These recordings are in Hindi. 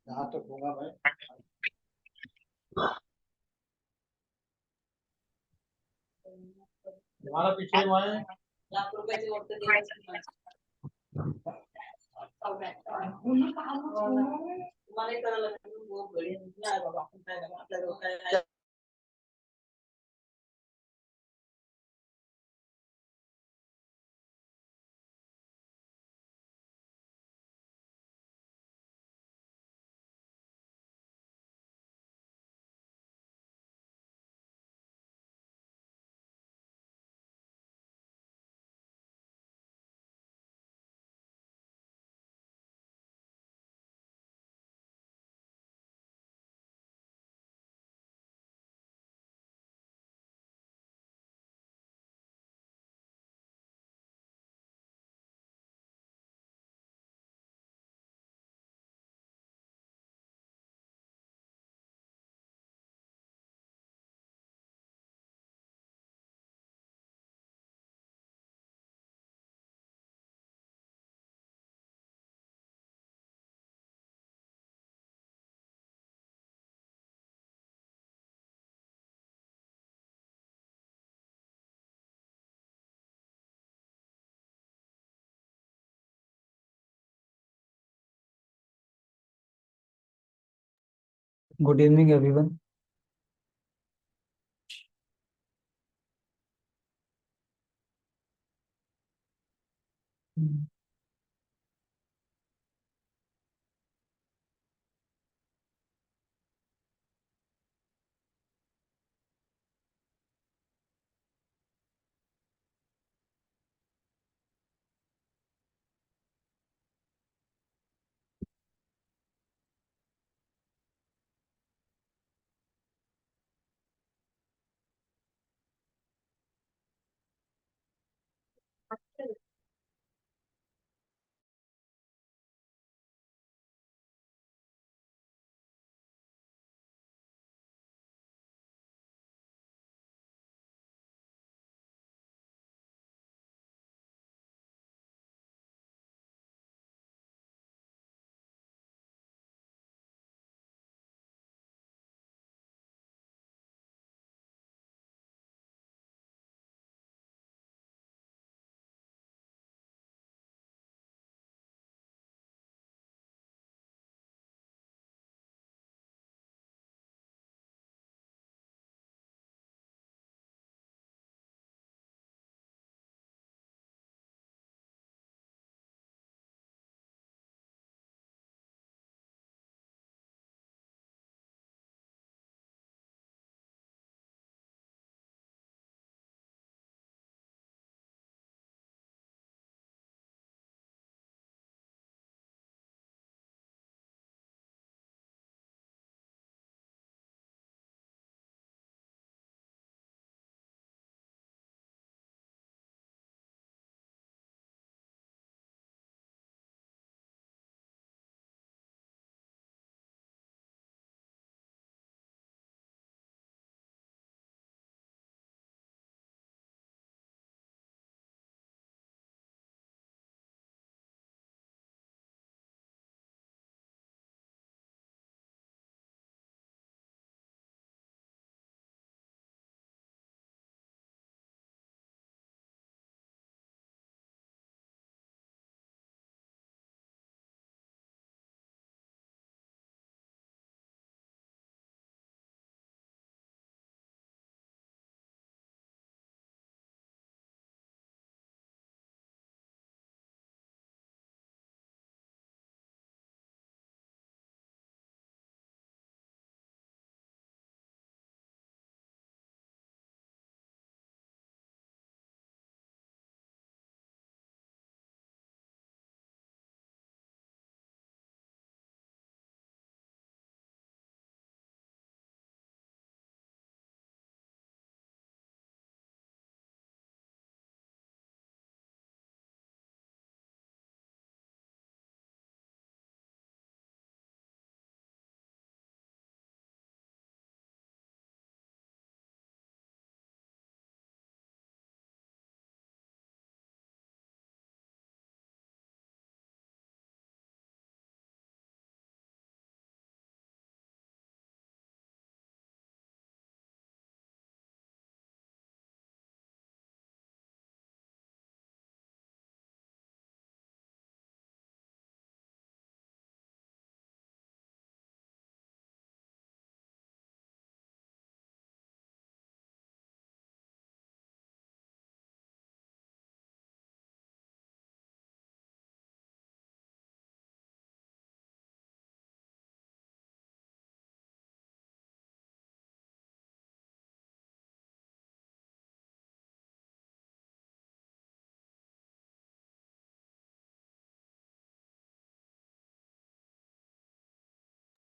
जहाँ तक होगा मैं तुम्हारा पीछे हुआ है। ₹1,00,000 वक्त देगा तुम्हारे करायला वो घरी नाही बाबा आपण काय आपल्याला काय गुड इवनिंग एवरीवन।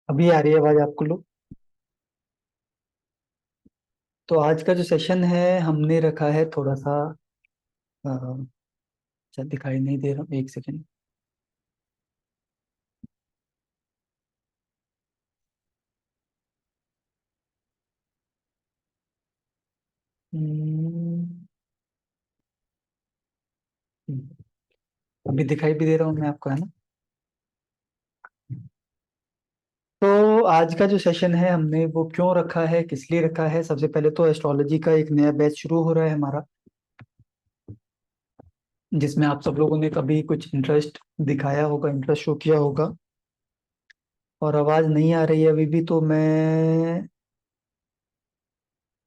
अभी आ रही है आवाज आपको लोग? तो आज का जो सेशन है हमने रखा है थोड़ा सा शायद दिखाई नहीं दे रहा, एक सेकेंड। अभी दिखाई भी दे रहा हूँ मैं आपको, है ना? तो आज का जो सेशन है हमने वो क्यों रखा है, किस लिए रखा है? सबसे पहले तो एस्ट्रोलॉजी का एक नया बैच शुरू हो रहा है हमारा, जिसमें आप सब लोगों ने कभी कुछ इंटरेस्ट दिखाया होगा, इंटरेस्ट शो किया होगा। और आवाज नहीं आ रही है अभी भी, तो मैं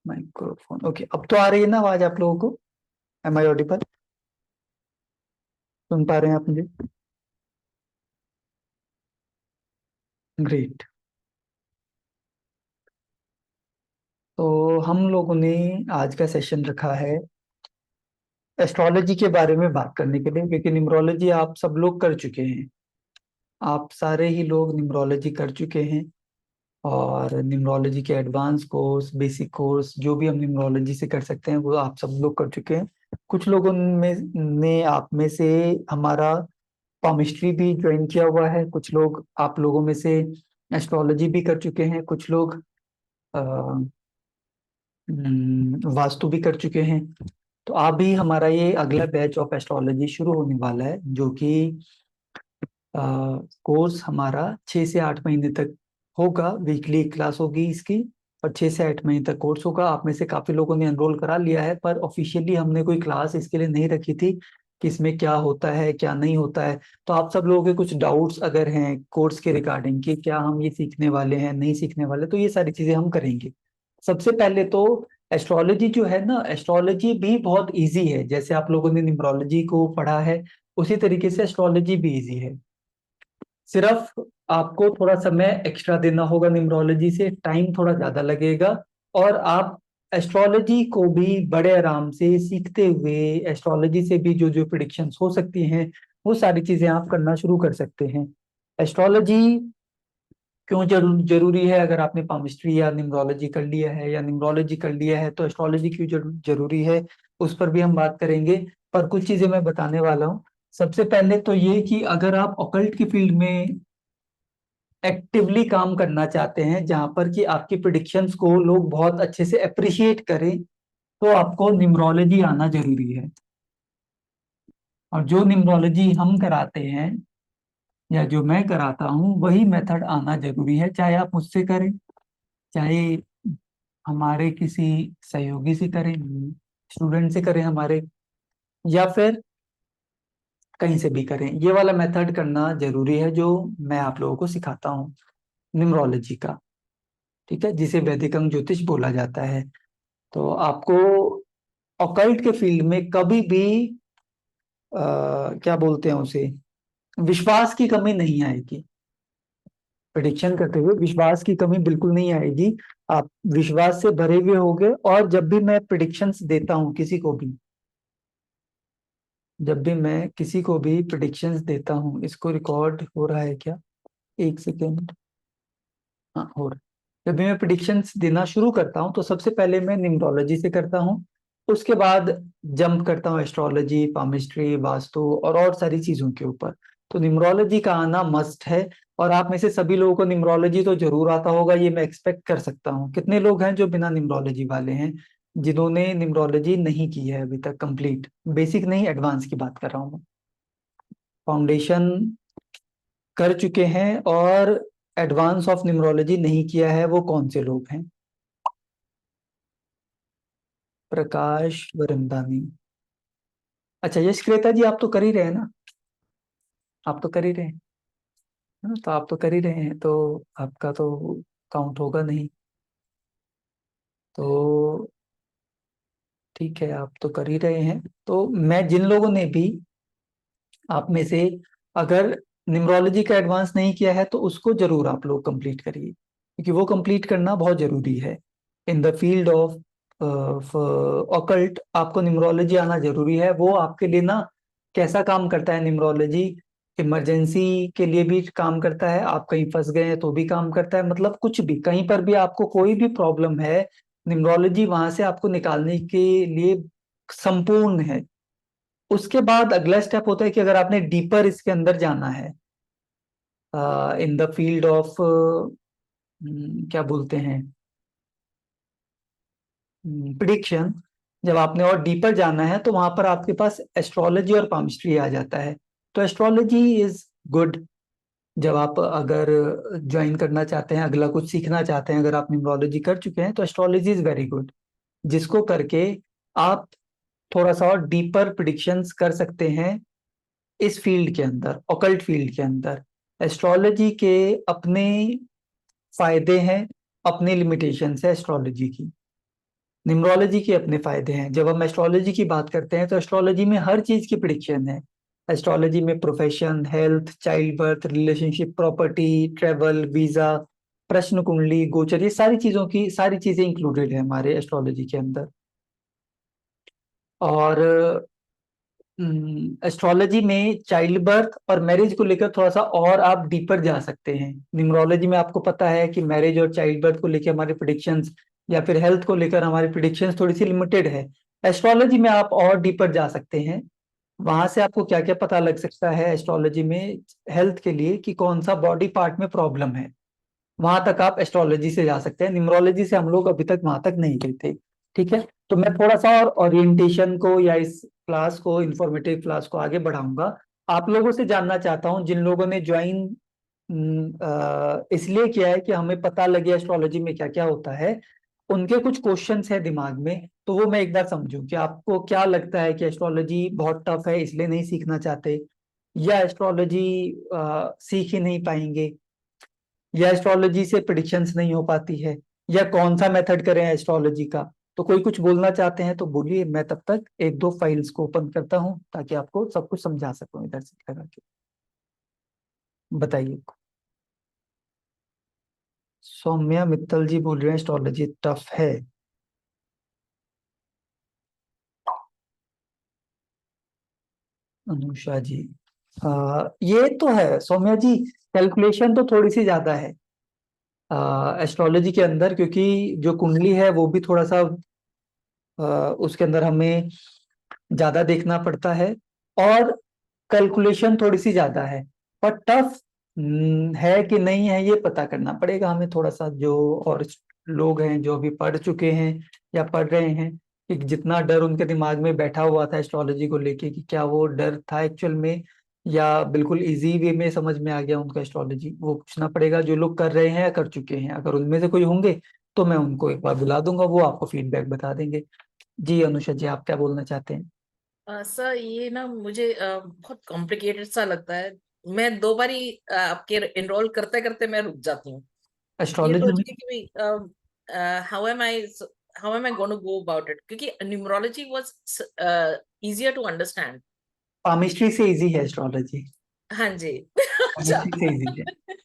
माइक्रोफोन, ओके, अब तो आ रही है ना आवाज आप लोगों को? M I audible? सुन पा रहे हैं आप मुझे? ग्रेट। तो हम लोगों ने आज का सेशन रखा है एस्ट्रोलॉजी के बारे में बात करने के लिए, क्योंकि न्यूमरोलॉजी आप सब लोग कर चुके हैं। आप सारे ही लोग न्यूमरोलॉजी कर चुके हैं। और न्यूमरोलॉजी के एडवांस कोर्स, बेसिक कोर्स, जो भी हम न्यूमरोलॉजी से कर सकते हैं वो आप सब लोग कर चुके हैं। कुछ लोगों में ने आप में से हमारा palmistry भी ज्वाइन किया हुआ है। कुछ लोग आप लोगों में से एस्ट्रोलॉजी भी कर चुके हैं। कुछ लोग अ, वास्तु भी कर चुके हैं। तो अभी हमारा ये अगला बैच ऑफ एस्ट्रोलॉजी शुरू होने वाला है, जो कि कोर्स हमारा 6 से 8 महीने तक होगा। वीकली क्लास होगी इसकी, और 6 से 8 महीने तक कोर्स होगा। आप में से काफी लोगों ने एनरोल करा लिया है, पर ऑफिशियली हमने कोई क्लास इसके लिए नहीं रखी थी कि इसमें क्या होता है क्या नहीं होता है। तो आप सब लोगों के कुछ डाउट्स अगर हैं कोर्स के रिगार्डिंग कि क्या हम ये सीखने वाले हैं नहीं सीखने वाले, तो ये सारी चीजें हम करेंगे। सबसे पहले तो एस्ट्रोलॉजी जो है ना, एस्ट्रोलॉजी भी बहुत इजी है। जैसे आप लोगों ने न्यूमरोलॉजी को पढ़ा है, उसी तरीके से एस्ट्रोलॉजी भी इजी है। सिर्फ आपको थोड़ा समय एक्स्ट्रा देना होगा, न्यूमरोलॉजी से टाइम थोड़ा ज्यादा लगेगा। और आप एस्ट्रोलॉजी को भी बड़े आराम से सीखते हुए एस्ट्रोलॉजी से भी जो जो प्रिडिक्शंस हो सकती हैं वो सारी चीजें आप करना शुरू कर सकते हैं। एस्ट्रोलॉजी क्यों जरूरी है? अगर आपने पामिस्ट्री या न्यूमरोलॉजी कर लिया है या न्यूमरोलॉजी कर लिया है तो एस्ट्रोलॉजी क्यों जरूरी है, उस पर भी हम बात करेंगे। पर कुछ चीजें मैं बताने वाला हूँ। सबसे पहले तो ये कि अगर आप ऑकल्ट की फील्ड में एक्टिवली काम करना चाहते हैं, जहां पर कि आपकी प्रिडिक्शंस को लोग बहुत अच्छे से अप्रिशिएट करें, तो आपको न्यूमरोलॉजी आना जरूरी है। और जो न्यूमरोलॉजी हम कराते हैं या जो मैं कराता हूँ वही मेथड आना जरूरी है। चाहे आप मुझसे करें, चाहे हमारे किसी सहयोगी से करें, स्टूडेंट से करें हमारे, या फिर कहीं से भी करें, ये वाला मेथड करना जरूरी है जो मैं आप लोगों को सिखाता हूँ न्यूमरोलॉजी का। ठीक है, जिसे वैदिक अंक ज्योतिष बोला जाता है। तो आपको ऑकल्ट के फील्ड में कभी भी क्या बोलते हैं उसे, विश्वास की कमी नहीं आएगी। प्रिडिक्शन करते हुए विश्वास की कमी बिल्कुल नहीं आएगी। आप विश्वास से भरे हुए होंगे। और जब भी मैं प्रिडिक्शंस देता हूँ किसी को भी, जब भी मैं किसी को भी प्रिडिक्शंस देता हूँ, इसको रिकॉर्ड हो रहा है क्या? एक सेकेंड। हाँ, हो रहा है। जब भी मैं प्रिडिक्शंस देना शुरू करता हूँ तो सबसे पहले मैं न्यूमरोलॉजी से करता हूँ। उसके बाद जंप करता हूँ एस्ट्रोलॉजी, पामिस्ट्री, वास्तु और सारी चीजों के ऊपर। तो न्यूमरोलॉजी का आना मस्ट है। और आप में से सभी लोगों को न्यूमरोलॉजी तो जरूर आता होगा, ये मैं एक्सपेक्ट कर सकता हूँ। कितने लोग हैं जो बिना न्यूमरोलॉजी वाले हैं, जिन्होंने न्यूमरोलॉजी नहीं की है अभी तक कंप्लीट? बेसिक नहीं, एडवांस की बात कर रहा हूँ मैं। फाउंडेशन कर चुके हैं और एडवांस ऑफ न्यूमरोलॉजी नहीं किया है, वो कौन से लोग हैं? प्रकाश वरंदानी। अच्छा, यश क्रेता जी, आप तो कर ही रहे हैं ना? आप तो कर ही रहे हैं है ना? तो आप तो कर ही रहे हैं, तो आपका तो काउंट होगा नहीं। तो ठीक है, आप तो कर ही रहे हैं। तो मैं जिन लोगों ने भी आप में से अगर न्यूमरोलॉजी का एडवांस नहीं किया है तो उसको जरूर आप लोग कंप्लीट करिए, क्योंकि वो कंप्लीट करना बहुत जरूरी है। In the field of occult आपको न्यूमरोलॉजी आना जरूरी है। वो आपके लिए ना कैसा काम करता है न्यूमरोलॉजी, इमरजेंसी के लिए भी काम करता है, आप कहीं फंस गए हैं तो भी काम करता है, मतलब कुछ भी, कहीं पर भी आपको कोई भी प्रॉब्लम है, न्यूमरोलॉजी वहां से आपको निकालने के लिए संपूर्ण है। उसके बाद अगला स्टेप होता है कि अगर आपने डीपर इसके अंदर जाना है, इन द फील्ड ऑफ, क्या बोलते हैं, प्रिडिक्शन, जब आपने और डीपर जाना है तो वहां पर आपके पास एस्ट्रोलॉजी और पामिस्ट्री आ जाता है। तो एस्ट्रोलॉजी इज गुड, जब आप अगर ज्वाइन करना चाहते हैं, अगला कुछ सीखना चाहते हैं, अगर आप न्यूमरोलॉजी कर चुके हैं तो एस्ट्रोलॉजी इज वेरी गुड, जिसको करके आप थोड़ा सा और डीपर प्रिडिक्शंस कर सकते हैं इस फील्ड के अंदर, ऑकल्ट फील्ड के अंदर। एस्ट्रोलॉजी के अपने फायदे हैं, अपनी लिमिटेशंस है एस्ट्रोलॉजी की। न्यूमरोलॉजी के अपने फायदे हैं। जब हम एस्ट्रोलॉजी की बात करते हैं तो एस्ट्रोलॉजी में हर चीज की प्रिडिक्शन है। एस्ट्रोलॉजी में profession, health, child birth, relationship, property, travel, visa, प्रश्न कुंडली, गोचर, ये सारी चीजों की सारी चीजें इंक्लूडेड है हमारे एस्ट्रोलॉजी के अंदर। और एस्ट्रोलॉजी में चाइल्ड बर्थ और मैरिज को लेकर थोड़ा सा और आप डीपर जा सकते हैं। न्यूमरोलॉजी में आपको पता है कि मैरिज और चाइल्ड बर्थ को लेकर हमारे प्रिडिक्शंस, या फिर हेल्थ को लेकर हमारी प्रिडिक्शंस थोड़ी सी लिमिटेड है। एस्ट्रोलॉजी में आप और डीपर जा सकते हैं, वहां से आपको क्या क्या पता लग सकता है एस्ट्रोलॉजी में हेल्थ के लिए, कि कौन सा बॉडी पार्ट में प्रॉब्लम है, वहां तक आप एस्ट्रोलॉजी से जा सकते हैं। न्यूमरोलॉजी से हम लोग अभी तक वहां तक नहीं गए थे। ठीक है, तो मैं थोड़ा सा और ओरिएंटेशन को या इस क्लास को, इंफॉर्मेटिव क्लास को आगे बढ़ाऊंगा। आप लोगों से जानना चाहता हूँ, जिन लोगों ने ज्वाइन इसलिए किया है कि हमें पता लगे एस्ट्रोलॉजी में क्या क्या होता है, उनके कुछ क्वेश्चंस है दिमाग में, तो वो मैं एक बार समझूं कि आपको क्या लगता है कि एस्ट्रोलॉजी बहुत टफ है इसलिए नहीं सीखना चाहते, या एस्ट्रोलॉजी सीख ही नहीं पाएंगे, या एस्ट्रोलॉजी से प्रिडिक्शंस नहीं हो पाती है, या कौन सा मेथड करें एस्ट्रोलॉजी का। तो कोई कुछ बोलना चाहते हैं तो बोलिए, मैं तब तक एक दो फाइल्स को ओपन करता हूँ ताकि आपको सब कुछ समझा सकूं इधर से लगा के। बताइए। सौम्या मित्तल जी बोल रहे हैं एस्ट्रोलॉजी टफ है। अनुषा जी, ये तो है सौम्या जी, कैलकुलेशन तो थोड़ी सी ज्यादा है एस्ट्रोलॉजी के अंदर, क्योंकि जो कुंडली है वो भी थोड़ा सा उसके अंदर हमें ज्यादा देखना पड़ता है, और कैलकुलेशन थोड़ी सी ज्यादा है। पर टफ है कि नहीं है ये पता करना पड़ेगा हमें थोड़ा सा, जो और लोग हैं जो अभी पढ़ चुके हैं या पढ़ रहे हैं, कि जितना डर उनके दिमाग में बैठा हुआ था एस्ट्रोलॉजी को लेके, कि क्या वो डर था एक्चुअल में, या बिल्कुल इजी वे में समझ में आ गया उनका एस्ट्रोलॉजी, वो पूछना पड़ेगा जो लोग कर रहे हैं या कर चुके हैं। अगर उनमें से कोई होंगे तो मैं उनको एक बार बुला दूंगा, वो आपको फीडबैक बता देंगे। जी अनुषा जी, आप क्या बोलना चाहते हैं? सर ये ना मुझे बहुत कॉम्प्लिकेटेड सा लगता है। मैं दो बारी आपके एनरोल करते करते मैं रुक जाती हूँ, ये एस्ट्रोलॉजी सोच में के कि भाई how am I gonna go about it, क्योंकि numerology was easier to understand. Palmistry से इजी है एस्ट्रोलॉजी। हाँ जी। अच्छा। पामिस्ट्री से इजी है।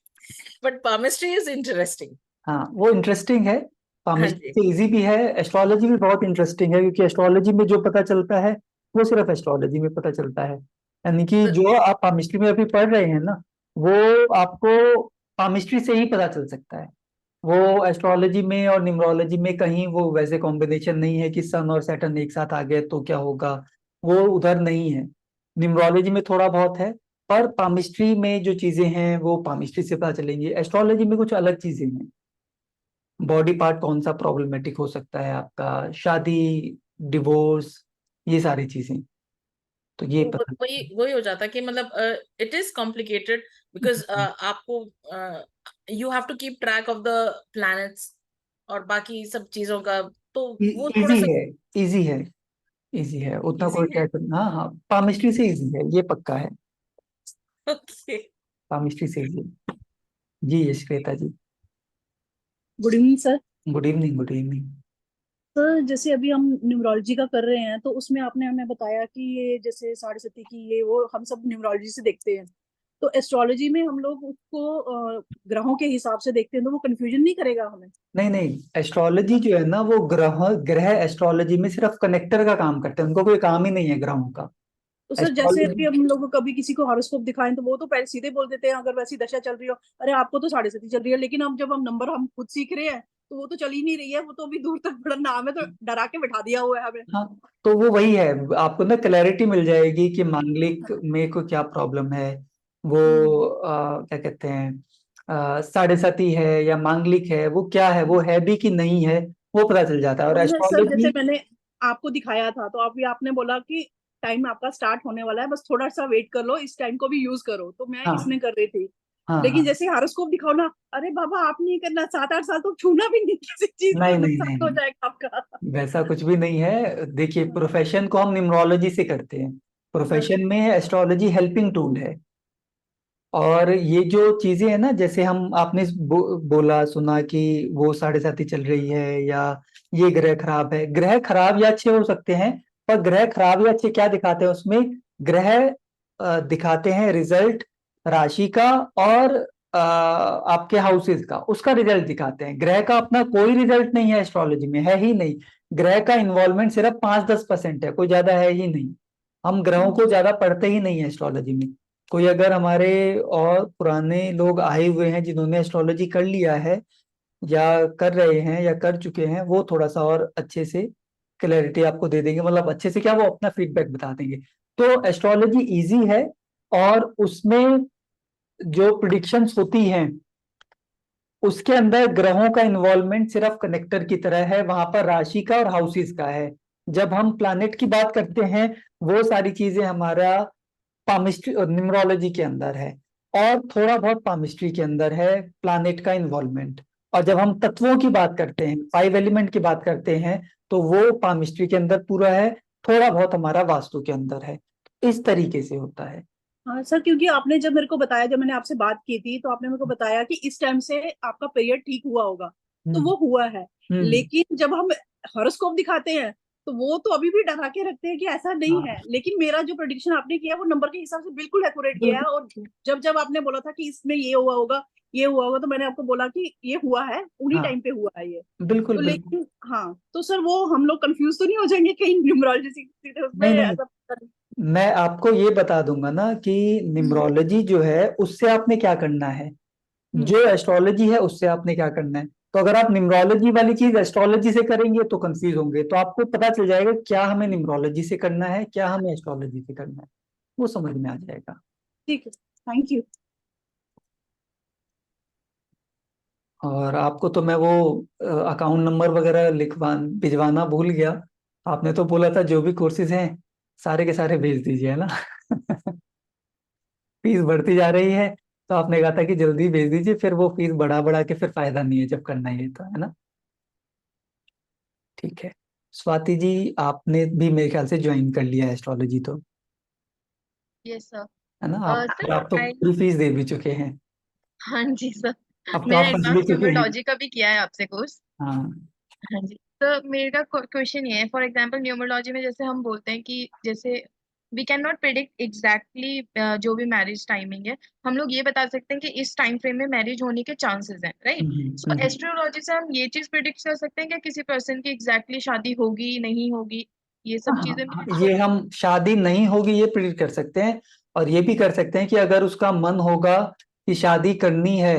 But palmistry is interesting. हाँ, वो इंटरेस्टिंग है। हाँ पामिस्ट्री जी। से इजी भी है। एस्ट्रोलॉजी भी बहुत इंटरेस्टिंग है, क्योंकि एस्ट्रोलॉजी में जो पता चलता है वो सिर्फ एस्ट्रोलॉजी में पता चलता है। यानी कि तो जो आप पामिस्ट्री में अभी पढ़ रहे हैं ना, वो आपको पामिस्ट्री से ही पता चल सकता है। वो एस्ट्रोलॉजी में और न्यूमरोलॉजी में कहीं वो वैसे कॉम्बिनेशन नहीं है कि सन और सैटर्न एक साथ आ गए तो क्या होगा, वो उधर नहीं है। न्यूमरोलॉजी में थोड़ा बहुत है, पर पामिस्ट्री में जो चीजें हैं वो पामिस्ट्री से पता चलेंगी। एस्ट्रोलॉजी में कुछ अलग चीजें हैं। बॉडी पार्ट कौन सा प्रॉब्लमेटिक हो सकता है आपका, शादी, डिवोर्स, ये सारी चीजें, तो ये पता। वही वही हो जाता है कि मतलब इट इज कॉम्प्लिकेटेड बिकॉज आपको you have to keep track of the planets और बाकी सब चीजों का, तो वो थोड़ा इजी सा है, इजी है, इजी है, उतना इजी कोई है। टेंशन, हाँ हाँ, पामिस्ट्री से इजी है, ये पक्का है। ओके। पामिस्ट्री से इजी है। जी Shweta ji. Good evening sir. Good evening, good evening. Sir जैसे अभी हम न्यूमरोलॉजी का कर रहे हैं तो उसमें आपने हमें बताया कि ये जैसे साढ़े सती की ये वो हम सब न्यूमरोलॉजी से देखते हैं, तो एस्ट्रोलॉजी में हम लोग उसको ग्रहों के हिसाब से देखते हैं, तो वो कंफ्यूजन नहीं करेगा हमें? नहीं नहीं, एस्ट्रोलॉजी जो है ना, वो ग्रह ग्रह एस्ट्रोलॉजी में सिर्फ कनेक्टर का काम करते हैं, उनको कोई काम ही नहीं है ग्रहों का। तो सर जैसे अभी एस्ट्रोलॉजी हम लोग कभी किसी को हॉरोस्कोप दिखाएं तो वो तो पहले सीधे बोल देते हैं अगर वैसी दशा चल रही हो, अरे आपको तो 7.5 चल रही है, लेकिन अब जब हम नंबर हम खुद सीख रहे हैं तो वो तो चल ही नहीं रही है, वो तो अभी दूर तक बड़ा नाम है, तो डरा के बैठा दिया हुआ है हमें। हाँ, तो वो वही है, आपको ना क्लैरिटी मिल जाएगी कि मांगलिक में को क्या प्रॉब्लम है। वो क्या कहते हैं, साढ़े साती है या मांगलिक है, वो क्या है, वो है भी कि नहीं है, वो पता चल जाता है। और वही ना सर, जैसे एस्ट्रोलॉजी, मैंने आपको दिखाया था तो अभी आपने बोला कि टाइम आपका स्टार्ट होने वाला है, बस थोड़ा सा वेट कर लो, इस टाइम को भी यूज करो, तो मैं हाँ इसमें कर रही थी। हाँ लेकिन हाँ, जैसे हॉरोस्कोप दिखाओ ना, अरे बाबा आप नहीं करना, 7-8 साल तो छूना भी नहीं किसी चीज नहीं को, नहीं नुकसान नहीं हो नहीं, जाएगा आपका। वैसा कुछ भी नहीं है। देखिए, प्रोफेशन को हम न्यूमरोलॉजी से करते हैं, हाँ प्रोफेशन में एस्ट्रोलॉजी हेल्पिंग टूल है। और ये जो चीजें है ना, जैसे हम आपने बोला सुना कि वो साढ़े साती चल रही है, या ये ग्रह खराब है, ग्रह खराब या अच्छे हो सकते हैं, पर ग्रह खराब या अच्छे क्या दिखाते हैं उसमें? ग्रह दिखाते हैं रिजल्ट राशि का, और आपके हाउसेस का, उसका रिजल्ट दिखाते हैं। ग्रह का अपना कोई रिजल्ट नहीं है एस्ट्रोलॉजी में, है ही नहीं। ग्रह का इन्वॉल्वमेंट सिर्फ 5-10% है, कोई ज्यादा है ही नहीं। हम ग्रहों को ज्यादा पढ़ते ही नहीं है एस्ट्रोलॉजी में। कोई अगर हमारे और पुराने लोग आए हुए हैं जिन्होंने एस्ट्रोलॉजी कर लिया है, या कर रहे हैं, या कर चुके हैं, वो थोड़ा सा और अच्छे से क्लैरिटी आपको दे देंगे, मतलब अच्छे से क्या, वो अपना फीडबैक बता देंगे। तो एस्ट्रोलॉजी इजी है, और उसमें जो प्रिडिक्शंस होती हैं उसके अंदर ग्रहों का इन्वॉल्वमेंट सिर्फ कनेक्टर की तरह है, वहां पर राशि का और हाउसेस का है। जब हम प्लैनेट की बात करते हैं, वो सारी चीजें हमारा पामिस्ट्री और न्यूमरोलॉजी के अंदर है, और थोड़ा बहुत पामिस्ट्री के अंदर है प्लैनेट का इन्वॉल्वमेंट। और जब हम तत्वों की बात करते हैं, 5 एलिमेंट की बात करते हैं, तो वो पामिस्ट्री के अंदर पूरा है, थोड़ा बहुत हमारा वास्तु के अंदर है। इस तरीके से होता है। हाँ सर, क्योंकि आपने जब मेरे को बताया, जब मैंने आपसे बात की थी तो आपने मेरे को बताया कि इस टाइम से आपका पीरियड ठीक हुआ होगा, तो हम्म वो हुआ है। हम्म। लेकिन जब हम हॉरोस्कोप दिखाते हैं तो वो तो अभी भी डरा के रखते हैं कि ऐसा नहीं है, हाँ, लेकिन मेरा जो प्रेडिक्शन आपने किया वो नंबर के हिसाब से बिल्कुल एक्यूरेट किया है। और बिल्कुल। जब जब आपने बोला था कि इसमें ये हुआ होगा, ये हुआ होगा, तो मैंने आपको बोला कि ये हुआ है, उन्हीं हाँ, टाइम पे हुआ है ये। बिल्कुल तो बिल्कुल। लेकिन हाँ, तो सर वो हम लोग कंफ्यूज तो नहीं हो जाएंगे कहीं न्यूमरोलॉजी सीखते थे उसमें नहीं नहीं, ऐसा? मैं आपको ये बता दूंगा ना कि हम्म न्यूमरोलॉजी जो है उससे आपने क्या करना है, हम्म। जो एस्ट्रोलॉजी है उससे आपने क्या करना है। तो अगर आप न्यूमरोलॉजी वाली चीज एस्ट्रोलॉजी से करेंगे तो कंफ्यूज होंगे, तो आपको पता चल जाएगा क्या हमें न्यूमरोलॉजी से करना है, क्या हमें एस्ट्रोलॉजी से करना है, वो समझ में आ जाएगा। ठीक है, थैंक यू। और आपको तो मैं वो अकाउंट नंबर वगैरह लिखवा भिजवाना भूल गया। आपने तो बोला था जो भी कोर्सेज हैं सारे के सारे भेज दीजिए, है ना। फीस बढ़ती जा रही है, तो आपने कहा था कि जल्दी भेज दीजिए, फिर वो फीस बढ़ा बढ़ा के फिर फायदा नहीं है जब करना ही है तो, है ना। ठीक है। स्वाति जी, आपने भी मेरे ख्याल से ज्वाइन कर लिया है एस्ट्रोलॉजी तो, यस सर। है ना। सर आप तो आई फुल फीस दे भी चुके हैं, हाँ जी सर, अब तो मैंने आप फंस भी एडवांस चुके हैं। न्यूमरोलॉजी का भी किया है आपसे कोर्स। हाँ हाँ जी। तो मेरा क्वेश्चन ये है, फॉर एग्जांपल न्यूमरोलॉजी में जैसे हम बोलते हैं कि जैसे we can not predict exactly जो भी मैरिज टाइमिंग है, हम लोग ये बता सकते हैं कि इस टाइम फ्रेम में मैरिज होने के चांसेस हैं, राइट? सो हम्म। एस्ट्रोलॉजी से हम ये चीज प्रिडिक्ट कर सकते हैं कि किसी पर्सन की एग्जैक्टली शादी होगी नहीं होगी, ये सब हाँ चीजें हाँ, भी ये हम शादी नहीं होगी ये प्रिडिक्ट कर सकते हैं। और ये भी कर सकते हैं कि अगर उसका मन होगा कि शादी करनी है,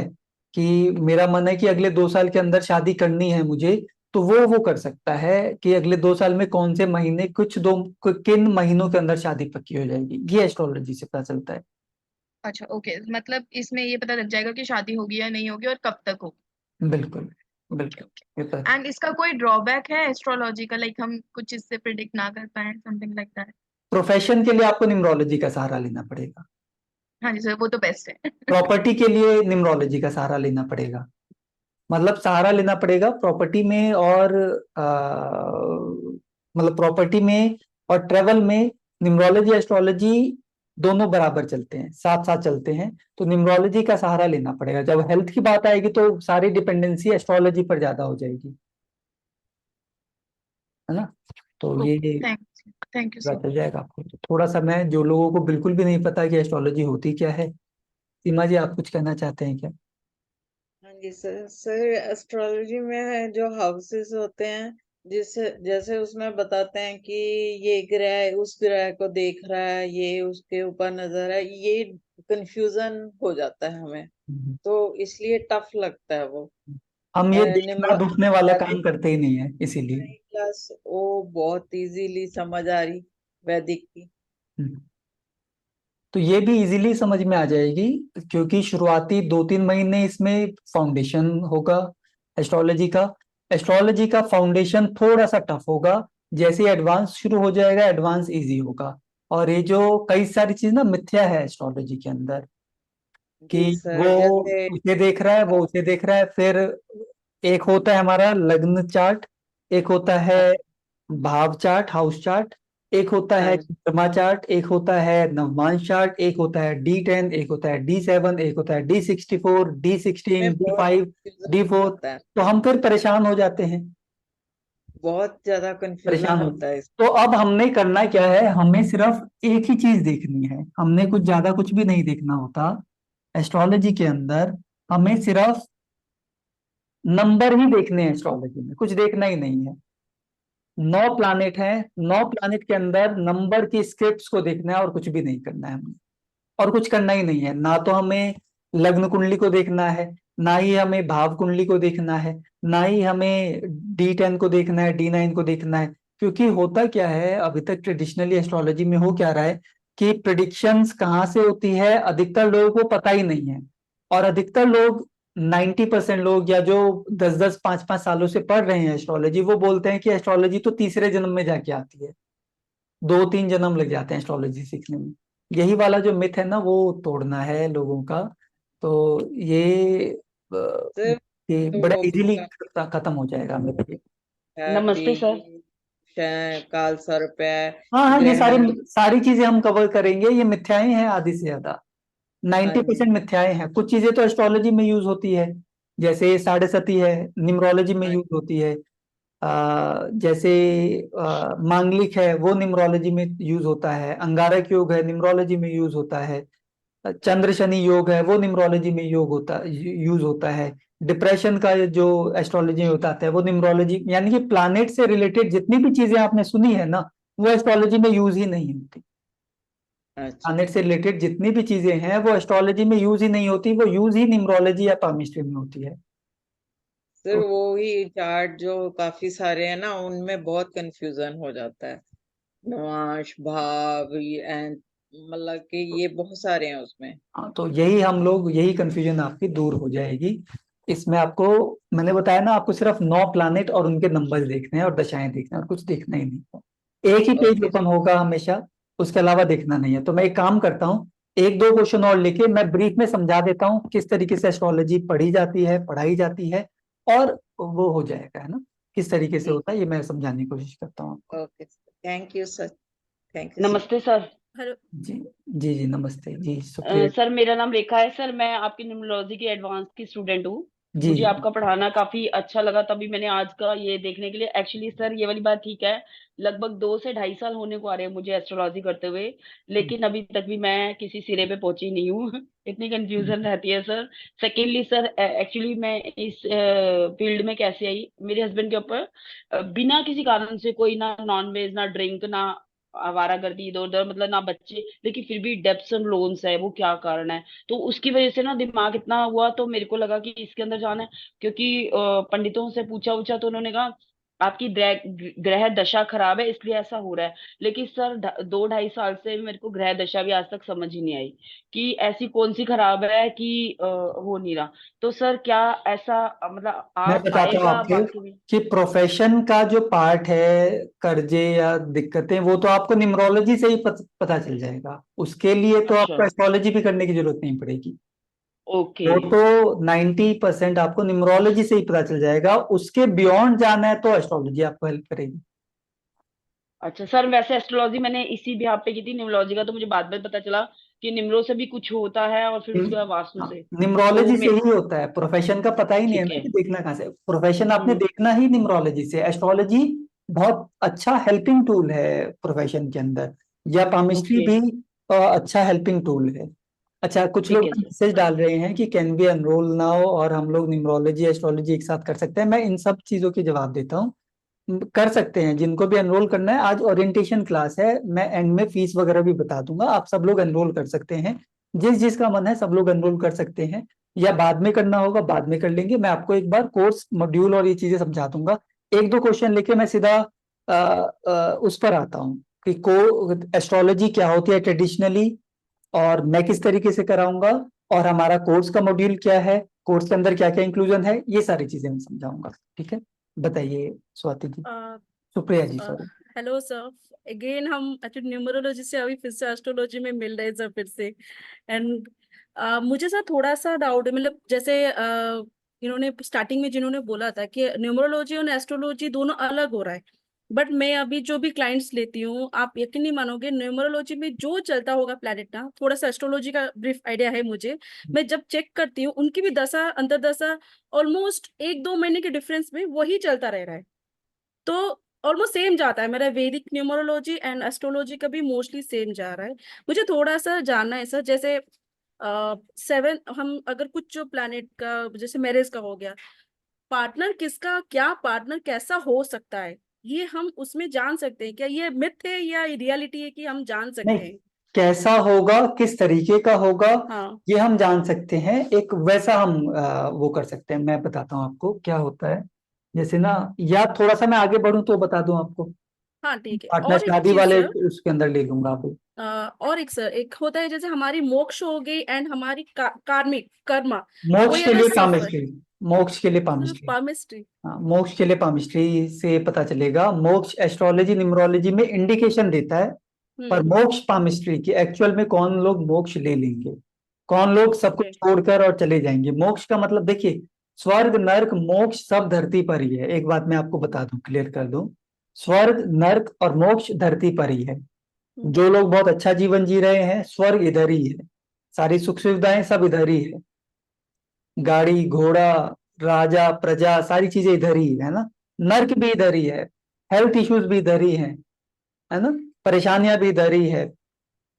कि मेरा मन है कि अगले 2 साल के अंदर शादी करनी है मुझे, तो वो कर सकता है कि अगले 2 साल में कौन से महीने, किन महीनों के अंदर शादी पक्की हो जाएगी, ये एस्ट्रोलॉजी से पता चलता है। अच्छा ओके, मतलब इसमें ये पता लग जाएगा कि शादी होगी या नहीं होगी और कब तक होगी। बिल्कुल ओके बिल्कुल। ओके। ये तो एंड इसका कोई ड्रॉबैक है एस्ट्रोलॉजी का, लाइक हम कुछ इससे प्रिडिक्ट ना कर पाए, समथिंग लाइक दैट? प्रोफेशन के लिए आपको न्यूमरोलॉजी का सहारा लेना पड़ेगा, हाँ जी सर, वो तो बेस्ट है। प्रॉपर्टी के लिए न्यूमरोलॉजी का सहारा लेना पड़ेगा। मतलब सहारा लेना पड़ेगा प्रॉपर्टी में, और मतलब प्रॉपर्टी में और ट्रेवल में न्यूमरोलॉजी एस्ट्रोलॉजी दोनों बराबर चलते हैं, साथ साथ चलते हैं। तो न्यूमरोलॉजी का सहारा लेना पड़ेगा। जब हेल्थ की बात आएगी तो सारी डिपेंडेंसी एस्ट्रोलॉजी पर ज्यादा हो जाएगी, है ना। तो ये ओके, थैंक यू पता सर। चल जाएगा आपको। तो थोड़ा सा मैं, जो लोगों को बिल्कुल भी नहीं पता कि एस्ट्रोलॉजी होती क्या है, सीमा जी आप कुछ कहना चाहते हैं क्या? हाँ जी सर। सर एस्ट्रोलॉजी में जो हाउसेस होते हैं जैसे जैसे उसमें बताते हैं कि ये ग्रह उस ग्रह को देख रहा है, ये उसके ऊपर नजर है, ये कंफ्यूजन हो जाता है हमें, तो इसलिए टफ लगता है वो। हम ये देखना दुखने वाला वैदिक काम करते ही नहीं है इसीलिए। क्लास वो बहुत इजीली समझ आ रही वैदिक की। हम्म। तो ये भी इजीली समझ में आ जाएगी, क्योंकि शुरुआती 2-3 महीने इसमें फाउंडेशन होगा एस्ट्रोलॉजी का। एस्ट्रोलॉजी का फाउंडेशन थोड़ा सा टफ होगा, जैसे ही एडवांस शुरू हो जाएगा एडवांस इजी होगा। और ये जो कई सारी चीज ना मिथ्या है एस्ट्रोलॉजी के अंदर, कि जी सर, वो जैसे उसे देख रहा है, वो उसे देख रहा है। फिर एक होता है हमारा लग्न चार्ट, एक होता है भाव चार्ट, हाउस चार्ट, एक होता हाँ है जी, कर्मा चार्ट, एक होता है नवमांश चार्ट, एक होता है D10, एक होता है D7, एक होता है D64, में D16, बहुत D5, कंफ्यूजन हो D4। जाता है, तो हम फिर परेशान हो जाते हैं, बहुत ज्यादा परेशान कंफ्यूजन हो। होता है तो अब हमने करना क्या है, हमें सिर्फ एक ही चीज देखनी है, हमने कुछ ज्यादा कुछ भी नहीं देखना होता एस्ट्रोलॉजी के अंदर। हमें सिर्फ नंबर ही देखने हैं, एस्ट्रोलॉजी में कुछ देखना ही नहीं है। 9 प्लैनेट है, 9 प्लैनेट के अंदर नंबर की स्क्रिप्ट्स को देखना है और कुछ भी नहीं करना है हमें। और कुछ करना ही नहीं है, ना तो हमें लग्न कुंडली को देखना है, ना ही हमें भाव कुंडली को देखना है, ना ही हमें D10 को देखना है, D9 को देखना है। क्योंकि होता क्या है, अभी तक ट्रेडिशनली एस्ट्रोलॉजी में हो क्या रहा है कि प्रिडिक्शंस कहाँ से होती है अधिकतर लोगों को पता ही नहीं है। और अधिकतर लोग 90% लोग, या जो 10-10 5-5 सालों से पढ़ रहे हैं एस्ट्रोलॉजी, वो बोलते हैं कि एस्ट्रोलॉजी तो तीसरे जन्म में जाके आती है, 2-3 जन्म लग जाते हैं एस्ट्रोलॉजी सीखने में। यही वाला जो मिथ है ना, वो तोड़ना है लोगों का। तो ये सिर्फ ये तो बड़ा वो इजीली खत्म हो जाएगा मिथ ये। है नमस्ते सर। काल सर्प है, हाँ हाँ, ये सारी ग्रहण। सारी चीजें हम कवर करेंगे। ये मिथ्याएं हैं आधी से ज्यादा, हाँ 90% जी, मिथ्याएं हैं। कुछ चीजें तो एस्ट्रोलॉजी में यूज होती है, जैसे साढ़े सती है, निम्रोलॉजी में हाँ यूज होती है। जैसे मांगलिक है, वो निम्रोलॉजी में यूज होता है। अंगारक योग है, निम्रोलॉजी में यूज होता है। चंद्र शनि योग है, वो निम्रोलॉजी में यूज होता है। डिप्रेशन का जो एस्ट्रोलॉजी में होता है वो निम्रोलॉजी, यानी कि प्लैनेट से रिलेटेड जितनी भी चीजें आपने सुनी है ना, वो एस्ट्रोलॉजी में यूज ही नहीं होती। अच्छा। प्लैनेट से रिलेटेड जितनी भी चीजें हैं वो एस्ट्रोलॉजी में यूज ही नहीं होती, वो यूज ही निम्रोलॉजी या पामिस्ट्री में होती है। सिर्फ तो वो ही चार्ट जो काफी सारे हैं ना, उनमें बहुत कंफ्यूजन हो जाता है। नवांश भाव एंड मतलब कि ये बहुत सारे हैं उसमें। हाँ, तो यही हम लोग, यही कंफ्यूजन आपकी दूर हो जाएगी। इसमें आपको मैंने बताया ना, आपको सिर्फ 9 प्लैनेट और उनके नंबर देखने हैं और दशाएं देखने हैं, और कुछ देखना ही नहीं है। एक ही पेज ओके। ओपन होगा हमेशा, उसके अलावा देखना नहीं है। तो मैं एक काम करता हूँ, 1-2 क्वेश्चन और लेके मैं ब्रीफ में समझा देता हूँ किस तरीके से एस्ट्रोलॉजी पढ़ी जाती है, पढ़ाई जाती है, और वो हो जाएगा, है ना, किस तरीके से होता है ये मैं समझाने की कोशिश करता हूँ आपको। Okay, thank you sir, thank you sir. नमस्ते सर। हेलो। जी जी जी, नमस्ते जी, सुप्रिया सर मेरा नाम रेखा है सर, मैं आपकी न्यूमरोलॉजी की एडवांस की स्टूडेंट हूँ। जी मुझे जी। आपका पढ़ाना काफी अच्छा लगा, तभी मैंने आज का ये देखने के लिए, एक्चुअली सर ये वाली बात ठीक है, लगभग 2 से 2.5 साल होने को आ रहे हैं मुझे एस्ट्रोलॉजी करते हुए, लेकिन अभी तक भी मैं किसी सिरे पे पहुंची नहीं हूँ। इतनी कंफ्यूजन रहती है सर। सेकेंडली सर, एक्चुअली मैं इस फील्ड में कैसे आई, मेरे हस्बैंड के ऊपर बिना किसी कारण से, कोई ना नॉन वेज ना ड्रिंक ना आवारागर्दी इधर उधर, मतलब ना बच्चे, लेकिन फिर भी डेब्ट्स एंड लोन्स है, वो क्या कारण है? तो उसकी वजह से ना दिमाग इतना हुआ, तो मेरे को लगा कि इसके अंदर जाना है। क्योंकि पंडितों से पूछा पूछा तो उन्होंने कहा आपकी ग्रह दशा खराब है, इसलिए ऐसा हो रहा है। लेकिन सर 2-2.5 साल से मेरे को ग्रह दशा भी आज तक समझ ही नहीं आई कि ऐसी कौन सी खराब है कि हो नहीं रहा। तो सर क्या ऐसा मतलब मैं आप बताता हूँ आएगा आपको बाकी में? कि प्रोफेशन का जो पार्ट है, कर्जे या दिक्कतें, वो तो आपको न्यूमरोलॉजी से ही पता चल जाएगा। उसके लिए तो अच्छा। आपको एस्ट्रोलॉजी भी करने की जरूरत नहीं पड़ेगी। ओके। वो तो 90% आपको न्यूमरोलॉजी से ही पता चल जाएगा। उसके बियॉन्ड जाना है तो एस्ट्रोलॉजी आपको हेल्प करेगी। अच्छा सर, वैसे एस्ट्रोलॉजी मैंने इसी भी पे की थी, न्यूमरोलॉजी का तो मुझे बाद में पता चला कि निम्रो से भी कुछ होता है और फिर उसके बाद वास्तु से। तो न्यूमरोलॉजी मैं से ही होता है, प्रोफेशन का पता ही नहीं है ठीक ना है। कि देखना कहाँ से। प्रोफेशन आपने हम्म। देखना ही न्यूमरोलॉजी से। एस्ट्रोलॉजी बहुत अच्छा हेल्पिंग टूल है प्रोफेशन के अंदर, या पामिस्ट्री ओके। भी अच्छा हेल्पिंग टूल है। अच्छा, कुछ ठीक लोग है सर। मैसेज डाल रहे हैं कि कैन बी एनरोल नाउ, और हम लोग न्यूमरोलॉजी एस्ट्रोलॉजी एक साथ कर सकते हैं। मैं इन सब चीजों के जवाब देता हूँ। कर सकते हैं, जिनको भी एनरोल करना है। आज ओरिएंटेशन क्लास है, मैं एंड में फीस वगैरह भी बता दूंगा, आप सब लोग एनरोल कर सकते हैं। जिस जिसका मन है सब लोग एनरोल कर सकते हैं, या बाद में करना होगा बाद में कर लेंगे। मैं आपको एक बार कोर्स मॉड्यूल और ये चीजें समझा दूंगा। एक दो क्वेश्चन लेके मैं सीधा उस पर आता हूँ कि को एस्ट्रोलॉजी क्या होती है ट्रेडिशनली, और मैं किस तरीके से कराऊंगा, और हमारा कोर्स का मॉड्यूल क्या है, कोर्स के अंदर क्या क्या इंक्लूजन है, ये सारी चीजें मैं समझाऊंगा। ठीक है, बताइए स्वाति जी, सुप्रिया जी सॉरी। हेलो सर, अगेन हम एक्चुअली न्यूमरोलॉजी से अभी फिर से एस्ट्रोलॉजी में मिल रहे हैं सर फिर से। एंड मुझे सर थोड़ा सा डाउट है, मतलब जैसे इन्होंने स्टार्टिंग में जिन्होंने बोला था कि न्यूमरोलॉजी और एस्ट्रोलॉजी दोनों अलग हो रहा है, बट मैं अभी जो भी क्लाइंट्स लेती हूँ, आप यकीन नहीं मानोगे, न्यूमरोलॉजी में जो चलता होगा प्लैनेट ना, थोड़ा सा एस्ट्रोलॉजी का ब्रीफ आइडिया है मुझे, मैं जब चेक करती हूँ उनकी भी दशा अंतर्दशा ऑलमोस्ट 1-2 महीने के डिफरेंस में वही चलता रह रहा है। तो ऑलमोस्ट सेम जाता है मेरा वैदिक न्यूमरोलॉजी एंड एस्ट्रोलॉजी का भी मोस्टली सेम जा रहा है। मुझे थोड़ा सा जानना है सर, जैसे 7 हम अगर कुछ जो प्लैनेट का जैसे मैरिज का हो गया, पार्टनर किसका क्या, पार्टनर कैसा हो सकता है, ये हम उसमें जान सकते हैं क्या? ये मिथ है या रियलिटी है कि हम जान सकते नहीं, हैं? कैसा होगा, किस तरीके का होगा, हाँ ये हम जान सकते हैं। एक वैसा हम वो कर सकते हैं। मैं बताता हूँ आपको क्या होता है। जैसे ना, या थोड़ा सा मैं आगे बढ़ूं तो बता दूं आपको, हाँ ठीक है। पार्टनर और एक शादी चीज वाले सर, उसके अंदर ले लूंगा अभी। और एक सर, एक होता है जैसे हमारी मोक्ष हो गई एंड हमारी कार्मिक कर्मा, मोक्ष कोई के अगर लिए सफर, पामिस्ट्री, मोक्ष के लिए सिर्फ पामिस्ट्री। पामिस्ट्री। हाँ, मोक्ष के लिए पामिस्ट्री से पता चलेगा। मोक्ष एस्ट्रोलॉजी न्यूमरोलॉजी में इंडिकेशन देता है, पर मोक्ष पामिस्ट्री की एक्चुअल में कौन लोग मोक्ष ले लेंगे, कौन लोग सब कुछ ओके। छोड़कर और चले जाएंगे। मोक्ष का मतलब देखिए, स्वर्ग नर्क मोक्ष सब धरती पर ही है। एक बात मैं आपको बता दूं, क्लियर कर दूं, स्वर्ग नर्क और मोक्ष धरती पर ही है। जो लोग बहुत अच्छा जीवन जी रहे हैं, स्वर्ग इधर ही है, सारी सुख सुविधाएं सब इधर ही है, गाड़ी घोड़ा राजा प्रजा सारी चीजें इधर ही है ना। नर्क भी इधर ही है, हेल्थ इश्यूज भी इधर ही है ना, परेशानियां भी इधर ही है,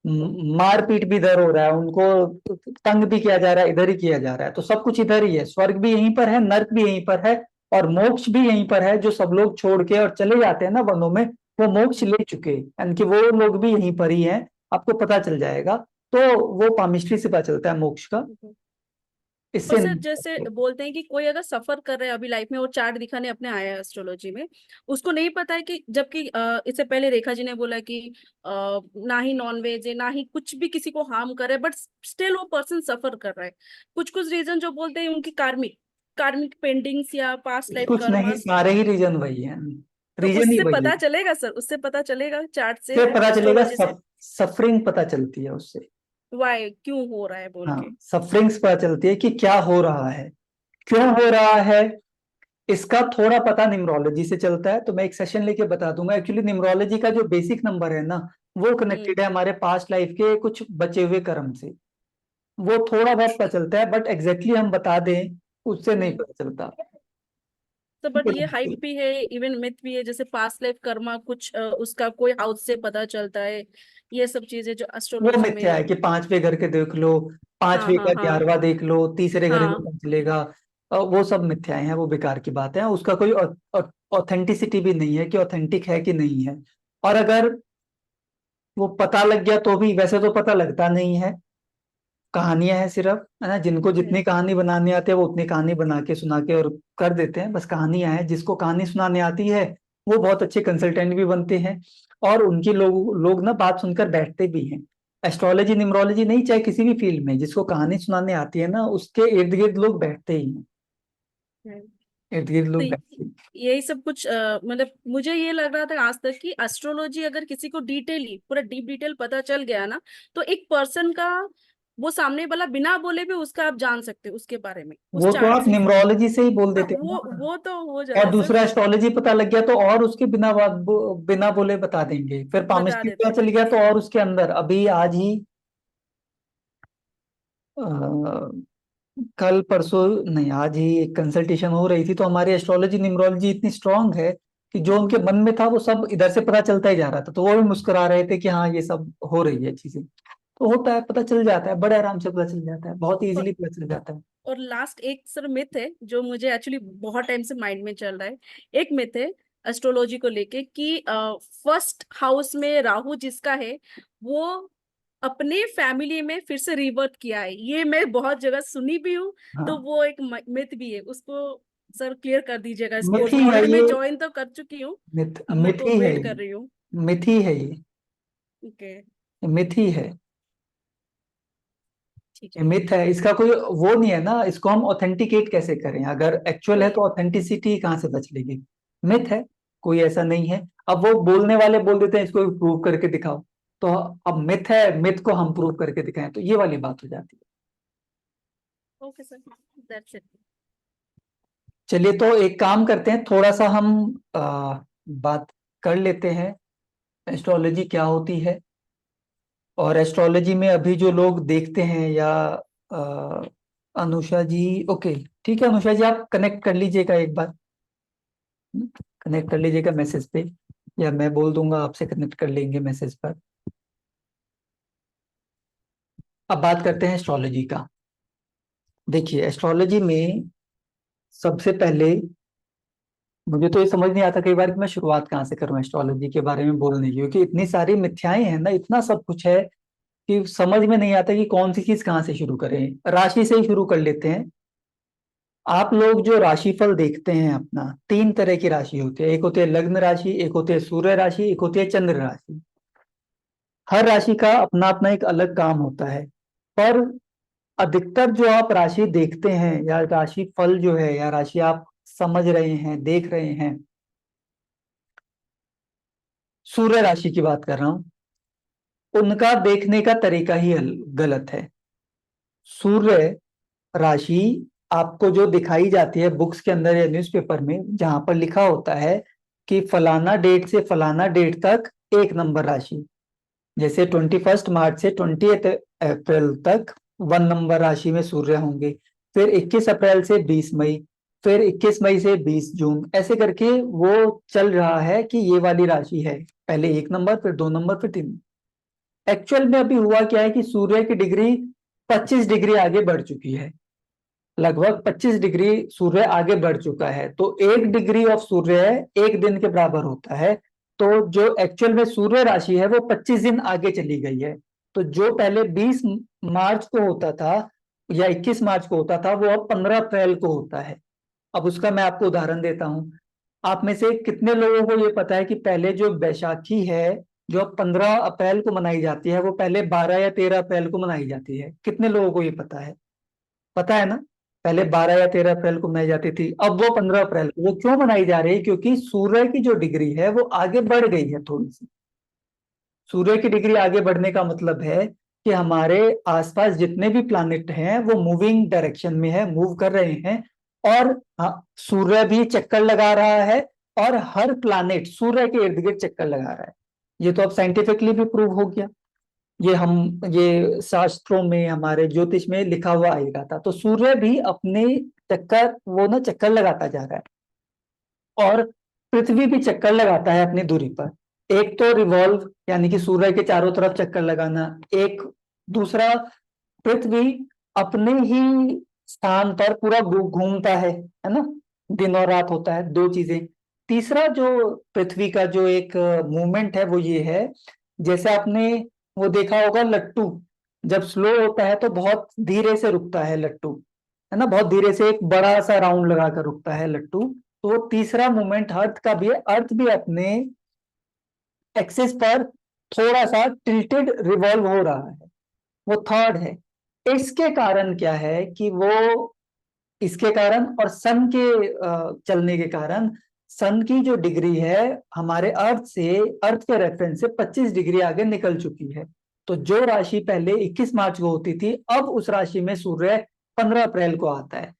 मारपीट भी इधर हो रहा है, उनको तंग भी किया जा रहा है, इधर ही किया जा रहा है। तो सब कुछ इधर ही है, स्वर्ग भी यहीं पर है, नर्क भी यहीं पर है, और मोक्ष भी यहीं पर है। जो सब लोग छोड़ के और चले जाते हैं ना वनों में, वो मोक्ष ले चुके हैं, यानी कि वो लोग भी यहीं पर ही हैं। आपको पता चल जाएगा। तो वो पामिस्ट्री से पता चलता है मोक्ष का, और इससे सर जैसे नहीं। बोलते हैं कि कोई अगर सफर कर रहा है अभी लाइफ में और चार्ट दिखाने अपने आया है एस्ट्रोलॉजी में, उसको नहीं पता है कि, जबकि इससे पहले रेखा जी ने बोला कि ना ही नॉनवेज है ना ही कुछ भी किसी को हार्म करे, बट स्टिल वो पर्सन सफर कर रहा है। कुछ कुछ रीजन जो बोलते हैं उनकी कार्मिक कार्मिक पेंडिंग्स या पास्ट लाइफ कुछ नहीं, कर्मास, सारे ही रीजन वही है, तो रीजन ही उससे वही है। पता चलेगा सर, उससे पता चलेगा चार्ट से, उससे पता चलेगा, एस्ट्रोलॉजी से, सफरिंग पता चलती है उससे। वाई क्यों हो रहा है बोल हाँ, के। सफरिंग्स पता चलती है कि क्या हो रहा है, क्यों हो रहा है। इसका थोड़ा पता न्यूमरोलॉजी से चलता है, तो मैं एक सेशन लेके बता दूंगा। एक्चुअली न्यूमरोलॉजी का जो बेसिक नंबर है ना, वो कनेक्टेड है हमारे पास्ट लाइफ के कुछ बचे हुए कर्म से। वो थोड़ा बहुत पता चलता है, बट एग्जैक्टली हम बता दें उससे नहीं पता चलता। तो बट ये हाइप भी है, इवन मिथ भी है, जैसे पास्ट लाइफ कर्मा कुछ उसका कोई हाउस से पता चलता है, ये सब चीजें जो वो एस्ट्रोलॉजी मिथ्या में। है कि पांचवे घर के देख लो, हाँ पांचवे हाँ का हाँ 11वां देख लो, तीसरे घर में हाँ। पता चलेगा। वो सब मिथ्याएं हैं, वो बेकार की बात है। उसका कोई ऑथेंटिसिटी भी नहीं है कि ऑथेंटिक है कि नहीं है। और अगर वो पता लग गया तो भी, वैसे तो पता लगता नहीं है, कहानियां हैं सिर्फ, है ना। जिनको जितनी कहानी बनानी आती है वो उतनी कहानी बना के सुना के और कर देते हैं, बस कहानियां हैं। जिसको कहानी सुनाने आती है वो बहुत अच्छे कंसल्टेंट भी बनते हैं, और उनकी लोग ना बात सुनकर बैठते भी हैं। एस्ट्रोलॉजी न्यूमरोलॉजी नहीं, चाहे किसी भी फील्ड में, जिसको कहानी सुनाने आती है ना, उसके इर्द गिर्द लोग बैठते ही हैं, इर्द गिर्द तो लोग बैठते हैं। यही सब कुछ मतलब मुझे ये लग रहा था आज तक कि एस्ट्रोलॉजी अगर किसी को डिटेली पूरा डीप डिटेल पता चल गया ना, तो एक पर्सन का वो सामने वाला बिना बोले भी उसका आप जान सकते हो उसके बारे में उस वो तो चार्ट आप से। न्यूमरोलॉजी से ही बोल हाँ, देते हैं वो ना। वो तो हो जाता और है सर, दूसरा एस्ट्रोलॉजी पता लग गया तो और उसके बिना बोले बता देंगे। फिर बता पामिस्ट्री देते पता हैं। चल गया तो और उसके अंदर। अभी आज ही कल परसों नहीं, आज ही एक कंसल्टेशन हो रही थी, तो हमारी एस्ट्रोलॉजी न्यूमरोलॉजी इतनी स्ट्रांग है कि जो उनके मन में था वो सब इधर से पता चलता ही जा रहा था। तो वो भी मुस्कुरा रहे थे कि हाँ ये सब हो रही है चीजें। तो होता है, पता चल जाता है, बड़े आराम से पता चल जाता है, बहुत और इजीली पता चल जाता है। और लास्ट एक सर मिथ है जो मुझे एक्चुअली बहुत टाइम से माइंड में चल रहा है। एक मिथ है, एस्ट्रोलॉजी को लेके कि फर्स्ट हाउस में राहु जिसका है वो अपने फैमिली में फिर से रिवर्ट किया है। ये मैं बहुत जगह सुनी भी हूँ, तो हाँ, वो एक मिथ भी है, उसको सर क्लियर कर दीजिएगा इसको। मिथ ही है एस्ट्रोलॉजी में ये, ज्वाइन तो कर चुकी हूँ, मिथ अब मैं मिथ तो ही है वेट ये, कर रही हूँ। मिथ ही है ये ओके, मिथ ही है, ठीक ये है। मिथ है, इसका कोई वो नहीं है ना, इसको हम ऑथेंटिकेट कैसे करें? अगर एक्चुअल है वही, तो ऑथेंटिसिटी कहाँ से बच लेगी? मिथ है, कोई ऐसा नहीं है। अब वो बोलने वाले बोल देते हैं इसको प्रूव करके दिखाओ, तो अब मिथ है, मिथ को हम प्रूव करके दिखाएं, तो ये वाली बात हो जाती है। Okay sir, that's it. चलिए, तो एक काम करते हैं, थोड़ा सा हम बात कर लेते हैं एस्ट्रोलॉजी क्या होती है। और एस्ट्रोलॉजी में अभी जो लोग देखते हैं, या अ, अनुषा जी, ओके ठीक है, अनुषा जी आप कनेक्ट कर लीजिएगा एक बार, कनेक्ट कर लीजिएगा मैसेज पे, या मैं बोल दूंगा आपसे कनेक्ट कर लेंगे मैसेज पर। अब बात करते हैं एस्ट्रोलॉजी का। देखिए, एस्ट्रोलॉजी में सबसे पहले मुझे तो ये समझ नहीं आता कई बार कि मैं शुरुआत कहाँ से करूँ एस्ट्रोलॉजी के बारे में बोलने की, क्योंकि इतनी सारी मिथ्याएं हैं ना, इतना सब कुछ है कि समझ में नहीं आता कि कौन सी चीज कहाँ से शुरू करें। राशि से ही शुरू कर लेते हैं। आप लोग जो राशिफल देखते हैं अपना, तीन तरह की राशि होती है, एक होती है लग्न राशि, एक होती है सूर्य राशि, एक होती है चंद्र राशि। हर राशि का अपना अपना एक अलग काम होता है, पर अधिकतर जो आप राशि देखते हैं, या राशि फल जो है, या राशि आप समझ रहे हैं, देख रहे हैं, सूर्य राशि की बात कर रहा हूं, उनका देखने का तरीका ही गलत है। सूर्य राशि आपको जो दिखाई जाती है बुक्स के अंदर या न्यूज़पेपर में, जहां पर लिखा होता है कि फलाना डेट से फलाना डेट तक एक नंबर राशि, जैसे 21 मार्च से 20 अप्रैल तक 1 नंबर राशि में सूर्य होंगे, फिर 21 अप्रैल से 20 मई, फिर 21 मई से 20 जून, ऐसे करके वो चल रहा है कि ये वाली राशि है, पहले 1 नंबर, फिर 2 नंबर, फिर 3। एक्चुअल में अभी हुआ क्या है कि सूर्य की डिग्री 25 डिग्री आगे बढ़ चुकी है, लगभग 25 डिग्री सूर्य आगे बढ़ चुका है। तो 1 डिग्री ऑफ सूर्य 1 दिन के बराबर होता है। तो जो एक्चुअल में सूर्य राशि है वो 25 दिन आगे चली गई है। तो जो पहले 20 मार्च को होता था या 21 मार्च को होता था, वो अब 15 अप्रैल को होता है। अब उसका मैं आपको उदाहरण देता हूं। आप में से कितने लोगों को ये पता है कि पहले जो बैसाखी है, जो 15 अप्रैल को मनाई जाती है, वो पहले 12 या 13 अप्रैल को मनाई जाती है? कितने लोगों को ये पता है? पता है ना, पहले 12 या 13 अप्रैल को मनाई जाती थी, अब वो 15 अप्रैल को। वो क्यों मनाई जा रही है? क्योंकि सूर्य की जो डिग्री है वो आगे बढ़ गई है थोड़ी सी। सूर्य की डिग्री आगे बढ़ने का मतलब है कि हमारे आसपास जितने भी प्लैनेट हैं वो मूविंग डायरेक्शन में है, मूव कर रहे हैं। और सूर्य भी चक्कर लगा रहा है, और हर प्लैनेट सूर्य के इर्द गिर्द चक्कर लगा रहा है। ये तो अब साइंटिफिकली भी प्रूव हो गया। ये शास्त्रों में, हमारे ज्योतिष में लिखा हुआ आएगा था। तो सूर्य भी अपने चक्कर, वो ना चक्कर लगाता जा रहा है, और पृथ्वी भी चक्कर लगाता है अपनी दूरी पर। एक तो रिवॉल्व, यानी कि सूर्य के चारों तरफ चक्कर लगाना, एक दूसरा पृथ्वी अपने ही स्थान पर पूरा घूमता है ना, दिन और रात होता है, दो चीजें। तीसरा जो पृथ्वी का जो एक मूवमेंट है वो ये है, जैसे आपने वो देखा होगा, लट्टू जब स्लो होता है तो बहुत धीरे से रुकता है लट्टू, है ना, बहुत धीरे से एक बड़ा सा राउंड लगाकर रुकता है लट्टू। तो वो तीसरा मूवमेंट अर्थ का भी है। अर्थ भी अपने एक्सिस पर थोड़ा सा टिल्टेड रिवॉल्व हो रहा है, वो थर्ड है। इसके कारण क्या है कि वो, इसके कारण और सन के चलने के कारण, सन की जो डिग्री है हमारे अर्थ से, अर्थ के रेफरेंस से 25 डिग्री आगे निकल चुकी है। तो जो राशि पहले 21 मार्च को होती थी, अब उस राशि में सूर्य 15 अप्रैल को आता है।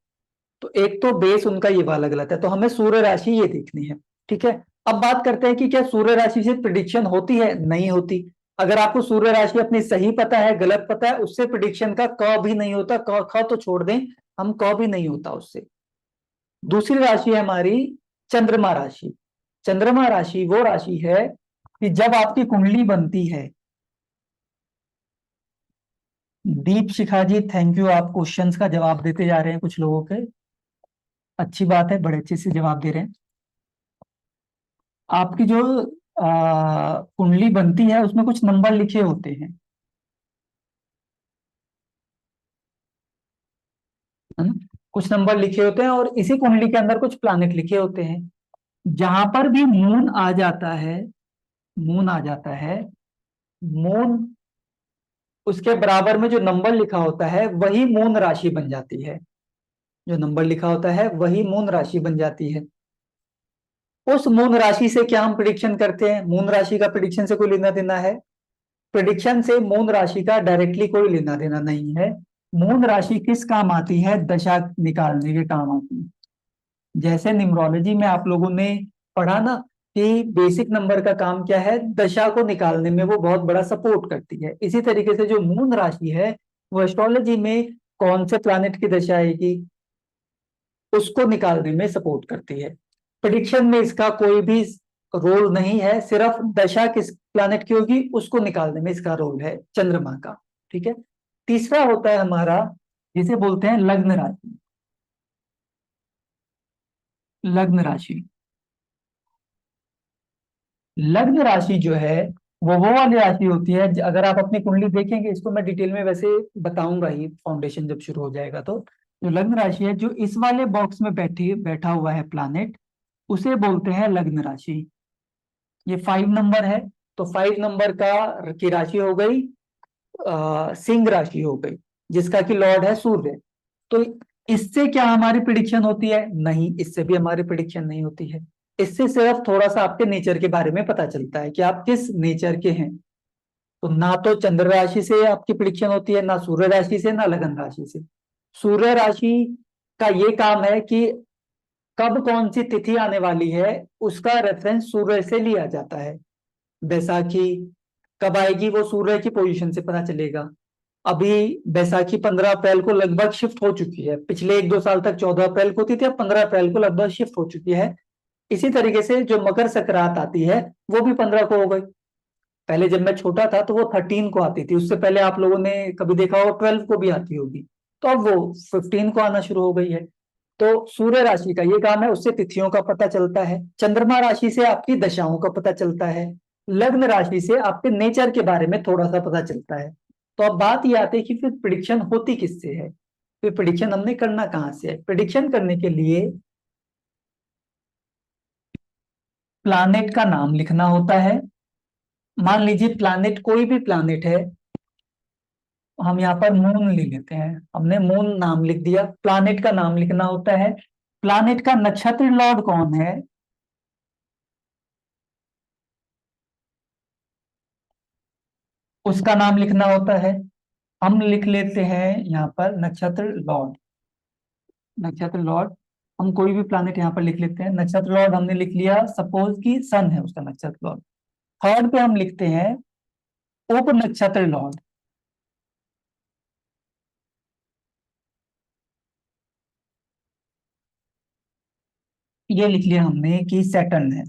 तो एक तो बेस उनका ये वाला गलत है, तो हमें सूर्य राशि ये देखनी है। ठीक है, अब बात करते हैं कि क्या सूर्य राशि से प्रिडिक्शन होती है? नहीं होती। अगर आपको सूर्य राशि अपनी सही पता है, गलत पता है, उससे प्रिडिक्शन का क भी नहीं होता। क ख तो छोड़ दें, हम क भी नहीं होता उससे। दूसरी राशि है हमारी चंद्रमा राशि। चंद्रमा राशि वो राशि है कि जब आपकी कुंडली बनती है, दीप शिखा जी थैंक यू, आप क्वेश्चंस का जवाब देते जा रहे हैं कुछ लोगों के, अच्छी बात है, बड़े अच्छे से जवाब दे रहे हैं। आपकी जो कुंडली बनती है उसमें कुछ नंबर लिखे होते हैं, है ना? कुछ नंबर लिखे होते हैं और इसी कुंडली के अंदर कुछ प्लैनेट लिखे होते हैं। जहां पर भी मून आ जाता है, मून आ जाता है, मून उसके बराबर में जो नंबर लिखा होता है वही मून राशि बन जाती है। जो नंबर लिखा होता है वही मून राशि बन जाती है। उस मून राशि से क्या हम प्रिडिक्शन करते हैं? मून राशि का प्रिडिक्शन से कोई लेना देना है? प्रिडिक्शन से मून राशि का डायरेक्टली कोई लेना देना नहीं है। मून राशि किस काम आती है? दशा निकालने के काम आती है। जैसे न्यूमरोलॉजी में आप लोगों ने पढ़ा ना कि बेसिक नंबर का काम क्या है? दशा को निकालने में वो बहुत बड़ा सपोर्ट करती है। इसी तरीके से जो मून राशि है वो एस्ट्रोलॉजी में कौन से प्लैनेट की दशा आएगी उसको निकालने में सपोर्ट करती है। प्रिडिक्शन में इसका कोई भी रोल नहीं है, सिर्फ दशा किस प्लैनेट की होगी उसको निकालने में इसका रोल है, चंद्रमा का। ठीक है। तीसरा होता है हमारा, जिसे बोलते हैं लग्न राशि। लग्न राशि, लग्न राशि जो है वो वाली राशि होती है, अगर आप अपनी कुंडली देखेंगे, इसको मैं डिटेल में वैसे बताऊंगा ही फाउंडेशन जब शुरू हो जाएगा। तो जो लग्न राशि है, जो इस वाले बॉक्स में बैठा हुआ है प्लैनेट, उसे बोलते हैं लग्न राशि। ये 5 नंबर है, तो 5 नंबर का की राशि हो गई सिंह राशि हो गई, जिसका कि लॉर्ड है सूर्य। तो इससे क्या हमारी प्रिडिक्शन होती है? नहीं, इससे भी हमारी प्रिडिक्शन नहीं होती है। इससे सिर्फ थोड़ा सा आपके नेचर के बारे में पता चलता है कि आप किस नेचर के हैं। तो ना तो चंद्र राशि से आपकी प्रिडिक्शन होती है, ना सूर्य राशि से, ना लगन राशि से। सूर्य राशि का ये काम है कि कब कौन सी तिथि आने वाली है उसका रेफरेंस सूर्य से लिया जाता है। बैसाखी कब आएगी वो सूर्य की पोजीशन से पता चलेगा। अभी बैसाखी 15 अप्रैल को लगभग शिफ्ट हो चुकी है। पिछले 1-2 साल तक 14 अप्रैल को होती थी, अब 15 अप्रैल को लगभग शिफ्ट हो चुकी है। इसी तरीके से जो मकर संक्रांत आती है वो भी 15 को हो गई। पहले जब मैं छोटा था तो वो 13 को आती थी, उससे पहले आप लोगों ने कभी देखा हो 12 को भी आती होगी, तो अब वो 15 को आना शुरू हो गई है। तो सूर्य राशि का ये काम है, उससे तिथियों का पता चलता है। चंद्रमा राशि से आपकी दशाओं का पता चलता है। लग्न राशि से आपके नेचर के बारे में थोड़ा सा पता चलता है। तो अब बात ये आती है कि फिर प्रिडिक्शन होती किससे है? फिर प्रिडिक्शन हमने करना कहाँ से है? प्रिडिक्शन करने के लिए प्लैनेट का नाम लिखना होता है। मान लीजिए प्लैनेट, कोई भी प्लैनेट है, हम यहाँ पर मून ले लेते हैं, हमने मून नाम लिख दिया। प्लैनेट का नाम लिखना होता है। प्लैनेट का नक्षत्र लॉर्ड कौन है? उसका नाम लिखना होता है। हम लिख लेते हैं यहाँ पर नक्षत्र लॉर्ड। नक्षत्र लॉर्ड, हम कोई भी प्लैनेट यहाँ पर लिख लेते हैं। नक्षत्र लॉर्ड हमने लिख लिया, सपोज कि सन है उसका नक्षत्र लॉर्ड। थर्ड पे हम लिखते हैं उप नक्षत्र लॉर्ड। ये लिख लिया हमने कि सैटर्न है,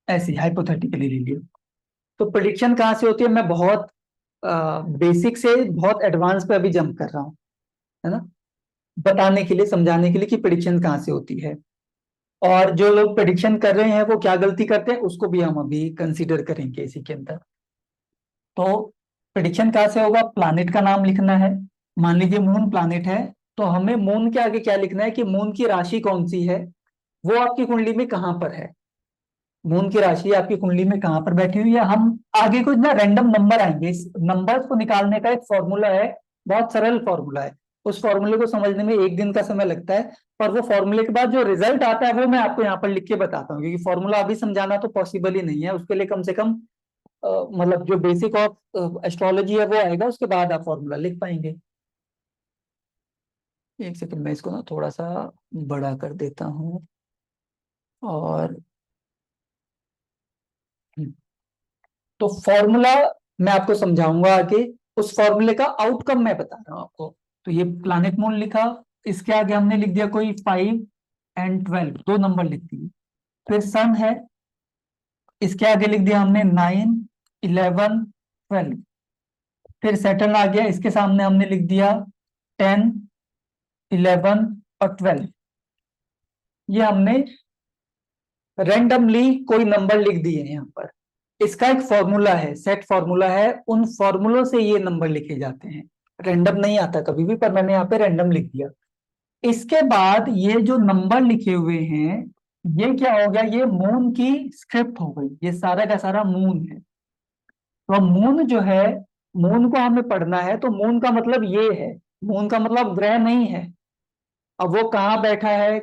ऐसे हाइपोथेटिकली ले लिया। तो प्रिडिक्शन कहाँ से होती है? मैं बहुत बेसिक से बहुत एडवांस पे अभी जंप कर रहा हूँ, है ना, बताने के लिए, समझाने के लिए कि प्रिडिक्शन कहाँ से होती है। और जो लोग प्रिडिक्शन कर रहे हैं वो क्या गलती करते हैं उसको भी हम अभी कंसीडर करेंगे इसी के अंदर। तो प्रिडिक्शन कहाँ से होगा? प्लैनेट का नाम लिखना है। मान लीजिए मून प्लैनेट है, तो हमें मून के आगे क्या लिखना है कि मून की राशि कौन सी है, वो आपकी कुंडली में कहाँ पर है। मून की राशि आपकी कुंडली में कहाँ पर बैठी हुई है। हम आगे कुछ ना रैंडम नंबर आएंगे, इस नंबर्स को निकालने का एक फॉर्मूला है, बहुत सरल फॉर्मूला है। उस फॉर्मूले को समझने में 1 दिन का समय लगता है, पर वो फॉर्मूले के बाद जो रिजल्ट आता है वो मैं आपको यहाँ पर लिख के बताता हूँ, क्योंकि फॉर्मूला अभी समझाना तो पॉसिबल ही नहीं है। उसके लिए कम से कम मतलब जो बेसिक ऑफ एस्ट्रोलॉजी है वो आएगा, उसके बाद आप फॉर्मूला लिख पाएंगे। एक सेकंड, मैं इसको ना थोड़ा सा बड़ा कर देता हूँ। और तो फॉर्मूला मैं आपको समझाऊंगा आगे, उस फॉर्मूले का आउटकम मैं बता रहा हूँ आपको। तो ये प्लैनेट मून लिखा, इसके आगे हमने लिख दिया कोई 5 और 12, 2 नंबर लिख दिए। फिर सन है, इसके आगे लिख दिया हमने 9, 11, 12। फिर सैटर्न आ गया, इसके सामने हमने लिख दिया 10, 11 और 12। ये हमने रैंडमली कोई नंबर लिख दिए यहाँ पर। इसका एक फॉर्मूला है, सेट फॉर्मूला है, उन फॉर्मूलों से ये नंबर लिखे जाते हैं। रैंडम नहीं आता कभी भी, पर मैंने यहाँ पे रैंडम लिख दिया। इसके बाद ये जो नंबर लिखे हुए हैं, ये क्या हो गया, ये मून की स्क्रिप्ट हो गई, ये सारा का सारा मून है। तो मून जो है, मून को हमें पढ़ना है, तो मून का मतलब ये है, मून का मतलब ग्रह नहीं है। अब वो कहाँ बैठा है,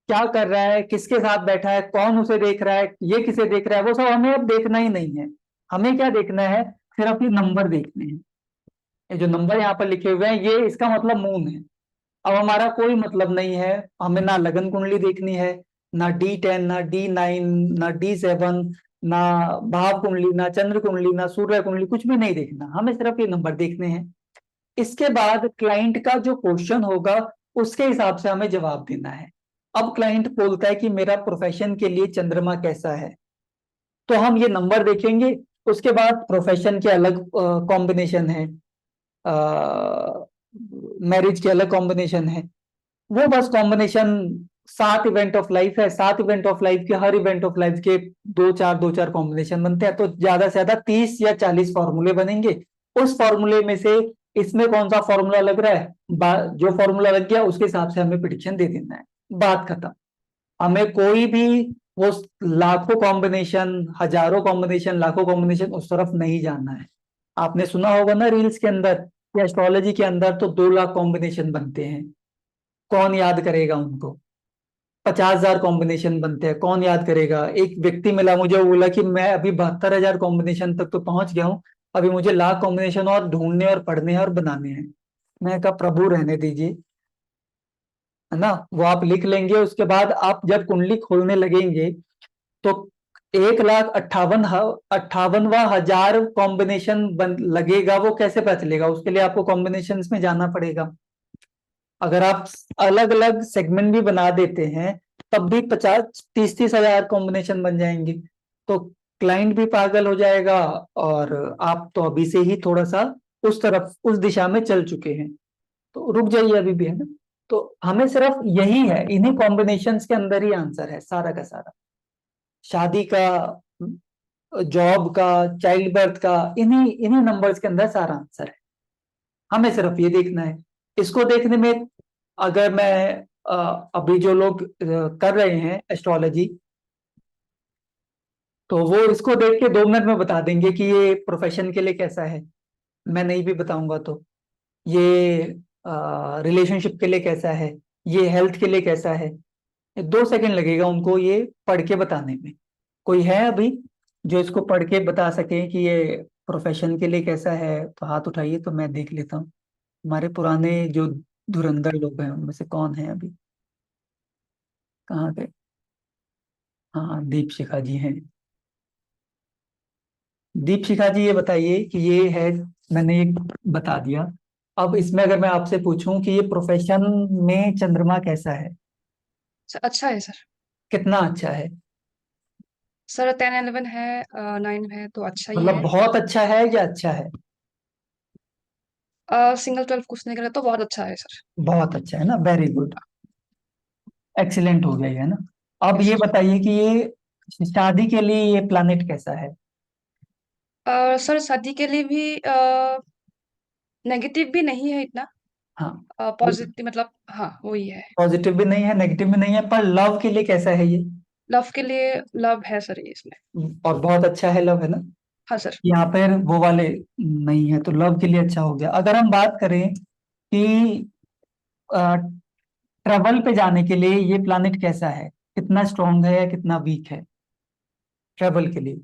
क्या कर रहा है, किसके साथ बैठा है, कौन उसे देख रहा है, ये किसे देख रहा है, वो सब हमें अब देखना ही नहीं है। हमें क्या देखना है, सिर्फ ये नंबर देखने हैं। ये जो नंबर यहाँ पर लिखे हुए हैं, ये इसका मतलब मून है। अब हमारा कोई मतलब नहीं है, हमें ना लगन कुंडली देखनी है, ना D10, ना D9, ना D7, ना भाव कुंडली, ना चंद्र कुंडली, ना सूर्य कुंडली, कुछ भी नहीं देखना, हमें सिर्फ ये नंबर देखने हैं। इसके बाद क्लाइंट का जो क्वेश्चन होगा, उसके हिसाब से हमें जवाब देना है। अब क्लाइंट बोलता है कि मेरा प्रोफेशन के लिए चंद्रमा कैसा है, तो हम ये नंबर देखेंगे। उसके बाद प्रोफेशन के अलग कॉम्बिनेशन है, मैरिज के अलग कॉम्बिनेशन है, वो बस कॉम्बिनेशन 7 इवेंट ऑफ लाइफ है, 7 इवेंट ऑफ लाइफ के, हर इवेंट ऑफ लाइफ के दो चार कॉम्बिनेशन बनते हैं, तो ज्यादा से ज्यादा 30 या 40 फॉर्मूले बनेंगे। उस फॉर्मूले में से इसमें कौन सा फॉर्मूला लग रहा है, जो फॉर्मूला लग गया उसके हिसाब से हमें प्रिडिक्शन दे देना है, बात खत्म। हमें कोई भी वो लाखों कॉम्बिनेशन, हजारों कॉम्बिनेशन, लाखों कॉम्बिनेशन उस तरफ नहीं जाना है। आपने सुना होगा ना रील्स के अंदर या एस्ट्रोलॉजी के अंदर तो 2 लाख कॉम्बिनेशन बनते हैं, कौन याद करेगा उनको। 50,000 कॉम्बिनेशन बनते हैं, कौन याद करेगा। एक व्यक्ति मिला मुझे, वो बोला कि मैं अभी 72,000 कॉम्बिनेशन तक तो पहुंच गया हूँ, अभी मुझे लाख कॉम्बिनेशन और ढूंढने और पढ़ने हैं और बनाने हैं। मैं कहा प्रभु रहने दीजिए, है ना, वो आप लिख लेंगे। उसके बाद आप जब कुंडली खोलने लगेंगे तो 1,58,000 कॉम्बिनेशन बन लगेगा, वो कैसे पता चलेगा, उसके लिए आपको कॉम्बिनेशन में जाना पड़ेगा। अगर आप अलग अलग सेगमेंट भी बना देते हैं, तब भी 50-30 हजार कॉम्बिनेशन बन जाएंगे, तो क्लाइंट भी पागल हो जाएगा, और आप तो अभी से ही थोड़ा सा उस तरफ, उस दिशा में चल चुके हैं, तो रुक जाइए अभी भी, है ना। तो हमें सिर्फ यही है, इन्हीं कॉम्बिनेशंस के अंदर ही आंसर है सारा का सारा, शादी का, जॉब का, चाइल्ड बर्थ का, इन्हीं इन्हीं नंबर्स के अंदर सारा आंसर है। हमें सिर्फ ये देखना है। इसको देखने में, अगर मैं अभी जो लोग कर रहे हैं एस्ट्रोलॉजी, तो वो इसको देख के 2 मिनट में बता देंगे कि ये प्रोफेशन के लिए कैसा है। मैं नहीं भी बताऊंगा तो, ये रिलेशनशिप के लिए कैसा है, ये हेल्थ के लिए कैसा है, 2 सेकंड लगेगा उनको ये पढ़ के बताने में। कोई है अभी जो इसको पढ़ के बता सके कि ये प्रोफेशन के लिए कैसा है, तो हाथ उठाइए तो मैं देख लेता हूँ। हमारे पुराने जो धुरंधर लोग हैं उनमें से कौन है अभी, कहाँ गए। हाँ, दीप शिखा जी हैं। दीप शिखा जी, ये बताइए कि ये है, मैंने एक बता दिया। अब इसमें अगर मैं आपसे पूछूं कि ये प्रोफेशन में चंद्रमा कैसा है, अच्छा है सर। कितना अच्छा है, सर 10-11 है, 9 है तो अच्छा ही मतलब है। बहुत अच्छा है या अच्छा है, सिंगल 12 पूछने के लिए तो बहुत अच्छा है सर। बहुत अच्छा है ना, वेरी गुड, एक्सीलेंट हो गया ये, है ना। अब यस ये सर। बताइए कि ये शादी के लिए ये प्लैनेट कैसा है। सर शादी के लिए भी नेगेटिव भी नहीं है इतना, हाँ, पॉजिटिव मतलब हाँ वही है। पॉजिटिव भी नहीं है, नेगेटिव भी नहीं है, पर लव के लिए कैसा है ये, लव के लिए लव है सर ये इसमें। और बहुत अच्छा है लव, है ना। हाँ सर। यहाँ पर वो वाले नहीं है, तो लव के लिए अच्छा हो गया। अगर हम बात करें कि ट्रेवल पे जाने के लिए ये प्लैनेट कैसा है, कितना स्ट्रांग है या कितना वीक है ट्रेवल के लिए।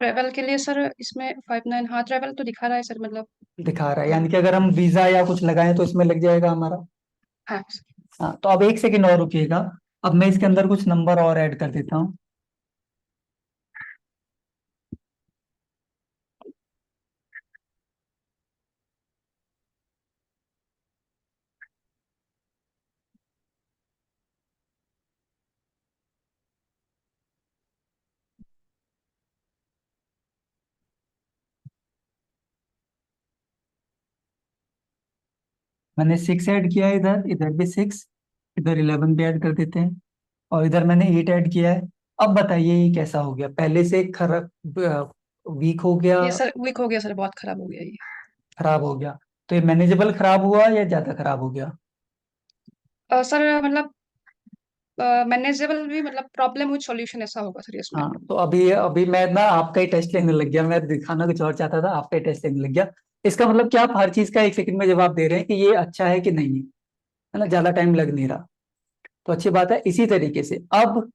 ट्रेवल के लिए सर इसमें 5-9, हाँ ट्रेवल तो दिखा रहा है सर, मतलब दिखा रहा है, हाँ। यानी कि अगर हम वीजा या कुछ लगाएं तो इसमें लग जाएगा हमारा। हाँ सर। हाँ, तो अब 1 सेकंड और रुकिएगा, अब मैं इसके अंदर कुछ नंबर और ऐड कर देता हूँ। मैंने 6 ऐड किया है, इधर इधर भी 6, इधर 11 भी ऐड कर देते हैं, और इधर मैंने 8 ऐड किया है। अब बताइए ये कैसा हो गया, पहले से खराब, वीक हो गया, ये सर वीक हो गया सर, बहुत खराब हो गया ये। खराब हो गया? तो ये मैनेजेबल खराब हुआ या ज्यादा खराब हो गया? सर मतलब मैनेजेबल भी, मतलब प्रॉब्लम विद सॉल्यूशन ऐसा होगा सर इसमें। हाँ, तो अभी अभी मैं ना आपका ही टेस्ट लेने लग गया, मैं दिखाना कुछ और चाहता था, आपका ही टेस्ट लेने लग गया। इसका मतलब क्या, आप हर चीज का 1 सेकंड में जवाब दे रहे हैं कि ये अच्छा है कि नहीं है ना, ज्यादा टाइम लग नहीं रहा, तो अच्छी बात है। इसी तरीके से अब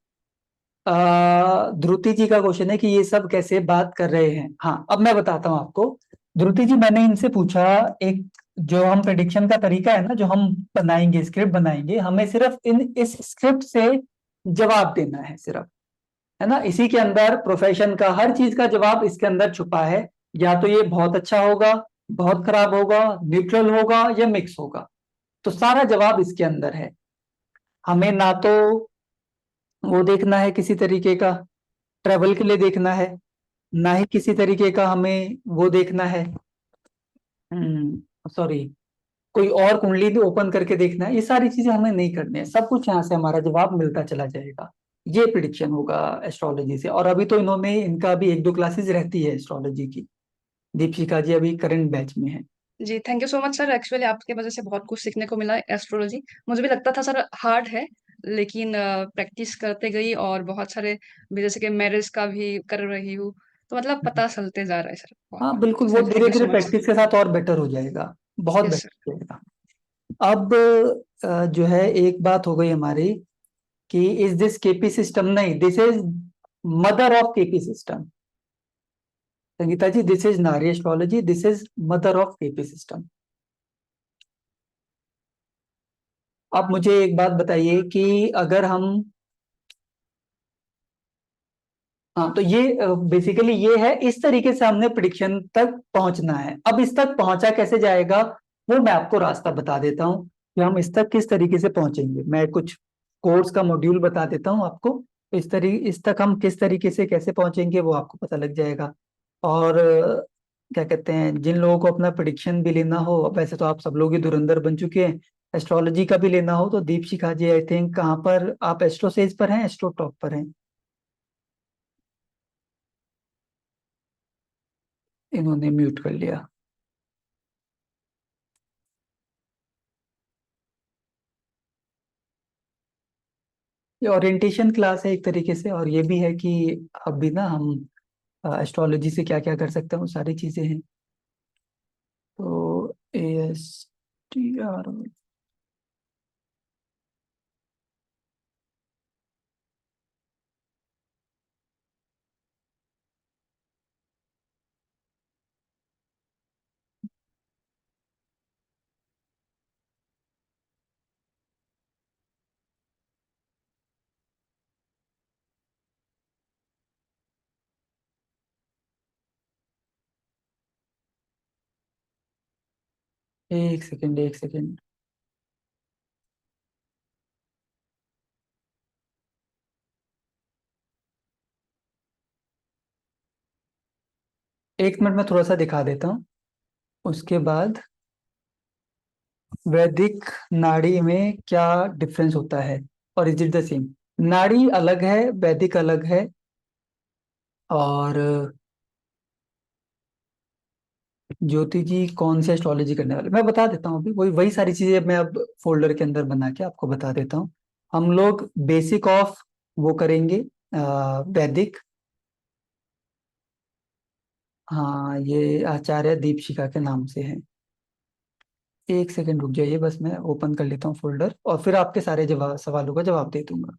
ध्रुति जी का क्वेश्चन है कि ये सब कैसे बात कर रहे हैं। हाँ, अब मैं बताता हूँ आपको। ध्रुति जी, मैंने इनसे पूछा, एक जो हम प्रेडिक्शन का तरीका है ना, जो हम बनाएंगे, स्क्रिप्ट बनाएंगे, हमें सिर्फ इस स्क्रिप्ट से जवाब देना है सिर्फ, है ना। इसी के अंदर प्रोफेशन का हर चीज का जवाब इसके अंदर छुपा है। या तो ये बहुत अच्छा होगा, बहुत खराब होगा, न्यूट्रल होगा या मिक्स होगा, तो सारा जवाब इसके अंदर है। हमें ना तो वो देखना है किसी तरीके का ट्रेवल के लिए देखना है, ना ही किसी तरीके का हमें वो देखना है, सॉरी, कोई और कुंडली भी ओपन करके देखना है। ये सारी चीजें हमें नहीं करनी है, सब कुछ यहाँ से हमारा जवाब मिलता चला जाएगा। ये प्रिडिक्शन होगा एस्ट्रोलॉजी से। और अभी तो इन्होंने, इनका भी 1-2 क्लासेस रहती है एस्ट्रोलॉजी की। दीपशिका जी अभी करंट बैच में है। जी thank you so much sir, actually आपके वजह से बहुत कुछ सीखने को मिला एस्ट्रोलॉजी। मुझे भी लगता था सर हार्ड है, लेकिन प्रैक्टिस करते गई और बहुत सारे भी, जैसे कि मैरिज का भी कर रही हूँ, तो मतलब पता चलते जा रहा है सर बहुत हाँ बिल्कुल, कुछ। वो थैंक धीरे यू धीरे सो मच। प्रैक्टिस के साथ और बेटर हो जाएगा, बहुत यस बेटर सर। हो जाएगा। अब जो है, एक बात हो गई हमारी कि इज दिस केपी सिस्टम, नहीं, this is mother of KP system. Sangeeta ji, this is Nadi astrology, this is mother of KP system. आप मुझे एक बात बताइए कि अगर हम, हाँ, तो ये बेसिकली ये है, इस तरीके से हमने प्रिडिक्शन तक पहुंचना है। अब इस तक पहुंचा कैसे जाएगा, वो मैं आपको रास्ता बता देता हूँ कि हम इस तक किस तरीके से पहुंचेंगे। मैं कुछ कोर्स का मॉड्यूल बता देता हूँ आपको, इस तक हम किस तरीके से कैसे पहुंचेंगे वो आपको पता लग जाएगा। और क्या कहते हैं, जिन लोगों को अपना प्रिडिक्शन भी लेना हो, वैसे तो आप सब लोग ही धुरंधर बन चुके हैं, एस्ट्रोलॉजी का भी लेना हो तो दीपशिखा जी, आई थिंक, कहाँ पर आप, एस्ट्रो सेज पर हैं, एस्ट्रो टॉप पर हैं? इन्होंने म्यूट कर लिया। ये ओरिएंटेशन क्लास है एक तरीके से, और ये भी है कि अब भी ना हम एस्ट्रोलॉजी से क्या क्या कर सकते हैं वो सारी चीजें हैं। तो ASTR, एक सेकेंड, एक सेकेंड। एक मिनट में थोड़ा सा दिखा देता हूँ, उसके बाद वैदिक नाड़ी में क्या डिफरेंस होता है, और इज इट द सेम? नाड़ी अलग है, वैदिक अलग है। और ज्योति जी कौन से एस्ट्रोलॉजी करने वाले, मैं बता देता हूँ अभी, वही वही सारी चीजें मैं अब फोल्डर के अंदर बना के आपको बता देता हूँ। हम लोग बेसिक ऑफ वो करेंगे, वैदिक। हाँ, ये आचार्य दीपशिखा के नाम से है। एक सेकंड रुक जाइए, बस मैं ओपन कर लेता हूँ फोल्डर, और फिर आपके सारे जवाब, सवालों का जवाब दे दूंगा।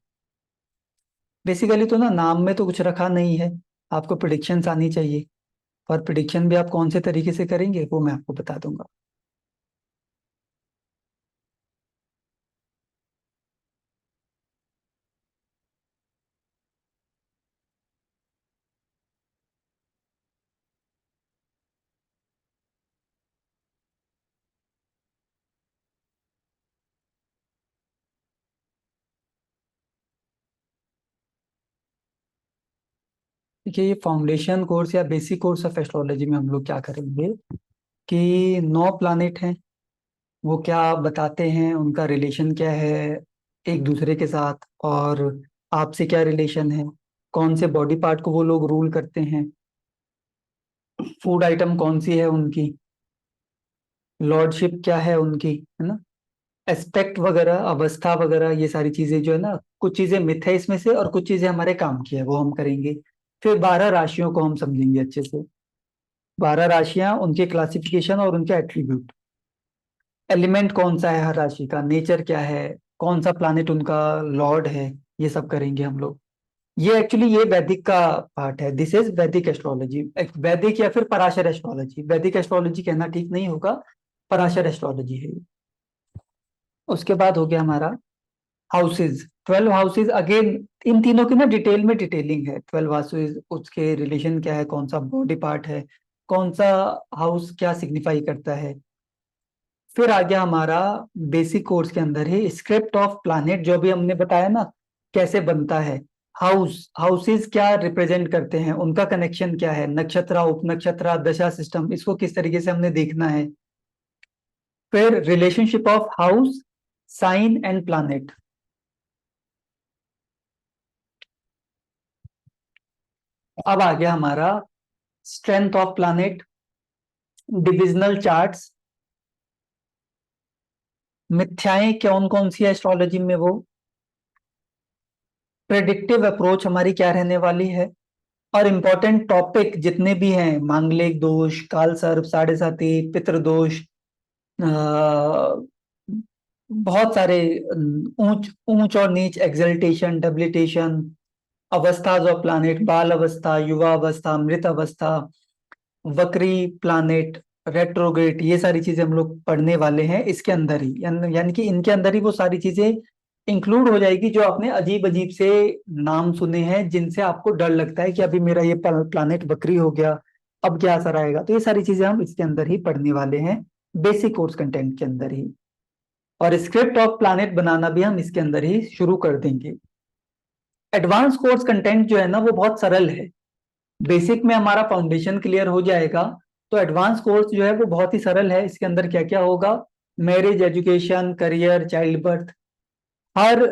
बेसिकली तो ना, नाम में तो कुछ रखा नहीं है, आपको प्रिडिक्शंस आनी चाहिए, और प्रिडिक्शन भी आप कौन से तरीके से करेंगे वो मैं आपको बता दूंगा। देखिए, ये फाउंडेशन कोर्स या बेसिक कोर्स ऑफ एस्ट्रोलॉजी में हम लोग क्या करेंगे कि 9 प्लैनेट हैं, वो क्या बताते हैं, उनका रिलेशन क्या है एक दूसरे के साथ, और आपसे क्या रिलेशन है, कौन से बॉडी पार्ट को वो लोग रूल करते हैं, फूड आइटम कौन सी है उनकी, लॉर्डशिप क्या है उनकी, है ना, एस्पेक्ट वगैरह, अवस्था वगैरह, ये सारी चीजें जो है ना, कुछ चीजें मिथ है इसमें से और कुछ चीजें हमारे काम की है, वो हम करेंगे। फिर 12 राशियों को हम समझेंगे अच्छे से। 12 राशियां, उनके क्लासिफिकेशन और उनके एट्रीब्यूट, एलिमेंट कौन सा है हर राशि का, नेचर क्या है, कौन सा प्लानिट उनका लॉर्ड है, ये सब करेंगे हम लोग। ये एक्चुअली ये वैदिक का पार्ट है, दिस इज वैदिक एस्ट्रोलॉजी। वैदिक या फिर पराशर एस्ट्रोलॉजी, वैदिक एस्ट्रोलॉजी कहना ठीक नहीं होगा, पराशर एस्ट्रोलॉजी है ये। उसके बाद हो गया हमारा हाउसेज, 12 हाउसेज। अगेन इन तीनों की ना डिटेल में डिटेलिंग है, 12 हाउसेज, उसके रिलेशन क्या है, कौन सा बॉडी पार्ट है, कौन सा हाउस क्या सिग्निफाई करता है। फिर आ गया हमारा बेसिक कोर्स के अंदर ही स्क्रिप्ट ऑफ प्लैनेट, जो भी हमने बताया ना कैसे बनता है। हाउसेस क्या रिप्रेजेंट करते हैं, उनका कनेक्शन क्या है, नक्षत्र, उपनक्षत्र, दशा सिस्टम, इसको किस तरीके से हमने देखना है। फिर relationship of house, sign and planet. अब आ गया हमारा strength of planet, divisional charts, मिथ्याएं कौन कौन सी है एस्ट्रोलॉजी में, वो प्रेडिक्टिव अप्रोच हमारी क्या रहने वाली है, और इम्पोर्टेंट टॉपिक जितने भी हैं, मांगलिक दोष, काल सर्प, साढ़े साती, पितृदोष, बहुत सारे, ऊंच ऊंच और नीच, एक्सल्टेशन, डब्लिटेशन, अवस्थाज ऑफ प्लैनेट, बाल अवस्था, युवा अवस्था, मृत अवस्था, वक्री प्लैनेट, रेट्रोग्रेड, ये सारी चीजें हम लोग पढ़ने वाले हैं इसके अंदर ही, यानी कि इनके अंदर ही वो सारी चीजें इंक्लूड हो जाएगी जो आपने अजीब अजीब से नाम सुने हैं, जिनसे आपको डर लगता है कि अभी मेरा ये प्लैनेट बकरी हो गया, अब क्या असर आएगा। तो ये सारी चीजें हम इसके अंदर ही पढ़ने वाले हैं, बेसिक कोर्स कंटेंट के अंदर ही। और स्क्रिप्ट ऑफ प्लैनेट बनाना भी हम इसके अंदर ही शुरू कर देंगे। एडवांस कोर्स कंटेंट जो है ना वो बहुत सरल है, बेसिक में हमारा फाउंडेशन क्लियर हो जाएगा, तो एडवांस कोर्स जो है वो बहुत ही सरल है। इसके अंदर क्या क्या होगा, marriage, education, career, child birth, हर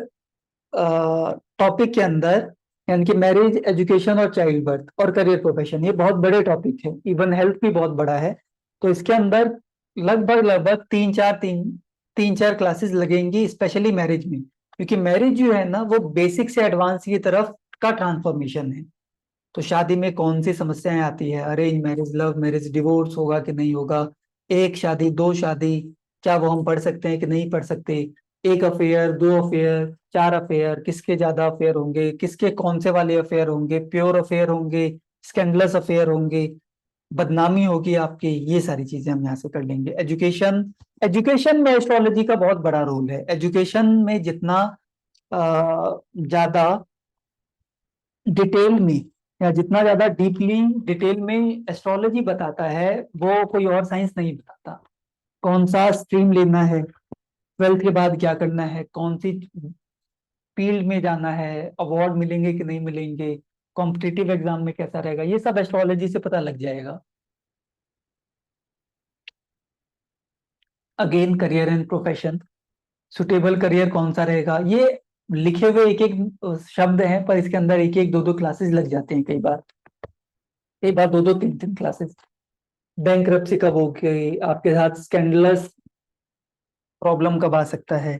टॉपिक के अंदर, यानी कि मैरिज, एजुकेशन और चाइल्ड बर्थ और करियर प्रोफेशन, ये बहुत बड़े टॉपिक है, इवन हेल्थ भी बहुत बड़ा है। तो इसके अंदर लगभग लगभग तीन चार क्लासेस लगेंगी, स्पेशली मैरिज में, क्योंकि मैरिज जो है ना वो बेसिक से एडवांस की तरफ का ट्रांसफॉर्मेशन है। तो शादी में कौन सी समस्याएं आती है, arrange marriage, love marriage, divorce होगा कि नहीं होगा, एक शादी, दो शादी, क्या वो हम पढ़ सकते हैं कि नहीं पढ़ सकते, एक अफेयर, दो अफेयर, चार अफेयर, किसके ज्यादा अफेयर होंगे, किसके कौन से वाले अफेयर होंगे, प्योर अफेयर होंगे, स्कैंडलस अफेयर होंगे, बदनामी होगी आपकी, ये सारी चीजें हम यहाँ से कर लेंगे। एजुकेशन, एजुकेशन में एस्ट्रोलॉजी का बहुत बड़ा रोल है। एजुकेशन में जितना ज्यादा डिटेल में या जितना ज्यादा डीपली डिटेल में एस्ट्रोलॉजी बताता है, वो कोई और साइंस नहीं बताता। कौन सा स्ट्रीम लेना है, 12th के बाद क्या करना है, कौन सी फील्ड में जाना है, अवार्ड मिलेंगे कि नहीं मिलेंगे, कॉम्पिटिटिव एग्जाम में कैसा रहेगा, ये सब एस्ट्रोलॉजी से पता लग जाएगा। Again career and profession, suitable career कौन सा रहेगा, ये लिखे हुए एक एक शब्द हैं, पर इसके अंदर एक एक दो दो क्लासेस लग जाते हैं, कई बार दो दो तीन तीन क्लासेस। बैंकरप्सी कब होगी, आपके साथ स्कैंडलस प्रॉब्लम कब आ सकता है,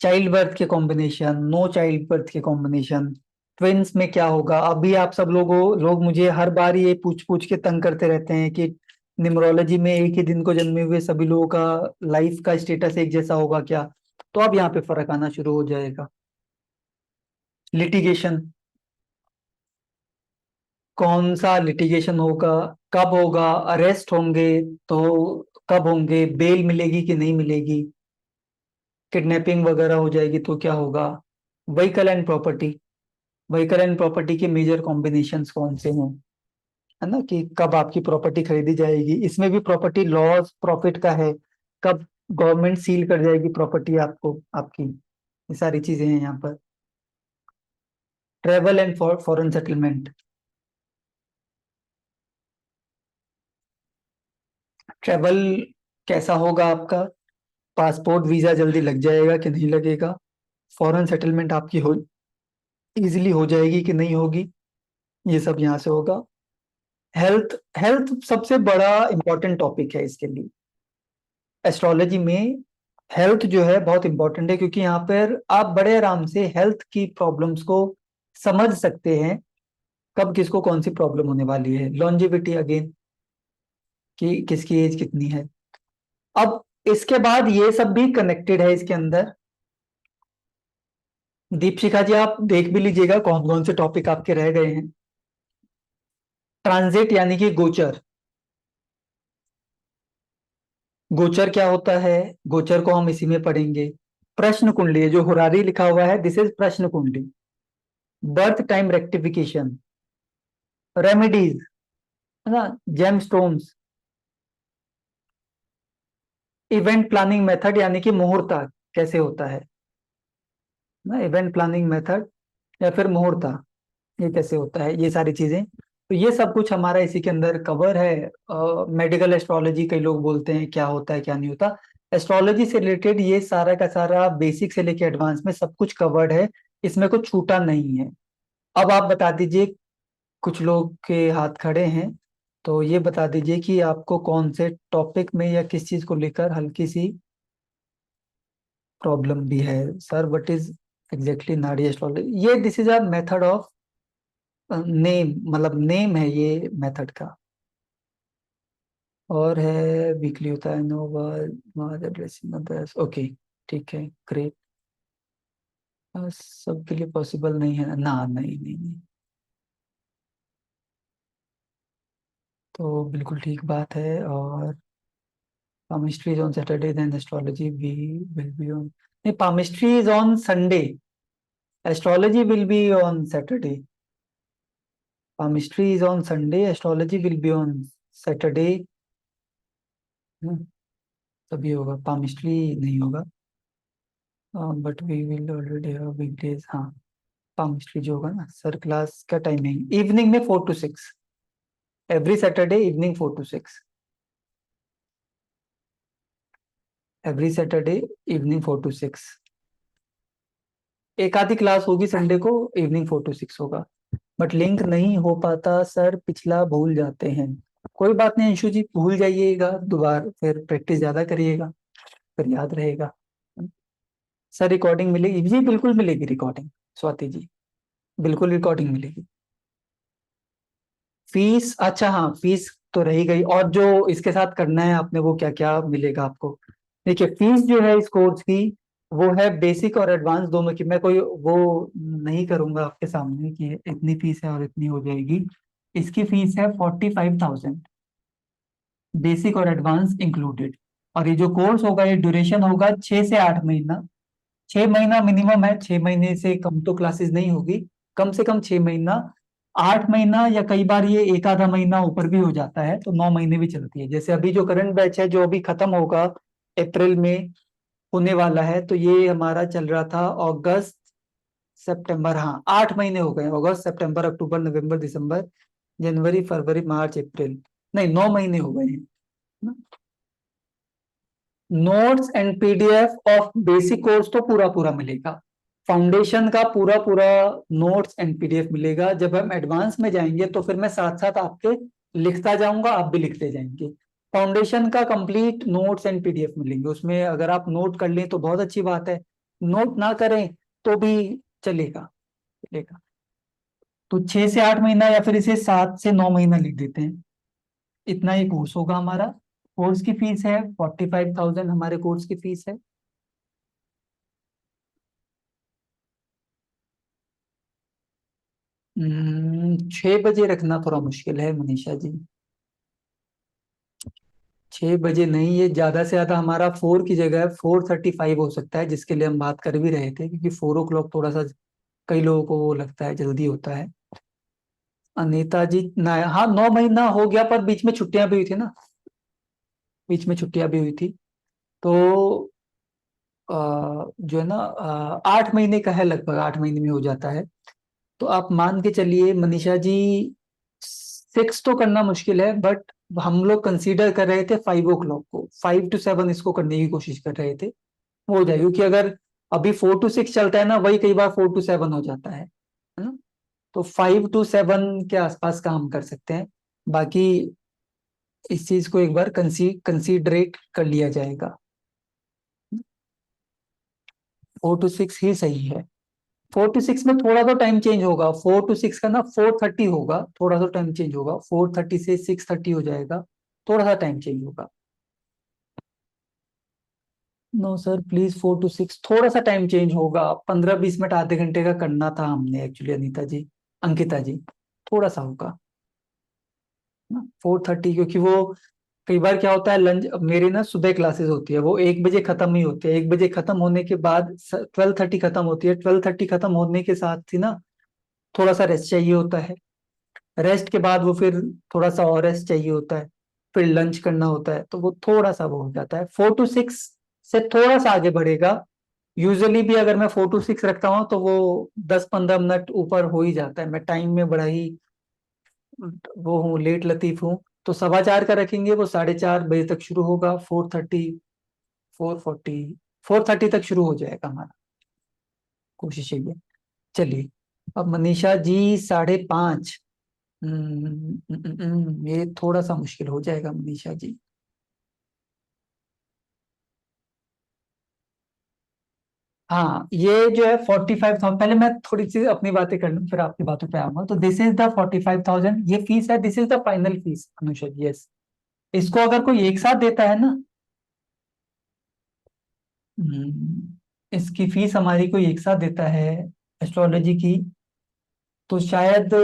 चाइल्ड बर्थ के कॉम्बिनेशन, नो चाइल्ड बर्थ के कॉम्बिनेशन, ट्विंस में क्या होगा। अभी आप सब लोग मुझे हर बार ये पूछ पूछ के तंग करते रहते हैं कि न्यूमरोलॉजी में एक ही दिन को जन्मे हुए सभी लोगों का लाइफ का स्टेटस एक जैसा होगा क्या। तो अब यहाँ पे फर्क आना शुरू हो जाएगा। लिटिगेशन, कौन सा लिटिगेशन होगा, कब होगा, अरेस्ट होंगे तो कब होंगे, बेल मिलेगी कि नहीं मिलेगी, किडनैपिंग वगैरह हो जाएगी तो क्या होगा। Vehicle and property, vehicle and property के मेजर कॉम्बिनेशंस कौन से हैं, है ना, कि कब आपकी प्रॉपर्टी खरीदी जाएगी, इसमें भी प्रॉपर्टी लॉस प्रॉफिट का है, कब गवर्नमेंट सील कर जाएगी प्रॉपर्टी आपको आपकी, ये सारी चीजें हैं यहाँ पर। Travel and foreign settlement, travel कैसा होगा आपका, पासपोर्ट वीजा जल्दी लग जाएगा कि नहीं लगेगा, फॉरेन सेटलमेंट आपकी हो इजीली हो जाएगी कि नहीं होगी, ये सब यहाँ से होगा। हेल्थ हेल्थ सबसे बड़ा इंपॉर्टेंट टॉपिक है इसके लिए। एस्ट्रोलॉजी में हेल्थ जो है बहुत इंपॉर्टेंट है, क्योंकि यहाँ पर आप बड़े आराम से हेल्थ की प्रॉब्लम्स को समझ सकते हैं, कब किसको कौन सी प्रॉब्लम होने वाली है। लॉन्जेविटी अगेन, कि किसकी एज कितनी है। अब इसके बाद ये सब भी कनेक्टेड है इसके अंदर। दीपशिखा जी आप देख भी लीजिएगा कौन कौन से टॉपिक आपके रह गए हैं। ट्रांजिट यानी कि गोचर। गोचर क्या होता है, गोचर को हम इसी में पढ़ेंगे। प्रश्न कुंडली, जो हुरारी लिखा हुआ है दिस इज प्रश्न कुंडली। बर्थ टाइम रेक्टिफिकेशन, रेमेडीज, है ना, gem stones, event planning method यानी कि मुहूर्ता कैसे होता है ना, इवेंट प्लानिंग मेथड या फिर मुहूर्ता ये कैसे होता है, ये सारी चीजें। तो ये सब कुछ हमारा इसी के अंदर कवर है। मेडिकल एस्ट्रोलॉजी कई लोग बोलते हैं क्या होता है क्या नहीं होता। एस्ट्रोलॉजी से रिलेटेड ये सारा का सारा बेसिक से लेके एडवांस में सब कुछ कवर्ड है, इसमें कुछ छूटा नहीं है। अब आप बता दीजिए, कुछ लोग के हाथ खड़े हैं, तो ये बता दीजिए कि आपको कौन से टॉपिक में या किस चीज को लेकर हल्की सी प्रॉब्लम भी है। सर व्हाट इज एग्जैक्टली नाड़ी एस्ट्रोलॉजी, ये this is a method of name, मतलब नेम है ये मेथड का। और है वीकली होता है, नो एड्रेसिंग, ओके ठीक है ग्रेट। सबके लिए पॉसिबल नहीं है ना, नहीं नहीं नहीं, तो बिल्कुल ठीक बात है। और palmistry is on Saturday, then astrology we will be on, नहीं palmistry is on Sunday, astrology will be on Saturday। palmistry is on Sunday, astrology will be on Saturday। तभी होगा, palmistry नहीं होगा। But we will already have weekdays, हाँ palmistry जो होगा ना सर, क्लास का टाइमिंग इवनिंग में 4 to 6, every Saturday evening 4 to 6, every Saturday evening 4 to 6। एक आधी क्लास होगी संडे को, इवनिंग 4 to 6 होगा। बट लिंक नहीं हो पाता सर, पिछला भूल जाते हैं। कोई बात नहीं अंशु जी, भूल जाइएगा, दोबारा फिर प्रैक्टिस ज्यादा करिएगा, फिर याद रहेगा। सर रिकॉर्डिंग मिलेगी जी, बिल्कुल मिलेगी रिकॉर्डिंग, स्वाति जी बिल्कुल रिकॉर्डिंग मिलेगी। फीस, अच्छा हाँ फीस तो रही गई, और जो इसके साथ करना है आपने वो क्या क्या मिलेगा आपको। देखिए फीस जो है इस कोर्स की वो है बेसिक और एडवांस दोनों की। मैं कोई वो नहीं करूंगा आपके सामने कि इतनी फीस है और इतनी हो जाएगी। इसकी फीस है 45,000, बेसिक और एडवांस इंक्लूडेड। और ये जो कोर्स होगा ये ड्यूरेशन होगा 6 से 8 महीना। 6 महीना मिनिमम है, 6 महीने से कम तो क्लासेस नहीं होगी, कम से कम 6 महीना। 8 महीना या कई बार ये एक आधा महीना ऊपर भी हो जाता है, तो 9 महीने भी चलती है। जैसे अभी जो करंट बैच है जो अभी खत्म होगा अप्रैल में होने वाला है, तो ये हमारा चल रहा था अगस्त सितंबर, हाँ 8 महीने हो गए, अगस्त सितंबर अक्टूबर नवंबर दिसंबर जनवरी फरवरी मार्च अप्रैल, नहीं 9 महीने हो गए हैं। Notes and PDF of basic course तो पूरा पूरा मिलेगा, फाउंडेशन का पूरा पूरा नोट्स एंड पीडीएफ मिलेगा। जब हम एडवांस में जाएंगे तो फिर मैं साथ साथ आपके लिखता जाऊंगा, आप भी लिखते जाएंगे। फाउंडेशन का कंप्लीट नोट्स एंड पीडीएफ मिलेंगे, उसमें अगर आप नोट कर लें तो बहुत अच्छी बात है, नोट ना करें तो भी चलेगा चलेगा। तो 6 से 8 महीना या फिर इसे 7 से 9 महीना लिख देते हैं, इतना ही कोर्स होगा हमारा। कोर्स की फीस है 45,000, हमारे कोर्स की फीस है। 6 बजे रखना थोड़ा मुश्किल है मनीषा जी, 6 बजे नहीं, ये ज्यादा से ज्यादा हमारा 4 की जगह 4:35 हो सकता है, जिसके लिए हम बात कर भी रहे थे, क्योंकि 4 o'clock थोड़ा सा कई लोगों को वो लगता है जल्दी होता है। अनीता जी ना, हाँ 9 महीना हो गया, पर बीच में छुट्टियां भी हुई थी ना, बीच में छुट्टियां भी हुई थी। तो जो है ना 8 महीने का है, लगभग 8 महीने में हो जाता है। तो आप मान के चलिए मनीषा जी 6 तो करना मुश्किल है, बट हम लोग कंसीडर कर रहे थे 5 o'clock को, 5 to 7 इसको करने की कोशिश कर रहे थे, वो हो जाएगा। क्योंकि अगर अभी 4 to 6 चलता है ना, वही कई बार 4 to 7 हो जाता है ना। तो 5 to 7 के आसपास का हम कर सकते हैं। बाकी इस चीज को एक बार कंसीडरेट कर लिया जाएगा। 4 to 6 ही सही है। 4 to 6 में थोड़ा तो टाइम चेंज होगा, 4 to 6 का ना 4:30 होगा, थोड़ा सा टाइम चेंज होगा, 4:30 से 6:30 हो जाएगा, थोड़ा सा टाइम चेंज होगा। नो सर प्लीज 4 to 6 थोड़ा सा टाइम चेंज होगा, 15-20 मिनट आधे घंटे का करना था हमने एक्चुअली, अनीता जी, अंकिता जी, थोड़ा सा होगा ना 4:30, क्योंकि वो कई बार क्या होता है, लंच मेरी ना सुबह क्लासेस होती है, वो 1 बजे खत्म ही होती है, 1 बजे खत्म होने के बाद 12:30 खत्म होती है, 12:30 खत्म होने के साथ ही ना थोड़ा सा रेस्ट चाहिए होता है, रेस्ट के बाद वो फिर थोड़ा सा और रेस्ट चाहिए होता है, फिर लंच करना होता है, तो वो थोड़ा सा वो हो जाता है। 4 to 6 से थोड़ा सा आगे बढ़ेगा। यूजुअली भी अगर मैं 4 to 6 रखता हूँ तो वो 10-15 मिनट ऊपर हो ही जाता है, मैं टाइम में बड़ा ही वो हूँ, लेट लतीफ हूँ। तो 4:15 का रखेंगे, वो 4:30 बजे तक शुरू होगा, 4:30, 4:40, 4:30 तक शुरू हो जाएगा हमारा, कोशिश यही है। चलिए अब मनीषा जी 5:30, ये थोड़ा सा मुश्किल हो जाएगा मनीषा जी। हाँ ये जो है 45,000, पहले मैं थोड़ी सी अपनी बातें कर लूँ फिर आपकी बातों पे आऊंगा। तो दिस इज द 45,000, ये फीस है, this is the final fees Anusha ji, yes. इसको अगर कोई एक साथ देता है ना, इसकी फीस हमारी कोई एक साथ देता है एस्ट्रोलॉजी की, तो शायद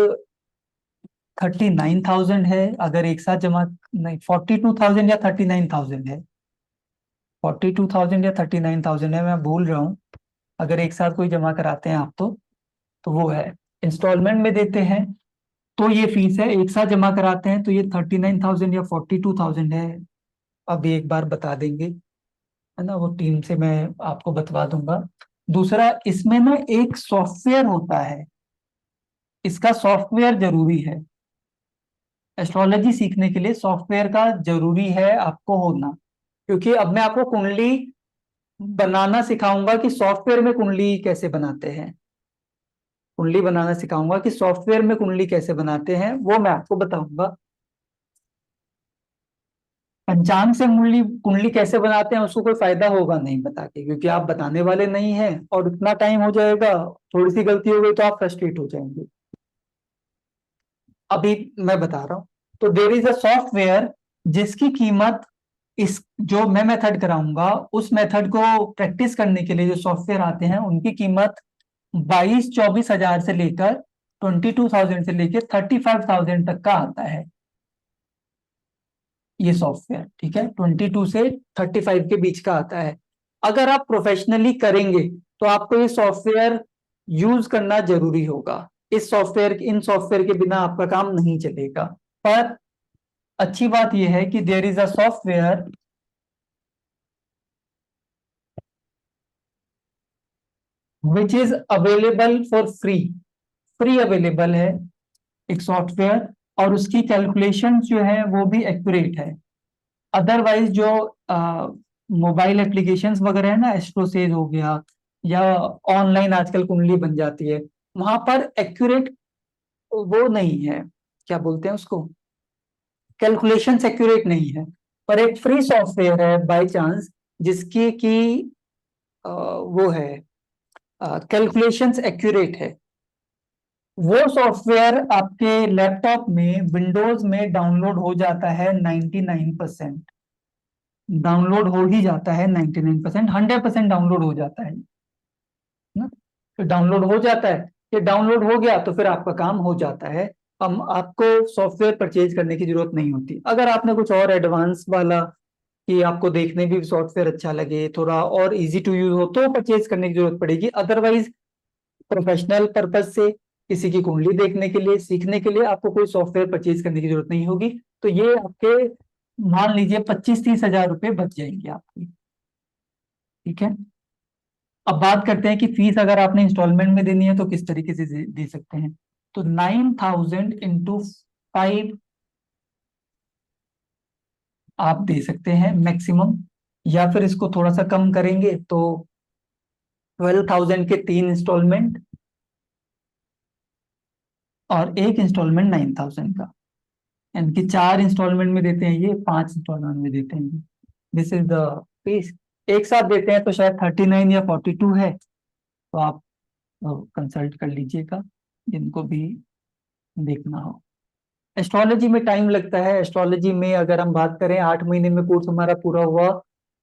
39,000 है, अगर एक साथ जमा, नहीं 42,000 या 39,000 है, 42,000 या 39,000 है, मैं भूल रहा हूँ। अगर एक साथ कोई जमा कराते हैं आप तो वो है। इंस्टॉलमेंट में देते हैं तो ये फीस है, एक साथ जमा कराते हैं तो ये 39,000 या 42,000 है। अभी एक बार बता देंगे, है ना, वो टीम से मैं आपको बतवा दूंगा। दूसरा इसमें ना एक सॉफ्टवेयर होता है, इसका सॉफ्टवेयर जरूरी है, एस्ट्रोलॉजी सीखने के लिए सॉफ्टवेयर का जरूरी है आपको होना। क्योंकि अब मैं आपको कुंडली बनाना सिखाऊंगा कि सॉफ्टवेयर में कुंडली कैसे बनाते हैं, कुंडली बनाना सिखाऊंगा कि सॉफ्टवेयर में कुंडली कैसे बनाते हैं, वो मैं आपको बताऊंगा। पंचांग से कुंडली कुंडली कैसे बनाते हैं उसको कोई फायदा होगा नहीं बता के, क्योंकि आप बताने वाले नहीं हैं और इतना टाइम हो जाएगा, थोड़ी सी गलती हो गई तो आप फ्रस्ट्रेट हो जाएंगे। अभी मैं बता रहा हूँ, तो देयर इज अ सॉफ्टवेयर जिसकी कीमत, इस जो मैं मेथड कराऊंगा उस मेथड को प्रैक्टिस करने के लिए जो सॉफ्टवेयर आते हैं उनकी कीमत 22-24 हजार से लेकर 22,000 से लेकर 35,000 तक का आता है ये सॉफ्टवेयर, ठीक है, 22 से 35 के बीच का आता है। अगर आप प्रोफेशनली करेंगे तो आपको ये सॉफ्टवेयर यूज करना जरूरी होगा, इन सॉफ्टवेयर के बिना आपका काम नहीं चलेगा। पर अच्छी बात यह है कि there is a software which is available for free, free available है एक सॉफ्टवेयर, और उसकी कैलकुलेशन जो है वो भी एक्यूरेट है। अदरवाइज जो मोबाइल एप्लीकेशंस वगैरह है ना, एस्ट्रोसेज हो गया या ऑनलाइन आजकल कुंडली बन जाती है, वहां पर एक्यूरेट वो नहीं है, क्या बोलते हैं उसको, कैलकुलेशंस एक्यूरेट नहीं है। पर एक फ्री सॉफ्टवेयर है बाय चांस जिसकी की वो है, कैलकुलेशंस एक्यूरेट है, वो सॉफ्टवेयर आपके लैपटॉप में विंडोज में डाउनलोड हो जाता है 99%, डाउनलोड हो ही जाता है 99%, 100% डाउनलोड हो जाता है ना। तो डाउनलोड हो जाता है, ये डाउनलोड हो गया तो फिर आपका काम हो जाता है, हम आपको सॉफ्टवेयर परचेज करने की जरूरत नहीं होती। अगर आपने कुछ और एडवांस वाला कि आपको देखने भी सॉफ्टवेयर अच्छा लगे, थोड़ा और इजी टू यूज हो, तो परचेज करने की जरूरत पड़ेगी। अदरवाइज प्रोफेशनल पर्पज से किसी की कुंडली देखने के लिए, सीखने के लिए आपको कोई सॉफ्टवेयर परचेज करने की जरूरत नहीं होगी। तो ये आपके मान लीजिए 25-30 हजार रुपये बच जाएंगे आपकी, ठीक है। अब बात करते हैं कि फीस अगर आपने इंस्टॉलमेंट में देनी है तो किस तरीके से दे सकते हैं। तो 9,000 इंटू 5 आप दे सकते हैं मैक्सिमम, या फिर इसको थोड़ा सा कम करेंगे तो 12,000 के 3 इंस्टॉलमेंट और एक इंस्टॉलमेंट 9,000 का, यानी कि 4 इंस्टॉलमेंट में देते हैं, ये 5 इंस्टॉलमेंट में देते हैं। This is the fees. एक साथ देते हैं तो शायद 39 या 42 है, तो आप कंसल्ट कर लीजिएगा जिनको भी देखना हो। एस्ट्रोलॉजी में टाइम लगता है। एस्ट्रोलॉजी में अगर हम बात करें 8 महीने में कोर्स हमारा पूरा हुआ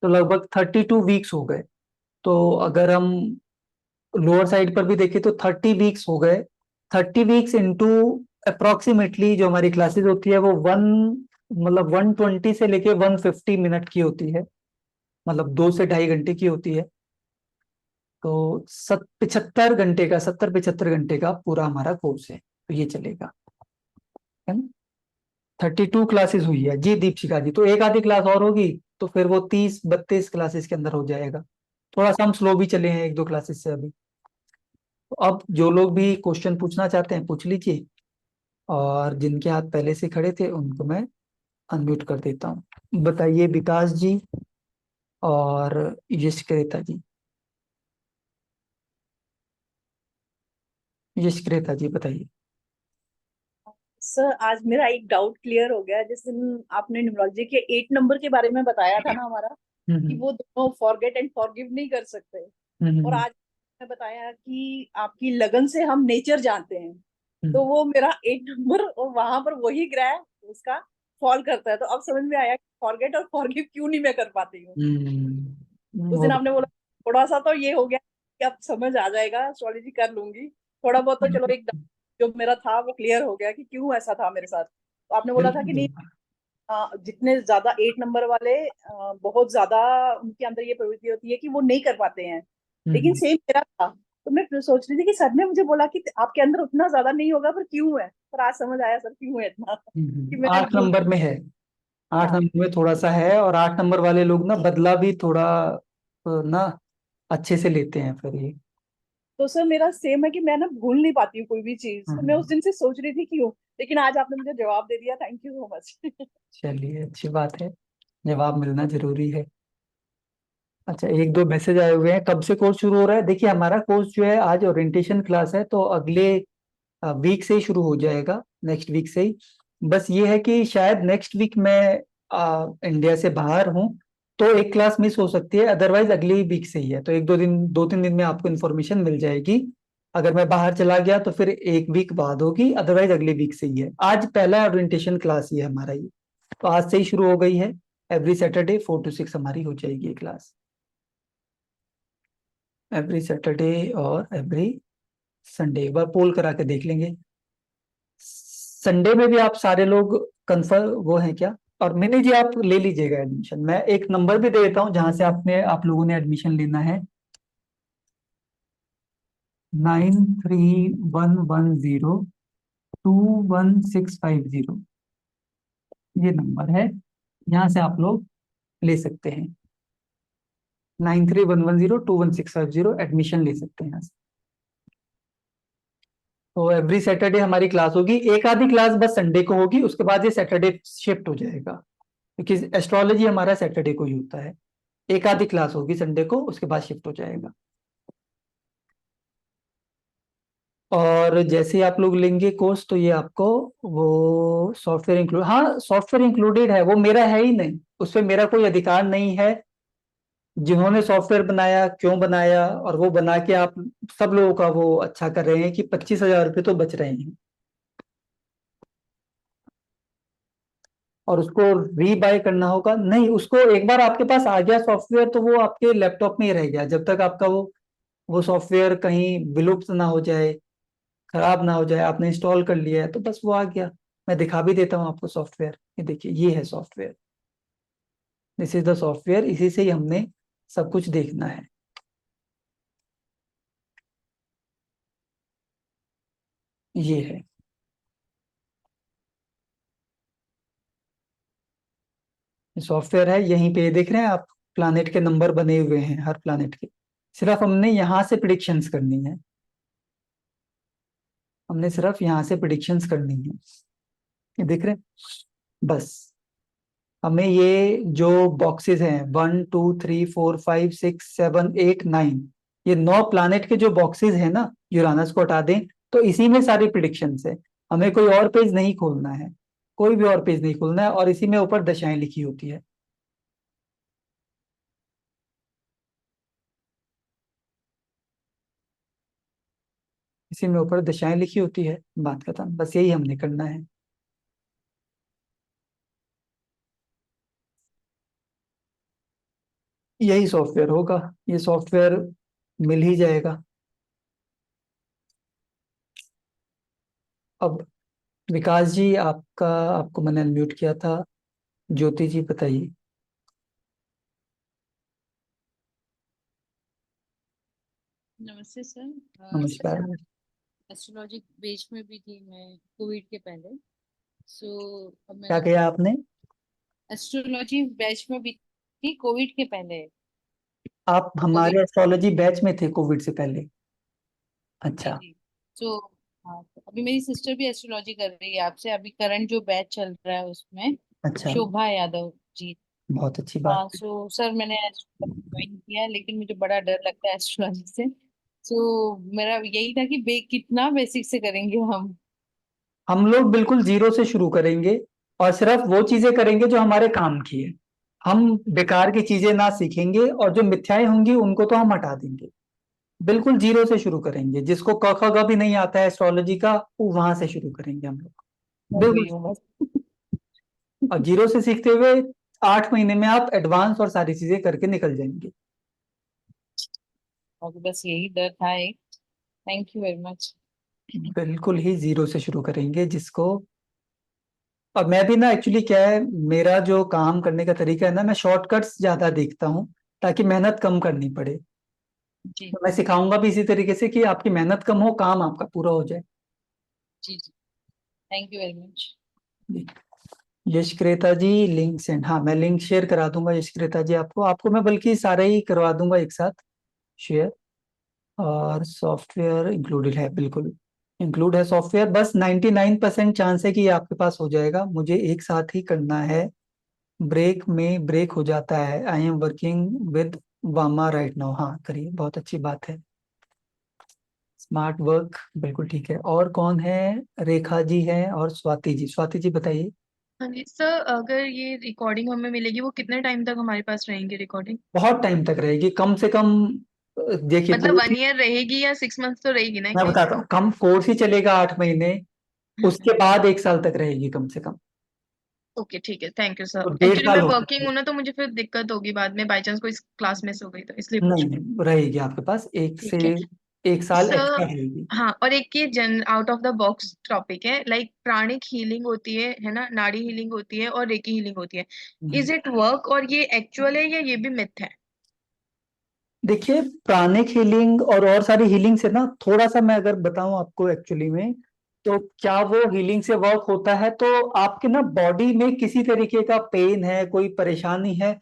तो लगभग 32 वीक्स हो गए। तो अगर हम लोअर साइड पर भी देखें तो 30 वीक्स हो गए। 30 वीक्स इंटू अप्रोक्सीमेटली जो हमारी क्लासेस होती है वो 120 से लेके 150 मिनट की होती है, मतलब 2 से 2.5 घंटे की होती है। तो 70 घंटे का पूरा हमारा कोर्स है, तो ये चलेगा, है ना। 32 क्लासेस हुई है जी दीपशिका जी, तो एक आधी क्लास और होगी तो फिर वो 30-32 क्लासेस के अंदर हो जाएगा। थोड़ा सा हम स्लो भी चले हैं 1-2 क्लासेस से अभी। तो अब जो लोग भी क्वेश्चन पूछना चाहते हैं पूछ लीजिए, और जिनके हाथ पहले से खड़े थे उनको मैं अनम्यूट कर देता हूँ। बताइए विकास जी और यशक्रेता जी। यशक्रेता जी बताइए। सर आज मेरा एक डाउट क्लियर हो गया। जिस दिन आपने न्यूमरोलॉजी के 8 नंबर के बारे में बताया था ना हमारा, कि वो दोनों फॉरगेट एंड फॉरगिव नहीं कर सकते, और आज आपने बताया कि आपकी लगन से हम नेचर जानते हैं, तो वो मेरा 8 नंबर और वहां पर वही ग्रह उसका फॉल करता है। तो अब समझ में आया कि फॉरगेट और फॉरगिव क्यों नहीं मैं कर पाती हूँ। उस दिन आपने बोला थोड़ा सा, तो ये हो गया कि अब समझ आ जाएगा, एस्ट्रोलॉजी कर लूंगी थोड़ा बहुत, तो चलो एक जो मेरा था वो क्लियर हो गया कि क्यों ऐसा था मेरे साथ। तो आपने बोला था कि नहीं, जितने ज्यादा 8 नंबर वाले बहुत ज्यादा उनके अंदर ये प्रवृत्ति होती है कि वो नहीं कर पाते हैं, लेकिन सेम मेरा था। तो मैं फिर सोच रही थी कि सर ने मुझे बोला कि आपके अंदर उतना ज्यादा नहीं होगा, पर क्यों है। पर आज समझ आया सर क्यों है इतना, कि मैंने 8 नंबर में है, 8 हाँ। नंबर में थोड़ा सा है, और 8 नंबर वाले लोग ना बदला भी थोड़ा ना अच्छे से लेते हैं फिर ये। तो सर मेरा सेम है कि मैं ना भूल नहीं पाती हूँ कोई भी चीज, तो मैं उस दिन से सोच रही थी क्यों, लेकिन आज आपने मुझे जवाब दे दिया, थैंक यू सो मच। चलिए अच्छी बात है, जवाब मिलना जरूरी है। अच्छा, 1-2 मैसेज आए हुए हैं, कब से कोर्स शुरू हो रहा है। देखिए हमारा कोर्स जो है आज ओरिएंटेशन क्लास है, तो अगले वीक से ही शुरू हो जाएगा, नेक्स्ट वीक से ही। बस ये है कि शायद नेक्स्ट वीक मैं इंडिया से बाहर हूँ, तो एक क्लास मिस हो सकती है, अदरवाइज अगली वीक से ही है। तो 2-3 दिन में आपको इन्फॉर्मेशन मिल जाएगी। अगर मैं बाहर चला गया तो फिर एक वीक बाद होगी, अदरवाइज अगली वीक से ही है। आज पहला ओरिएंटेशन क्लास ही है हमारा ये, तो आज से ही शुरू हो गई है। एवरी सैटरडे 4 to 6 हमारी हो जाएगी ये क्लास, एवरी सैटरडे और एवरी संडे। एक बार पोल करा के देख लेंगे। संडे में भी आप सारे लोग कंफर्म वो हैं क्या। और मैंने जी आप ले लीजिएगा एडमिशन, मैं एक नंबर भी दे देता हूँ जहां से आप लोगों ने एडमिशन लेना है। 9311021650 ये नंबर है, यहाँ से आप लोग ले सकते हैं। 9311021650 एडमिशन ले सकते हैं यहाँ से। तो एवरी सैटरडे हमारी क्लास होगी, एक आधी क्लास बस संडे को होगी, उसके बाद ये सैटरडे शिफ्ट हो जाएगा, क्योंकि एस्ट्रोलॉजी हमारा सैटरडे को ही होता है। एक आधी क्लास होगी संडे को, उसके बाद शिफ्ट हो जाएगा। और जैसे ही आप लोग लेंगे कोर्स तो ये आपको वो सॉफ्टवेयर इंक्लूड, हाँ सॉफ्टवेयर इंक्लूडेड है, वो मेरा है ही नहीं, उस पर मेरा कोई अधिकार नहीं है। जिन्होंने सॉफ्टवेयर बनाया क्यों बनाया, और वो बना के आप सब लोगों का वो अच्छा कर रहे हैं कि 25,000 रुपये तो बच रहे हैं। और उसको रीबाय करना होगा नहीं, उसको एक बार आपके पास आ गया सॉफ्टवेयर तो वो आपके लैपटॉप में ही रह गया, जब तक आपका वो सॉफ्टवेयर कहीं विलुप्त ना हो जाए, खराब ना हो जाए। आपने इंस्टॉल कर लिया है तो बस वो आ गया। मैं दिखा भी देता हूँ आपको सॉफ्टवेयर, ये देखिए ये है software, this is the software, इसी से ही हमने सब कुछ देखना है। ये है, सॉफ्टवेयर है, यहीं पे देख रहे हैं आप, प्लानेट के नंबर बने हुए हैं हर प्लानेट के। सिर्फ हमने यहाँ से प्रिडिक्शंस करनी है, हमने सिर्फ यहाँ से प्रिडिक्शंस करनी है। ये देख रहे हैं? बस हमें ये जो बॉक्सेस हैं 1 2 3 4 5 6 7 8 9, ये 9 प्लैनेट के जो बॉक्सेस हैं ना, यूरानस को हटा दें तो इसी में सारी प्रिडिक्शंस है। हमें कोई और पेज नहीं खोलना है, कोई भी और पेज नहीं खोलना है, और इसी में ऊपर दशाएं लिखी होती है। इसी में ऊपर दशाएं लिखी होती है, बात खत्म। बस यही हमने करना है। यही सॉफ्टवेयर होगा, ये सॉफ्टवेयर मिल ही जाएगा। अब विकास जी, आपको मैंने अनम्यूट किया था। ज्योति जी बताइए। नमस्ते सर। नमस्कार। एस्ट्रोलॉजी बेच में भी थी मैं कोविड के पहले। सो अब क्या मैंने किया आपने? एस्ट्रोलॉजी बैच में भी थी कोविड के पहले। आप हमारे कोविड एस्ट्रोलॉजी बैच में थे कोविड से पहले? जी अच्छा। जी। सो हाँ, तो अभी मेरी सिस्टर भी एस्ट्रोलॉजी कर रही है आपसे। अभी करंट जो बैच चल रहा है उसमें अच्छा, शोभा यादव जी। बहुत अच्छी बात। हाँ, सो सर मैंने ज्वाइन किया, लेकिन मुझे बड़ा डर लगता है एस्ट्रोलॉजी से। सो मेरा यही था कि कितना बेसिक से करेंगे हम। हम लोग बिल्कुल जीरो से शुरू करेंगे, और सिर्फ वो चीजें करेंगे जो हमारे काम की है। हम बेकार की चीजें ना सीखेंगे, और जो मिथ्याएं होंगी उनको तो हम हटा देंगे। बिल्कुल जीरो से शुरू करेंगे। जिसको क ख ग भी नहीं आता है एस्ट्रोलॉजी का, वो वहां से शुरू करेंगे हम लोग, बिल्कुल। और जीरो से सीखते हुए 8 महीने में आप एडवांस और सारी चीजें करके निकल जाएंगे। और बस यही डर था एक। Thank you very much. बिल्कुल ही जीरो से शुरू करेंगे जिसको। और मैं भी ना, एक्चुअली क्या है, मेरा जो काम करने का तरीका है ना, मैं शॉर्टकट्स ज्यादा देखता हूँ ताकि मेहनत कम करनी पड़े। जी तो मैं सिखाऊंगा भी इसी तरीके से कि आपकी मेहनत कम हो, काम आपका पूरा हो जाए। जी जी। Thank you very much. जी। यशक्रेता जी लिंक सेंड, हाँ मैं लिंक शेयर करा दूंगा यशक्रेता जी। आपको आपको मैं बल्कि सारे ही करवा दूंगा एक साथ शेयर। और सॉफ्टवेयर इंक्लूडेड है, बिल्कुल इंक्लूड है सॉफ्टवेयर। बस 99% चांस है कि ये आपके पास हो जाएगा। मुझे एक साथ ही करना है, ब्रेक में ब्रेक हो जाता है। I am working with Vama right now. हाँ करिए, बहुत अच्छी बात है। स्मार्ट वर्क, बिल्कुल ठीक है। और कौन है? रेखा जी हैं और स्वाति जी। स्वाति जी बताइए। हाँ जी सर, अगर ये रिकॉर्डिंग हमें मिलेगी वो कितने टाइम तक हमारे पास रहेंगी रिकॉर्डिंग? बहुत टाइम तक रहेगी, कम से कम। देखिए मतलब कोर्स 1 ईयर रहेगी या 6 मंथ्स तो रहेगी ना मैं एटलीस्ट? बताता हूँ, कम कोर्स ही चलेगा 8 महीने, उसके बाद 1 साल तक रहेगी कम से कम। ओके ठीक है, थैंक यू सर। तो डेढ़ एक्चुअली साल मैं हो वर्किंग सकते हूँ ना, तो मुझे फिर दिक्कत होगी बाद में, बाई चांस कोई क्लास मिस हो गई तो इसलिए हैं। पूछ नहीं रही हूँ। नहीं, रहेगी आपके पास एक से ठीक है 1 साल एक्स्ट्रा सर। रहेगी। हाँ, और एक ये जन out of the box topic है, लाइक प्राणिक हीलिंग होती है ना, नाड़ी हीलिंग होती है और रेकी हीलिंग होती है। हम्म। इज इट वर्क, और ये एक्चुअल है या ये भी मिथ है? देखिए, प्राणिक हीलिंग और सारी हीलिंग से ना, थोड़ा सा मैं अगर बताऊं आपको एक्चुअली में, तो क्या वो हीलिंग से वर्क होता है तो आपके ना बॉडी में किसी तरीके का पेन है, कोई परेशानी है,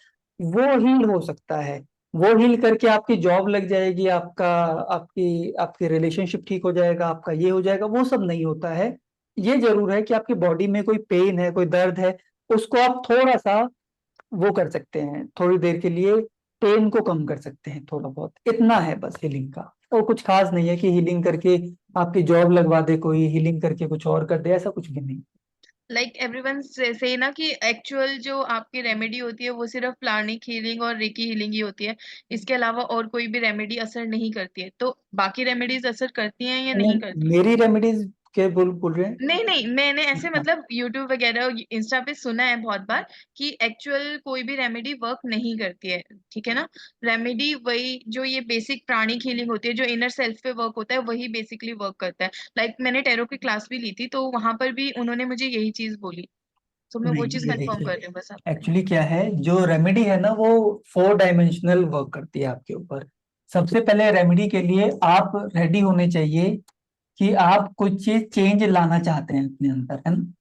वो हील हो सकता है। वो हील करके आपकी जॉब लग जाएगी, आपका आपकी आपकी रिलेशनशिप ठीक हो जाएगा, आपका ये हो जाएगा, वो सब नहीं होता है। ये जरूर है कि आपकी बॉडी में कोई पेन है, कोई दर्द है, उसको आप थोड़ा सा वो कर सकते हैं, थोड़ी देर के लिए पेन को कम कर सकते हैं, थोड़ा बहुत, इतना है बस हीलिंग का। और कुछ खास नहीं है कि हीलिंग करके आपकी जॉब लगवा दे, कोई हीलिंग करके कुछ और कर दे, ऐसा कुछ भी नहीं। लाइक एवरीवन से ना कि एक्चुअल जो आपकी रेमेडी होती है वो सिर्फ प्राणिक हीलिंग और रेकी हीलिंग ही होती है, इसके अलावा और कोई भी रेमेडी असर नहीं करती है, तो बाकी रेमेडीज असर करती हैं या नहीं नहीं, करती? मेरी रेमेडीज के बोल रहे हैं? नहीं नहीं, मैंने ऐसे अच्छा। मतलब यूट्यूब वगैरह इंस्टा पे सुना है बहुत बार कि एक्चुअल कोई भी रेमेडी वर्क नहीं करती है, ठीक है ना। रेमेडी वही जो ये बेसिक प्राणिक हीलिंग होती है, जो इनर सेल्फ पे वर्क होता है, वही बेसिकली वर्क करता है। लाइक मैंने टैरो की क्लास भी ली थी, तो वहां पर भी उन्होंने मुझे यही चीज बोली, तो मैं वो नहीं, चीज ये कंफर्म कर देखिए, रही हूँ बस आप। एक्चुअली क्या है, जो रेमेडी है ना वो 4 डायमेंशनल वर्क करती है आपके ऊपर। सबसे पहले रेमेडी के लिए आप रेडी होने चाहिए कि आप कुछ चीज चेंज लाना चाहते हैं अपने अंदर, है ना?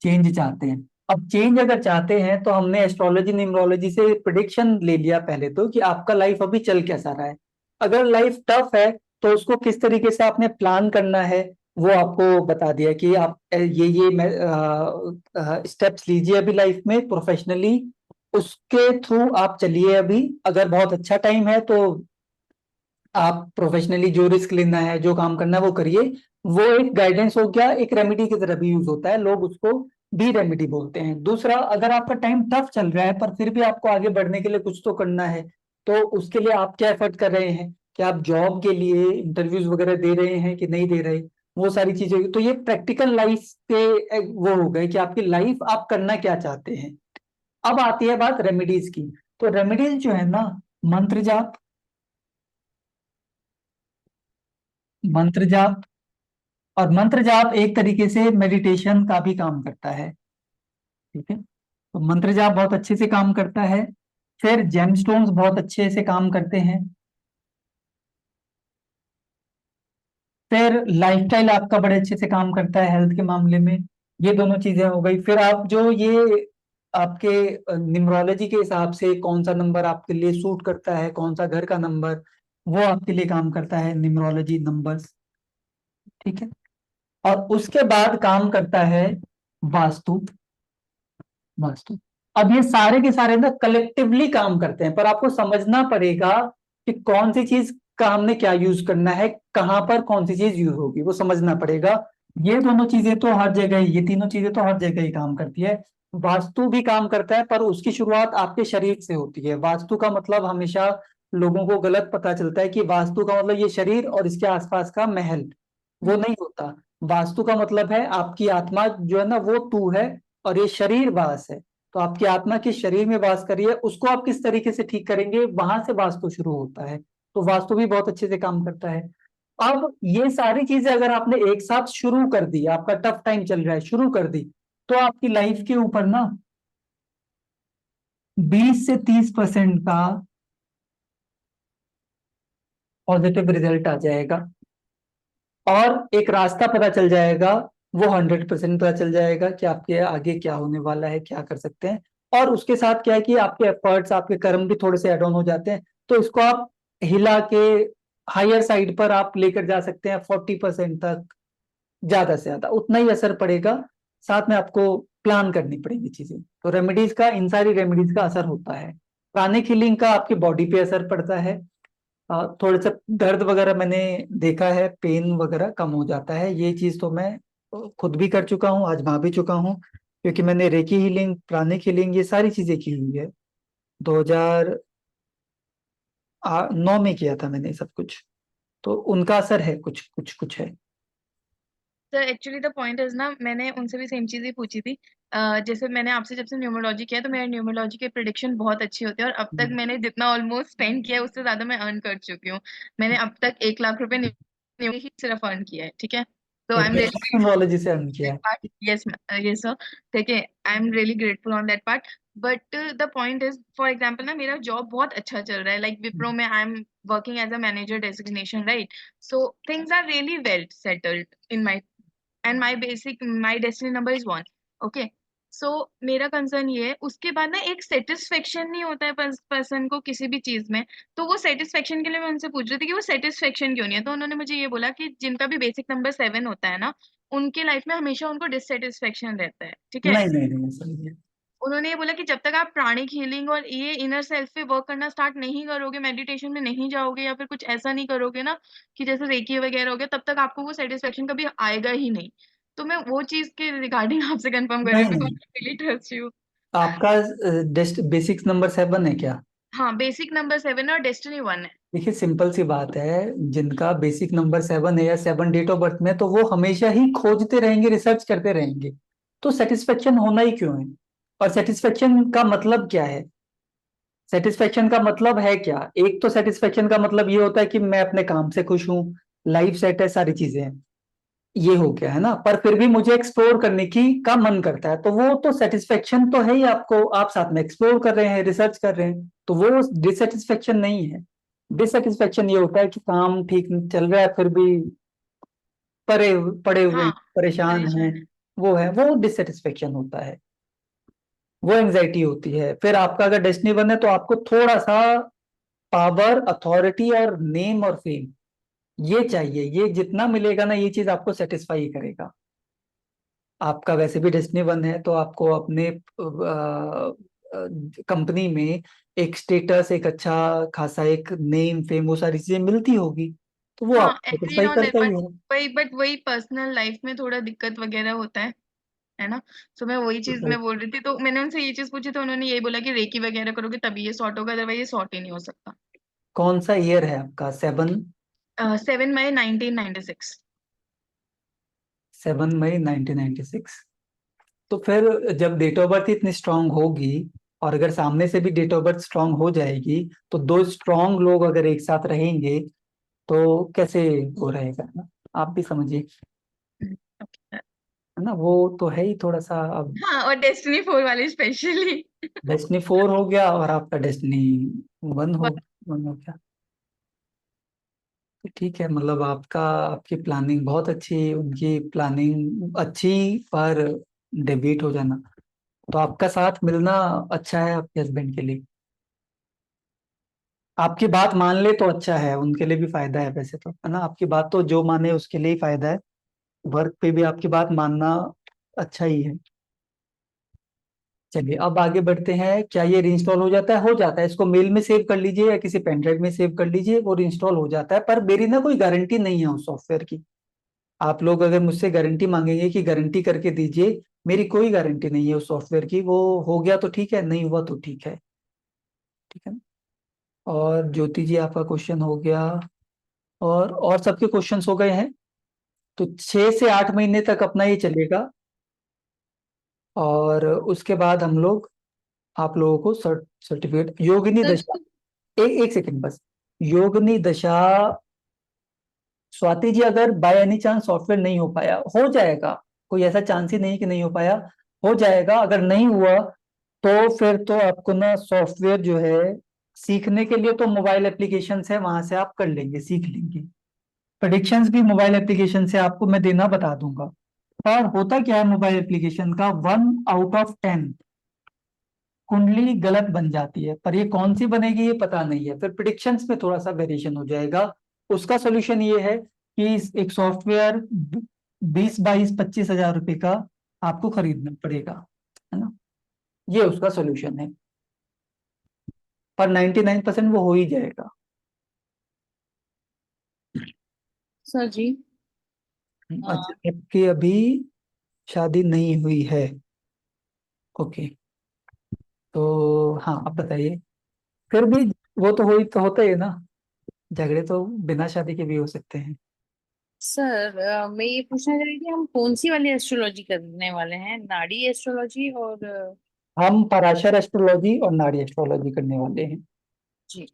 चेंज चाहते हैं। अब चेंज अगर चाहते हैं तो हमने एस्ट्रोलॉजी न्यूमरोलॉजी से प्रिडिक्शन ले लिया पहले तो, कि आपका लाइफ अभी चल कैसा रहा है। अगर लाइफ टफ है तो उसको किस तरीके से आपने प्लान करना है, वो आपको बता दिया कि आप ये स्टेप्स लीजिए अभी लाइफ में प्रोफेशनली, उसके थ्रू आप चलिए। अभी अगर बहुत अच्छा टाइम है तो आप प्रोफेशनली जो रिस्क लेना है, जो काम करना है वो करिए। वो एक गाइडेंस हो गया, एक रेमेडी की तरह भी यूज होता है, लोग उसको भी रेमेडी बोलते हैं। दूसरा, अगर आपका टाइम टफ चल रहा है पर फिर भी आपको आगे बढ़ने के लिए कुछ तो करना है, तो उसके लिए आप क्या एफर्ट कर रहे हैं, कि आप जॉब के लिए इंटरव्यूज वगैरह दे रहे हैं कि नहीं दे रहे, वो सारी चीजें। तो ये प्रैक्टिकल लाइफ के वो हो गए कि आपकी लाइफ आप करना क्या चाहते हैं। अब आती है बात रेमेडीज की। तो रेमेडीज जो है ना, मंत्र जाप, मंत्र जाप, और मंत्र जाप एक तरीके से मेडिटेशन का भी काम करता है। ठीक है, तो मंत्र जाप बहुत अच्छे से काम करता है। फिर जेमस्टोन्स बहुत अच्छे से काम करते हैं। फिर लाइफस्टाइल आपका बड़े अच्छे से काम करता है हेल्थ के मामले में। ये दोनों चीजें हो गई। फिर आप जो ये आपके न्यूमरोलॉजी के हिसाब से कौन सा नंबर आपके लिए सूट करता है, कौन सा घर का नंबर, वो आपके लिए काम करता है न्यूमरोलॉजी नंबर्स। ठीक है, और उसके बाद काम करता है वास्तु। वास्तु, अब ये सारे के सारे ना कलेक्टिवली काम करते हैं, पर आपको समझना पड़ेगा कि कौन सी चीज का हमने क्या यूज करना है, कहां पर कौन सी चीज यूज होगी, वो समझना पड़ेगा। ये दोनों चीजें तो हर जगह, ये तीनों चीजें तो हर जगह ही काम करती है। वास्तु भी काम करता है, पर उसकी शुरुआत आपके शरीर से होती है। वास्तु का मतलब हमेशा लोगों को गलत पता चलता है कि वास्तु का मतलब ये शरीर और इसके आसपास का महल, वो नहीं होता। वास्तु का मतलब है आपकी आत्मा जो है ना, वो तू है, और ये शरीर वास है। तो आपकी आत्मा किस शरीर में वास कर रही है, उसको आप किस तरीके से ठीक करेंगे, वहां से वास्तु शुरू होता है। तो वास्तु भी बहुत अच्छे से काम करता है। अब ये सारी चीजें अगर आपने एक साथ शुरू कर दी, आपका टफ टाइम चल रहा है, शुरू कर दी, तो आपकी लाइफ के ऊपर ना 20 से 30% का पॉजिटिव रिजल्ट आ जाएगा, और एक रास्ता पता चल जाएगा। वो 100% पता चल जाएगा कि आपके आगे क्या होने वाला है, क्या कर सकते हैं। और उसके साथ क्या है कि आपके एफर्ट्स, आपके कर्म भी थोड़े से एड ऑन हो जाते हैं। तो इसको आप हिला के हायर साइड पर आप लेकर जा सकते हैं, 40% तक, ज्यादा से ज्यादा उतना ही असर पड़ेगा। साथ में आपको प्लान करनी पड़ेगी चीजें। तो रेमेडीज का, इन सारी रेमेडीज का असर होता है। प्राणिक हीलिंग का आपकी बॉडी पे असर पड़ता है। थोड़ा सा दर्द वगैरह मैंने देखा है, पेन वगैरह कम हो जाता है। ये चीज तो मैं खुद भी कर चुका हूँ, आजमा भी चुका हूँ, क्योंकि मैंने रेकी हीलिंग, प्राणिक हीलिंग, ये सारी चीजें की हुई है। 2009 में किया था मैंने सब कुछ। तो उनका असर है, कुछ कुछ कुछ है। Sir actually the point is ना, मैंने उनसे भी सेम चीज ही पूछी थी। जैसे मैंने आपसे जब से न्यूमरोलॉजी किया तो मेरे न्यूमरोलॉजी के प्रिडिक्शन बहुत अच्छी होती है, और अब तक मैंने जितना ऑलमोस्ट स्पेंड किया है उससे ज्यादा मैं अर्न कर चुकी हूँ। मैंने अब तक 1 लाख रुपए ही सिर्फ अर्न किया है। ठीक है, तो आई एम रियली न्यूमरोलॉजी से अर्न किया है। part. Yes, yes sir. ठीक है, I am really grateful on that part. But the point is, for example ना, मेरा जॉब बहुत अच्छा चल रहा है, लाइक विप्रो में I am working as a manager designation, right? So things are really well settled in my, and my destiny number is 1। Okay, so मेरा कंसर्न ये है, उसके बाद ना एक सेटिस्फेक्शन नहीं होता है पर्सन को किसी भी चीज में। तो वो सेटिस्फेक्शन के लिए मैं उनसे पूछ रही थी कि वो सेटिस्फेक्शन क्यों नहीं है। तो उन्होंने मुझे ये बोला कि जिनका भी बेसिक नंबर 7 होता है ना, उनके लाइफ में हमेशा उनको डिससेटिस्फेक्शन रहता है। ठीक है, नहीं नहीं नहीं, ऐसा नहीं है। उन्होंने ये बोला कि जब तक आप प्राणिक हीलिंग और ये इनर सेल्फ पे वर्क करना स्टार्ट नहीं करोगे, मेडिटेशन में नहीं जाओगे, या फिर कुछ ऐसा नहीं करोगे ना कि जैसे रेकी वगैरह हो गया, तब तक आपको वो सेटिस्फेक्शन कभी आएगा ही नहीं। तो मैं वो चीज के रिगार्डिंग आपसे कंफर्म कर रही नहीं हूँ, बिकॉज नहीं, आई रियली ट्रस्ट यू। आपका बेसिक्स नंबर 7 है क्या? हाँ, बेसिक नंबर 7 और डेस्टिनी 1 है। देखिए, सिंपल सी बात है, जिनका बेसिक नंबर 7 है या 7 डेट ऑफ बर्थ में, तो वो हमेशा ही खोजते रहेंगे, रिसर्च करते रहेंगे। तो सेटिस्फेक्शन होना ही क्यों है? और सेटिस्फेक्शन का मतलब क्या है? सेटिस्फेक्शन का मतलब है क्या? एक तो सेटिस्फेक्शन का मतलब ये होता है कि मैं अपने काम से खुश हूँ, लाइफ सेट है, सारी चीजें हैं, ये हो गया है ना। पर फिर भी मुझे एक्सप्लोर करने की का मन करता है, तो वो तो सेटिस्फेक्शन तो है ही आपको। आप साथ में एक्सप्लोर कर रहे हैं, रिसर्च कर रहे हैं, तो वो डिससेटिस्फेक्शन नहीं है। डिससेटिस्फेक्शन ये होता है कि काम ठीक चल रहा है फिर भी परे पड़े हुए हैं, हाँ, परेशान हैं, परेशान है। वो है, वो डिससेटिस्फेक्शन होता है, वो एंजाइटी होती है। फिर आपका अगर डेस्टिनी 1 है, तो आपको थोड़ा सा पावर, अथॉरिटी और नेम और फेम, ये चाहिए, ये जितना मिलेगा ना ये चीज आपको सेटिस्फाई करेगा। आपका वैसे भी डेस्टिनी 1 है तो आपको अपने कंपनी में एक स्टेटस, एक अच्छा खासा एक नेम फेम, वो सारी चीजें मिलती होगी, तो वो हाँ, आपको एग्रीड सेटिस्फाई ऑन दैट, करता ही बट है। वही पर्सनल लाइफ में थोड़ा दिक्कत वगैरह होता है ना। तो मैं वही चीज मैं बोल रही थी, तो मैंने उनसे ये चीज पूछी तो उन्होंने यही बोला कि रेकी वगैरह करोगे तभी ये सॉर्ट होगा, अदरवाइज ये सॉर्ट ही नहीं हो सकता। कौन सा ईयर है आपका? 7 मई 1996। 7 मई 1996। तो फिर जब डेट ऑफ बर्थ इतनी स्ट्रांग होगी, और अगर सामने से भी डेट ऑफ बर्थ स्ट्रांग हो जाएगी, तो दो स्ट्रांग लोग अगर एक साथ रहेंगे तो कैसे वो रहेगा ना, आप भी समझिए, है ना। वो तो है ही थोड़ा सा। अब हाँ, और डेस्टिनी 4 वाले स्पेशली। डेस्टिनी 4 हो गया और आपका डेस्टिनी 1 हो गया। तो ठीक है, मतलब आपकी प्लानिंग बहुत अच्छी, उनकी प्लानिंग अच्छी, पर डेबिट हो जाना, तो आपका साथ मिलना अच्छा है आपके हस्बैंड के लिए। आपकी बात मान ले तो अच्छा है, उनके लिए भी फायदा है वैसे तो, है ना। आपकी बात तो जो माने उसके लिए ही फायदा है, वर्क पे भी आपकी बात मानना अच्छा ही है। चलिए अब आगे बढ़ते हैं। क्या ये रीइंस्टॉल हो जाता है? हो जाता है। इसको मेल में सेव कर लीजिए या किसी पेन ड्राइव में सेव कर लीजिए, वो रीइंस्टॉल हो जाता है। पर मेरी ना कोई गारंटी नहीं है उस सॉफ्टवेयर की। आप लोग अगर मुझसे गारंटी मांगेंगे कि गारंटी करके दीजिए, मेरी कोई गारंटी नहीं है उस सॉफ्टवेयर की। वो हो गया तो ठीक है, नहीं हुआ तो ठीक है। ठीक है ना। और ज्योति जी आपका क्वेश्चन हो गया, और सबके क्वेश्चंस हो गए हैं। तो 6 से 8 महीने तक अपना ये चलेगा, और उसके बाद हम लोग आप लोगों को सर्टिफिकेट योगिनी सर दशा। एक सेकंड बस। योगिनी दशा, स्वाति जी, अगर बाय एनी चांस सॉफ्टवेयर नहीं हो पाया, हो जाएगा, कोई ऐसा चांस ही नहीं कि नहीं हो पाया, हो जाएगा। अगर नहीं हुआ तो फिर तो आपको ना सॉफ्टवेयर जो है सीखने के लिए तो मोबाइल एप्लीकेशन है, वहां से आप कर लेंगे, सीख लेंगे। प्रेडिक्शंस भी मोबाइल एप्लीकेशन से आपको मैं देना बता दूंगा। और होता क्या है मोबाइल एप्लीकेशन का, 1 आउट ऑफ 10 कुंडली गलत बन जाती है, पर ये कौन सी बनेगी ये पता नहीं है। फिर प्रिडिक्शंस में थोड़ा सा वेरिएशन हो जाएगा। उसका सोल्यूशन ये है कि एक सॉफ्टवेयर 20, 22, 25 हजार रुपए का आपको खरीदना पड़ेगा, है ना। ये उसका सोल्यूशन है, पर 99% वो हो ही जाएगा। सर जी अच्छा, आपकी अभी शादी नहीं हुई है? ओके। तो हाँ, आप बताइए। फिर भी वो तो होता ही है ना, झगड़े तो बिना शादी के भी हो सकते हैं। सर मैं ये पूछना चाह रही थी, हम कौन सी वाली एस्ट्रोलॉजी करने वाले हैं, नाड़ी एस्ट्रोलॉजी और हम पराशर एस्ट्रोलॉजी और नाड़ी एस्ट्रोलॉजी करने वाले हैं। जी।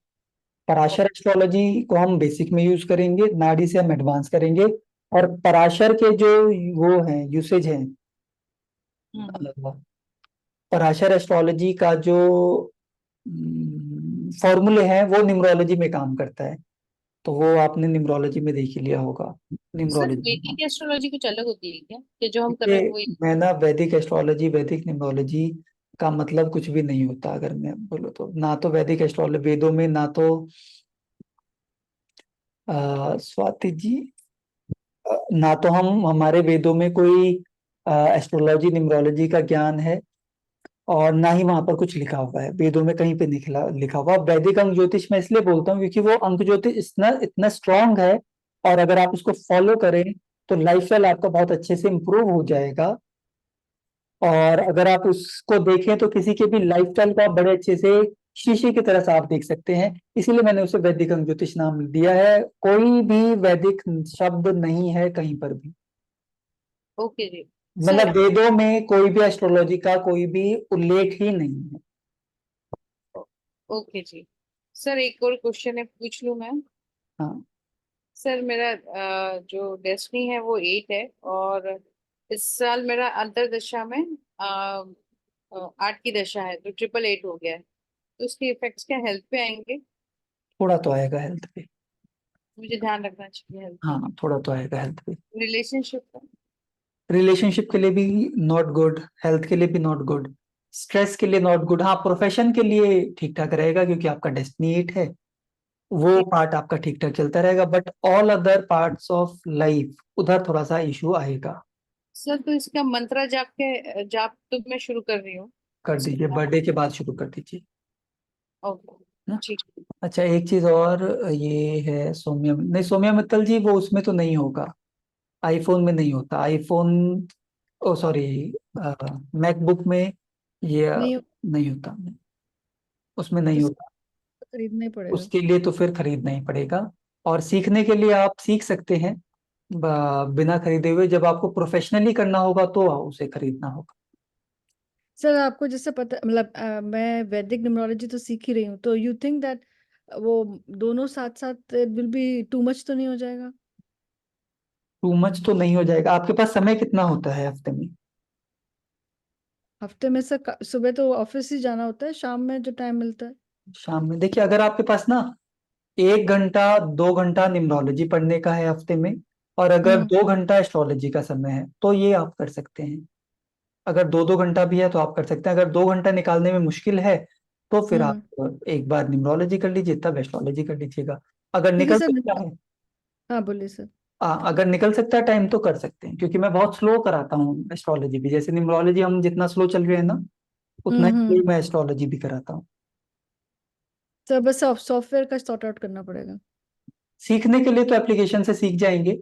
पराशर एस्ट्रोलॉजी को हम बेसिक में यूज करेंगे, नाड़ी से हम एडवांस करेंगे। और पराशर के जो वो हैं यूसेज हैं, हम्म। पराशर एस्ट्रोलॉजी का जो फॉर्मूले हैं वो न्यूमरोलॉजी में काम करता है। तो वो आपने न्यूमरोलॉजी में देख ही लिया होगा, सर न्यूमरोलॉजी में। वैदिक एस्ट्रोलॉजी कुछ अलग होती है क्या, कि जो हम कर ये रहे हैं वही? मैं ना वैदिक एस्ट्रोलॉजी, वैदिक न्यूमरोलॉजी का मतलब कुछ भी नहीं होता। अगर मैं बोलूँ तो ना तो वैदिक एस्ट्रोलॉजी वेदों में, ना तो स्वाति जी, ना तो हमारे वेदों में कोई एस्ट्रोलॉजी न्यूमरोलॉजी का ज्ञान है, और ना ही वहां पर कुछ लिखा हुआ है वेदों में, कहीं पे नहीं लिखा हुआ। वैदिक अंक ज्योतिष मैं इसलिए बोलता हूँ क्योंकि वो अंक ज्योतिष इतना इतना स्ट्रांग है, और अगर आप उसको फॉलो करें तो लाइफस्टाइल आपका बहुत अच्छे से इंप्रूव हो जाएगा। और अगर आप उसको देखें तो किसी के भी लाइफस्टाइल को आप बड़े अच्छे से शीशे की तरह से आप देख सकते हैं। इसीलिए मैंने उसे वैदिक अंक ज्योतिष नाम दिया है। कोई भी वैदिक शब्द नहीं है कहीं पर भी, ओके जी। सर मतलब वेदों में कोई भी एस्ट्रोलॉजी का कोई भी उल्लेख ही नहीं है। ओके जी। सर एक और क्वेश्चन है, पूछ लूं मैं? हाँ, सर मेरा जो डेस्टिनी है वो 8 है, और इस साल मेरा अंतरदशा में 8 की दशा है, तो 888 हो गया है। तो इसके इफेक्ट्स क्या हेल्थ पे आएंगे? थोड़ा तो आएगा हेल्थ पे। मुझे ध्यान रखना चाहिए हेल्थ पे? हाँ, थोड़ा तो आएगा हेल्थ पे। रिलेशनशिप का? रिलेशनशिप के लिए भी नॉट गुड, हेल्थ के लिए भी नॉट गुड, स्ट्रेस के लिए नॉट गुड। हाँ, प्रोफेशन के लिए ठीक ठाक रहेगा क्योंकि आपका डेस्टिनी 8 है। वो पार्ट आपका ठीक ठाक चलता रहेगा, but all other parts of life उधर थोड़ा सा इशू आएगा। सर तो इसका मंत्रा जाप तो मैं शुरू कर रही हूँ। कर दीजिए, बर्थडे के बाद शुरू कर दीजिए ओके ना। ठीक। अच्छा, एक चीज और, ये है सौम्या, नहीं सौम्या मित्तल जी वो उसमें तो नहीं होगा, आईफोन में नहीं होता, आईफोन, ओ सॉरी, मैकबुक में ये नहीं हो- नहीं होता, उसमें नहीं तो होता। खरीदना ही पड़ेगा। उसके लिए तो फिर खरीदना ही पड़ेगा। और सीखने के लिए आप सीख सकते हैं बिना खरीदे हुए, जब आपको प्रोफेशनली करना होगा तो उसे खरीदना होगा। सर आपको जैसे पता, मतलब मैं वैदिक न्यूमरोलॉजी तो सीख ही रही हूँ, तो यू थिंक दैट वो दोनों साथ साथ विल बी टू मच तो नहीं हो जाएगा? टू मच तो नहीं हो जाएगा। आपके पास समय कितना होता है हफ्ते में? हफ्ते में सर सुबह तो ऑफिस ही जाना होता है, शाम में जो टाइम मिलता है। शाम में देखिए, अगर आपके पास ना 1 घंटा 2 घंटा न्यूमरोलॉजी पढ़ने का है हफ्ते में, और अगर 2 घंटा एस्ट्रोलॉजी का समय है, तो ये आप कर सकते हैं। अगर 2-2 घंटा भी है तो आप कर सकते हैं। अगर 2 घंटा निकालने में मुश्किल है तो फिर आप एक बार न्यूमरोलॉजी कर लीजिए, तब एस्ट्रोलॉजी कर लीजिएगा। अगर क्योंकि निकल सर सकता है, हाँ बोलिए सर। अगर निकल सकता है टाइम तो कर सकते हैं, क्योंकि मैं बहुत स्लो कराता हूँ एस्ट्रोलॉजी भी। जैसे न्यूमरोलॉजी हम जितना स्लो चल रहे हैं ना, उतना ही हम्म। स्लो मैं एस्ट्रोलॉजी भी कराता हूँ। सर बस सॉफ्टवेयर का सॉर्ट आउट करना पड़ेगा। सीखने के लिए तो एप्लीकेशन से सीख जाएंगे।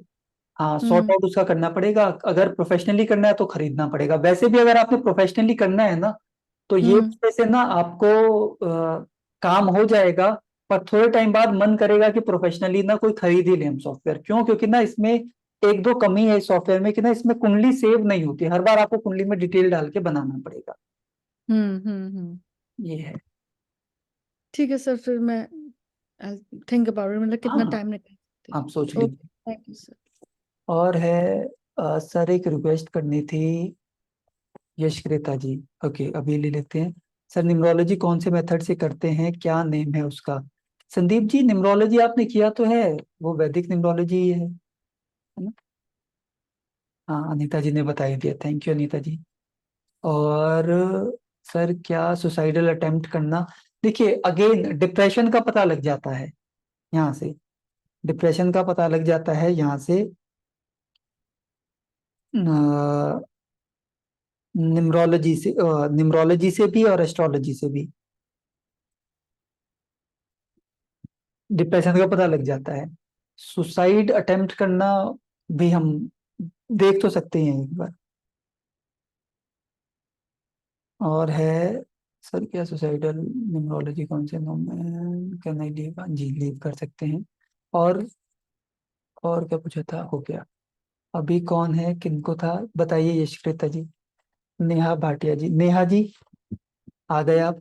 हाँ, सॉर्ट आउट उसका करना पड़ेगा। अगर प्रोफेशनली करना है तो खरीदना पड़ेगा। वैसे भी अगर आपने प्रोफेशनली करना है ना, तो ये उसमें से ना आपको काम हो जाएगा, पर थोड़े टाइम बाद मन करेगा कि प्रोफेशनली ना कोई खरीद ही ले हम सॉफ्टवेयर। क्यों? क्योंकि ना इसमें एक दो कमी है इस सॉफ्टवेयर में, कि ना इसमें कुंडली सेव नहीं होती, हर बार आपको कुंडली में डिटेल डाल के बनाना पड़ेगा। हम्म। ये है। ठीक है सर, फिर मैं थिंक अबाउट इट, मतलब कितना हाँ, टाइम निकाल सकते हैं। आप सोच ओके, लीजिए। Thank you sir. और है, सर एक रिक्वेस्ट करनी थी, यशक्रेता जी। ओके, अभी ले लेते हैं। सर न्यूमरोलॉजी कौन से मेथड से करते हैं, क्या नेम है उसका? संदीप जी, न्यूमरोलॉजी आपने किया तो है, वो वैदिक न्यूमरोलॉजी ही है ना? हाँ, अनीता जी ने बता ही दिया, थैंक यू अनीता जी। और सर क्या सुसाइडल अटेम्प्ट करना, देखिए अगेन डिप्रेशन का पता लग जाता है यहाँ से, डिप्रेशन का पता लग जाता है यहाँ से, न्यूमरोलॉजी से भी और एस्ट्रोलॉजी से भी डिप्रेशन का पता लग जाता है। सुसाइड अटेम्प्ट करना भी हम देख तो सकते हैं एक बार। और है, सर क्या सुसाइडल न्यूमरोलॉजी कौन से नॉम में कैन आई लीव? जी, लीव कर सकते हैं। और और क्या पूछा था, हो गया। अभी कौन है, किनको था बताइए, यशकृता जी, नेहा भाटिया जी। नेहा जी, आ गए आप?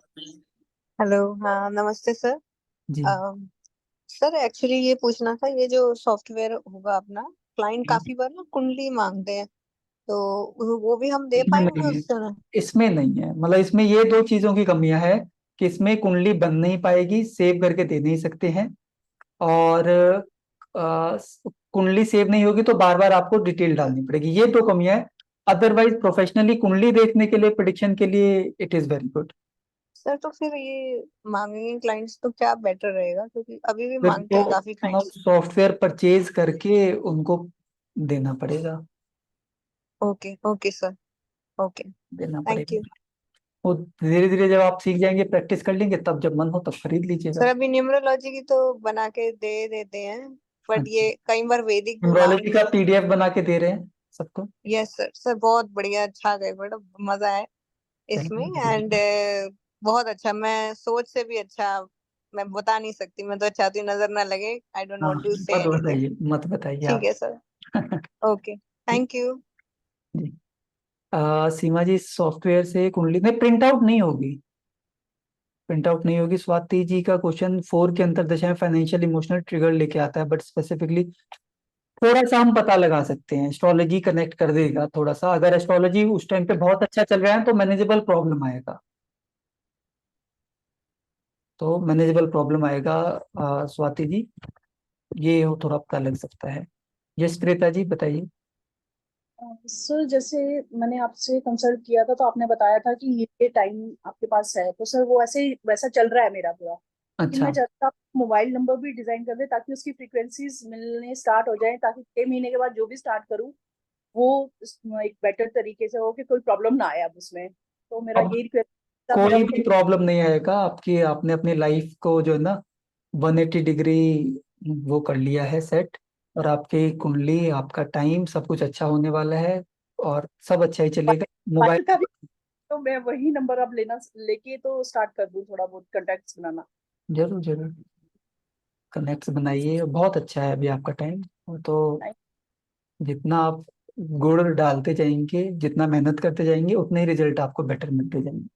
हेलो, हाँ नमस्ते सर। जी। सर एक्चुअली ये पूछना था, ये जो सॉफ्टवेयर होगा अपना, क्लाइंट काफी बार ना कुंडली मांगते हैं, तो वो भी हम दे इसमें पाएंगे नहीं है, उससे ना? इसमें नहीं है, मतलब इसमें ये दो चीजों की कमियां है, कि इसमें कुंडली बन नहीं पाएगी, सेव करके दे नहीं सकते हैं, और अ, कुंडली सेव नहीं होगी तो बार बार आपको डिटेल डालनी पड़ेगी, ये दो कमियां है। अदरवाइज प्रोफेशनली कुंडली देखने के लिए, प्रिडिक्शन के लिए it is very good. Sir तो फिर ये मांगेंगे क्लाइंट्स तो क्या बेटर रहेगा, क्योंकि अभी भी फिर मांगते तो हैं काफी हम क्लाइंट्स। सॉफ्टवेयर परचेज करके उनको देना पड़ेगा, ओके ओके सर, ओके, देना थैंक पड़ेगा। यू। वो धीरे धीरे जब आप सीख जाएंगे, प्रैक्टिस कर लेंगे, तब जब मन हो तब खरीद लीजिएगा। सर अभी न्यूमरोलॉजी की तो बना के दे देते हैं, बट अच्छा, ये कई बार वैदिक भी न्यूमरोलॉजी मांगते का हैं। पीडीएफ बना के दे रहे हैं सबको? यस सर, सर बहुत बढ़िया, अच्छा गए, बड़ा मजा आया इसमें। चलिए, एंड बहुत अच्छा, मैं सोच से भी अच्छा, मैं बता नहीं सकती, मैं तो चाहती हूँ नजर ना लगे, आई डोंट हाँ, वांट टू से मत एनीथिंग। बताइए, मत बताइए ठीक आप। है सर, ओके, थैंक यू। जी। सीमा जी, सॉफ्टवेयर से कुंडली नहीं, प्रिंट आउट नहीं होगी, प्रिंट आउट नहीं होगी। स्वाति जी का क्वेश्चन, 4 के अंतरदशा में फाइनेंशियल इमोशनल ट्रिगर लेके आता है, बट स्पेसिफिकली थोड़ा सा हम पता लगा सकते हैं, एस्ट्रोलॉजी कनेक्ट कर देगा थोड़ा सा। अगर एस्ट्रोलॉजी उस टाइम पे बहुत अच्छा चल रहा है तो मैनेजेबल प्रॉब्लम आएगा, तो मैनेजेबल प्रॉब्लम आएगा। स्वाति जी, ये हो थोड़ा पता लग सकता है। यश क्रेता जी बताइए। सर जैसे मैंने आपसे कंसल्ट किया था, तो आपने बताया था कि ये टाइम आपके पास है, तो सर वो ऐसे वैसा चल रहा है मेरा पूरा। कि अच्छा मैं चाहता मोबाइल नंबर भी डिजाइन कर दे ताकि उसकी फ्रीक्वेंसीज मिलने स्टार्ट हो जाए, ताकि 6 महीने के बाद जो भी स्टार्ट करूँ वो एक बेटर तरीके से हो कि कोई प्रॉब्लम ना आए अब उसमें। तो मेरा अब यही रिक्वेस्ट मेरा कोई भी प्रॉब्लम नहीं आएगा आपकी, आपने अपनी लाइफ को जो है ना 180 डिग्री वो कर लिया है सेट, और आपकी कुंडली, आपका टाइम, सब कुछ अच्छा होने वाला है और सब अच्छा ही चलेगा। मोबाइल मोबाइल का भी, तो मैं वही नंबर अब लेके तो स्टार्ट कर दूं थोड़ा बहुत कॉन्टेक्ट्स बनाना। जरूर जरूर कनेक्ट बनाइए, बहुत अच्छा है अभी आपका टाइम। तो जितना आप गुड़ डालते जाएंगे, जितना मेहनत करते जाएंगे, उतने ही रिजल्ट आपको बेटर मिलते जाएंगे।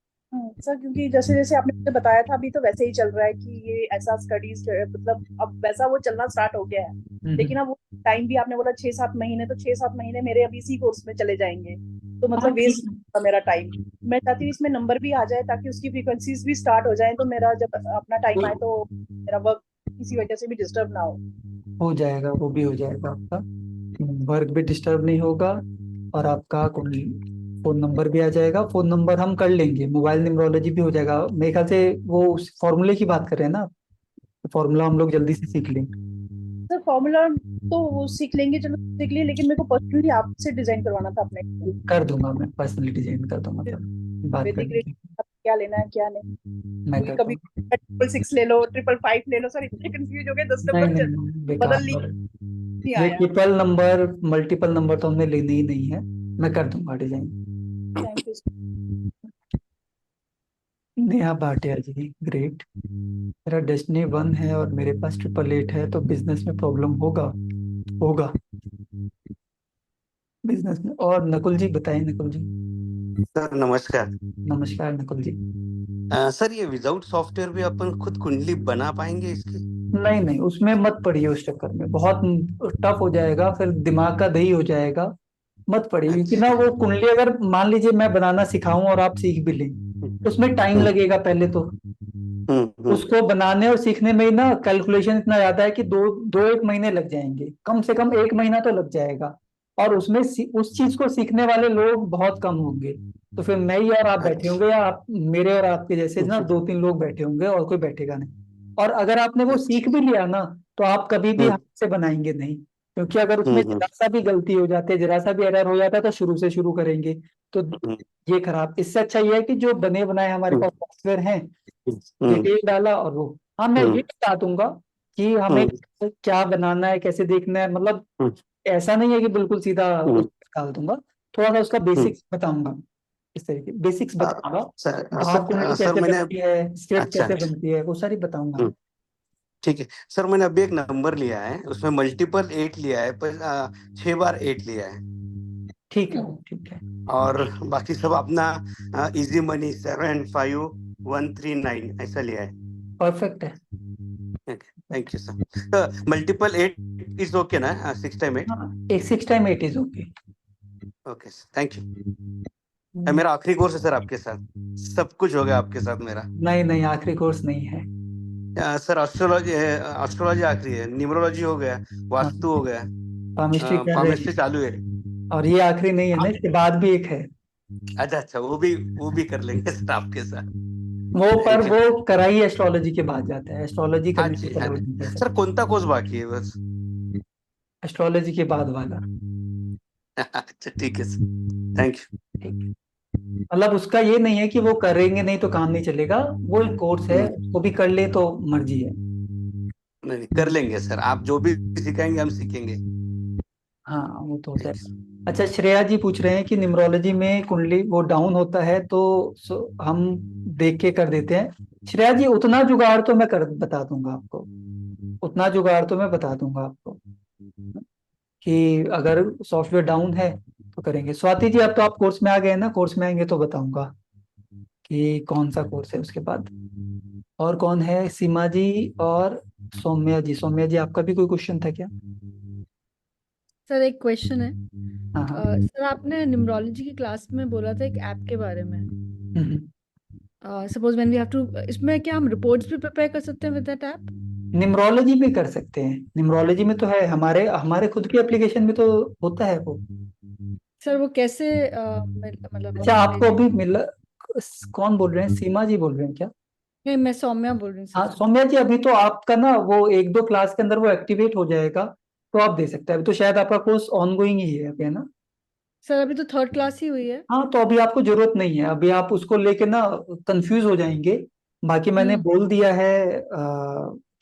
सर क्योंकि जैसे जैसे आपने मुझे बताया था अभी तो वैसे ही चल रहा है कि ये ऐसा स्टडीज मतलब अब वैसा वो चलना स्टार्ट हो गया है, लेकिन अब वो टाइम भी आपने बोला 6-7 महीने, तो 6-7 महीने मेरे अभी इसी कोर्स में चले जाएंगे, तो हाँ मतलब ठीक वेस्ट होगा मेरा टाइम। मैं चाहती हूँ इसमें नंबर भी आ जाए ताकि उसकी फ्रीक्वेंसीज भी स्टार्ट हो जाए, तो मेरा जब अपना टाइम आए तो मेरा वर्क किसी वजह से भी डिस्टर्ब ना हो जाएगा, वो भी हो जाएगा, आपका वर्क भी डिस्टर्ब नहीं होगा, और आपका फोन नंबर भी आ जाएगा। फोन नंबर हम कर लेंगे, मोबाइल न्यूमरोलॉजी भी हो जाएगा मेरे ख्याल से। वो उस फॉर्मूले की बात कर रहे हैं ना, फॉर्मूला हम लोग जल्दी से सीख लेंगे। सर फॉर्मूला तो वो सीख लेंगे, चलो सीख लिए, लेकिन मेरे को पर्सनली आपसे डिजाइन करवाना था अपने कर दूंगा, मैं पर्सनली डिजाइन कर दूंगा, तब बात वैदिक करेंगे। क्या लेना है क्या नहीं। मैं क्योंकि कर कभी दूंगा। 666 ले लो, 555 ले लो, सर इतने कंफ्यूज हो गए, 10 नहीं नंबर नहीं नहीं, बेकार बदल ली, है। नहीं ये आया। ट्रिपल नंबर, मल्टीपल नंबर तो हमने लेने ही नहीं है। मैं कर दूंगा design. Thank you. Neha Bhatia ji, great. मेरा डेस्टिनी 1 है और मेरे पास 888 है, तो बिजनेस में प्रॉब्लम होगा? होगा बिजनेस में। और नकुल जी बताएं, नकुल जी। सर नमस्कार। नमस्कार नकुल जी। सर ये विदाउट सॉफ्टवेयर भी अपन खुद कुंडली बना पाएंगे इसकी? नहीं नहीं, उसमें मत पड़िए, उस चक्कर में बहुत टफ हो जाएगा, फिर दिमाग का दही हो जाएगा। मत पड़िए, क्योंकि ना अच्छा। वो कुंडली अगर मान लीजिए मैं बनाना सिखाऊं और आप सीख भी लें, तो उसमें टाइम हम्म लगेगा पहले तो। हम्म। उसको बनाने और सीखने में ही ना कैलकुलेशन इतना ज्यादा है कि दो दो एक महीने लग जाएंगे, कम से कम 1 महीना तो लग जाएगा। और उसमें उस चीज को सीखने वाले लोग बहुत कम होंगे। तो फिर मैं ही और आप बैठे अच्छा। होंगे, या आप मेरे और आपके जैसे ना हम्म, 2-3 लोग बैठे होंगे, और कोई बैठेगा नहीं। और अगर आपने वो अच्छा। सीख भी लिया ना, तो आप कभी भी हाथ हम्म से बनाएंगे नहीं, क्योंकि अगर उसमें हम्म जरा सा भी गलती हो जाती है, जरा सा भी एरर हो जाता है, तो शुरू से शुरू करेंगे। तो हम्म ये खराब, इससे अच्छा ये है कि जो बने बनाए हमारे हम्म पास सॉफ्टवेयर हैं, हम्म डिटेल डाला और वो। हाँ मैं ये हम्म बता दूंगा कि हमें हम्म क्या बनाना है, कैसे देखना है, मतलब हम्म ऐसा नहीं है कि बिल्कुल सीधा हम्म उस डाल दूंगा। थोड़ा सा उसका हम्म। बेसिक्स बताऊंगा, इस तरीके बेसिक्स बताऊंगा। सर भाव कुंडली सर सर कैसे मैंने बनती है, स्क्रिप्ट अच्छा कैसे बनती है, वो सारी बताऊंगा। हम्म, ठीक है सर। मैंने अभी एक नंबर लिया है, उसमें मल्टीपल 8 लिया है, पर 6 बार 8 लिया है। ठीक है, ठीक है। और बाकी सब अपना इजी मनी 75139 ऐसा लिया है। परफेक्ट है। Thank you sir. Multiple 8 is okay ना? 6 टाइम 8। हाँ, एक 6 time 8 is okay. Okay sir, thank you. मेरा आखिरी कोर्स है सर आपके साथ, सब कुछ हो गया आपके साथ मेरा। नहीं नहीं, आखिरी कोर्स नहीं है। सर एस्ट्रोलॉजी एस्ट्रोलॉजी आखिरी है, न्यूमरोलॉजी हो गया, हाँ, वास्तु हो गया, पामिस्ट्री कर रहे पामिस्ट्री हैं, चालू है। और ये आखिरी नहीं है ना, इसके बाद भी एक है। अच्छा अच्छा, वो भी कर लेंगे सर आपके साथ। वो पर थैंक यू। वो कराई एस्ट्रोलॉजी के बाद जाता है, एस्ट्रोलॉजी हाँ करने से जी हाँ पहले जी। नहीं कर सर सकते। कोणता कोर्स बाकी है बस? एस्ट्रोलॉजी के बाद वाला। अच्छा ठीक है सर, थैंक यू। ठीक, मतलब उसका ये नहीं है कि वो करेंगे नहीं तो काम नहीं चलेगा, वो एक कोर्स है, उसको भी कर ले तो मर्जी है। नहीं नहीं, कर लेंगे सर, आप जो भी सिखाएंगे हम सीखेंगे। हाँ वो तो हो ठीक जाएगा। है। अच्छा, श्रेया जी पूछ रहे हैं कि न्यूमरोलॉजी में कुंडली वो डाउन होता है तो हम देख के कर देते हैं। श्रेया जी उतना जुगाड़ तो मैं कर बता दूंगा आपको, उतना जुगाड़ तो मैं बता दूंगा आपको कि अगर सॉफ्टवेयर डाउन है तो करेंगे। स्वाति जी अब तो आप कोर्स में आ गए हैं ना, कोर्स में आएंगे तो बताऊंगा कि कौन सा कोर्स है उसके बाद। और कौन है, सीमा जी और सौम्या जी। सौम्या जी आपका भी कोई क्वेश्चन था क्या? सर एक क्वेश्चन है। हाँ हाँ। सर आपने न्यूमरोलॉजी की क्लास में बोला था एक ऐप के बारे में। Hmm. Suppose when we have to, इसमें क्या हम रिपोर्ट्स भी प्रिपेयर कर सकते हैं विद दैट ऐप? निम्रोलॉजी में कर सकते हैं, निम्रोलॉजी में तो है, हमारे हमारे खुद की एप्लीकेशन में तो होता है वो। सर वो कैसे मतलब अच्छा आपको अभी मिला? कौन बोल रहे हैं, सीमा जी बोल रहे हैं क्या? नहीं, मैं सौम्या बोल रही हूँ हाँ सर। सौम्या जी, अभी तो आपका ना वो 1-2 क्लास के अंदर वो एक्टिवेट हो जाएगा, तो आप दे सकते हैं। अभी तो शायद आपका कोर्स ऑन गोइंग ही है अभी, है ना? सर अभी तो 3rd क्लास ही हुई है। हाँ तो अभी आपको जरूरत नहीं है, अभी आप उसको लेके ना कंफ्यूज हो जाएंगे। बाकी मैंने बोल दिया है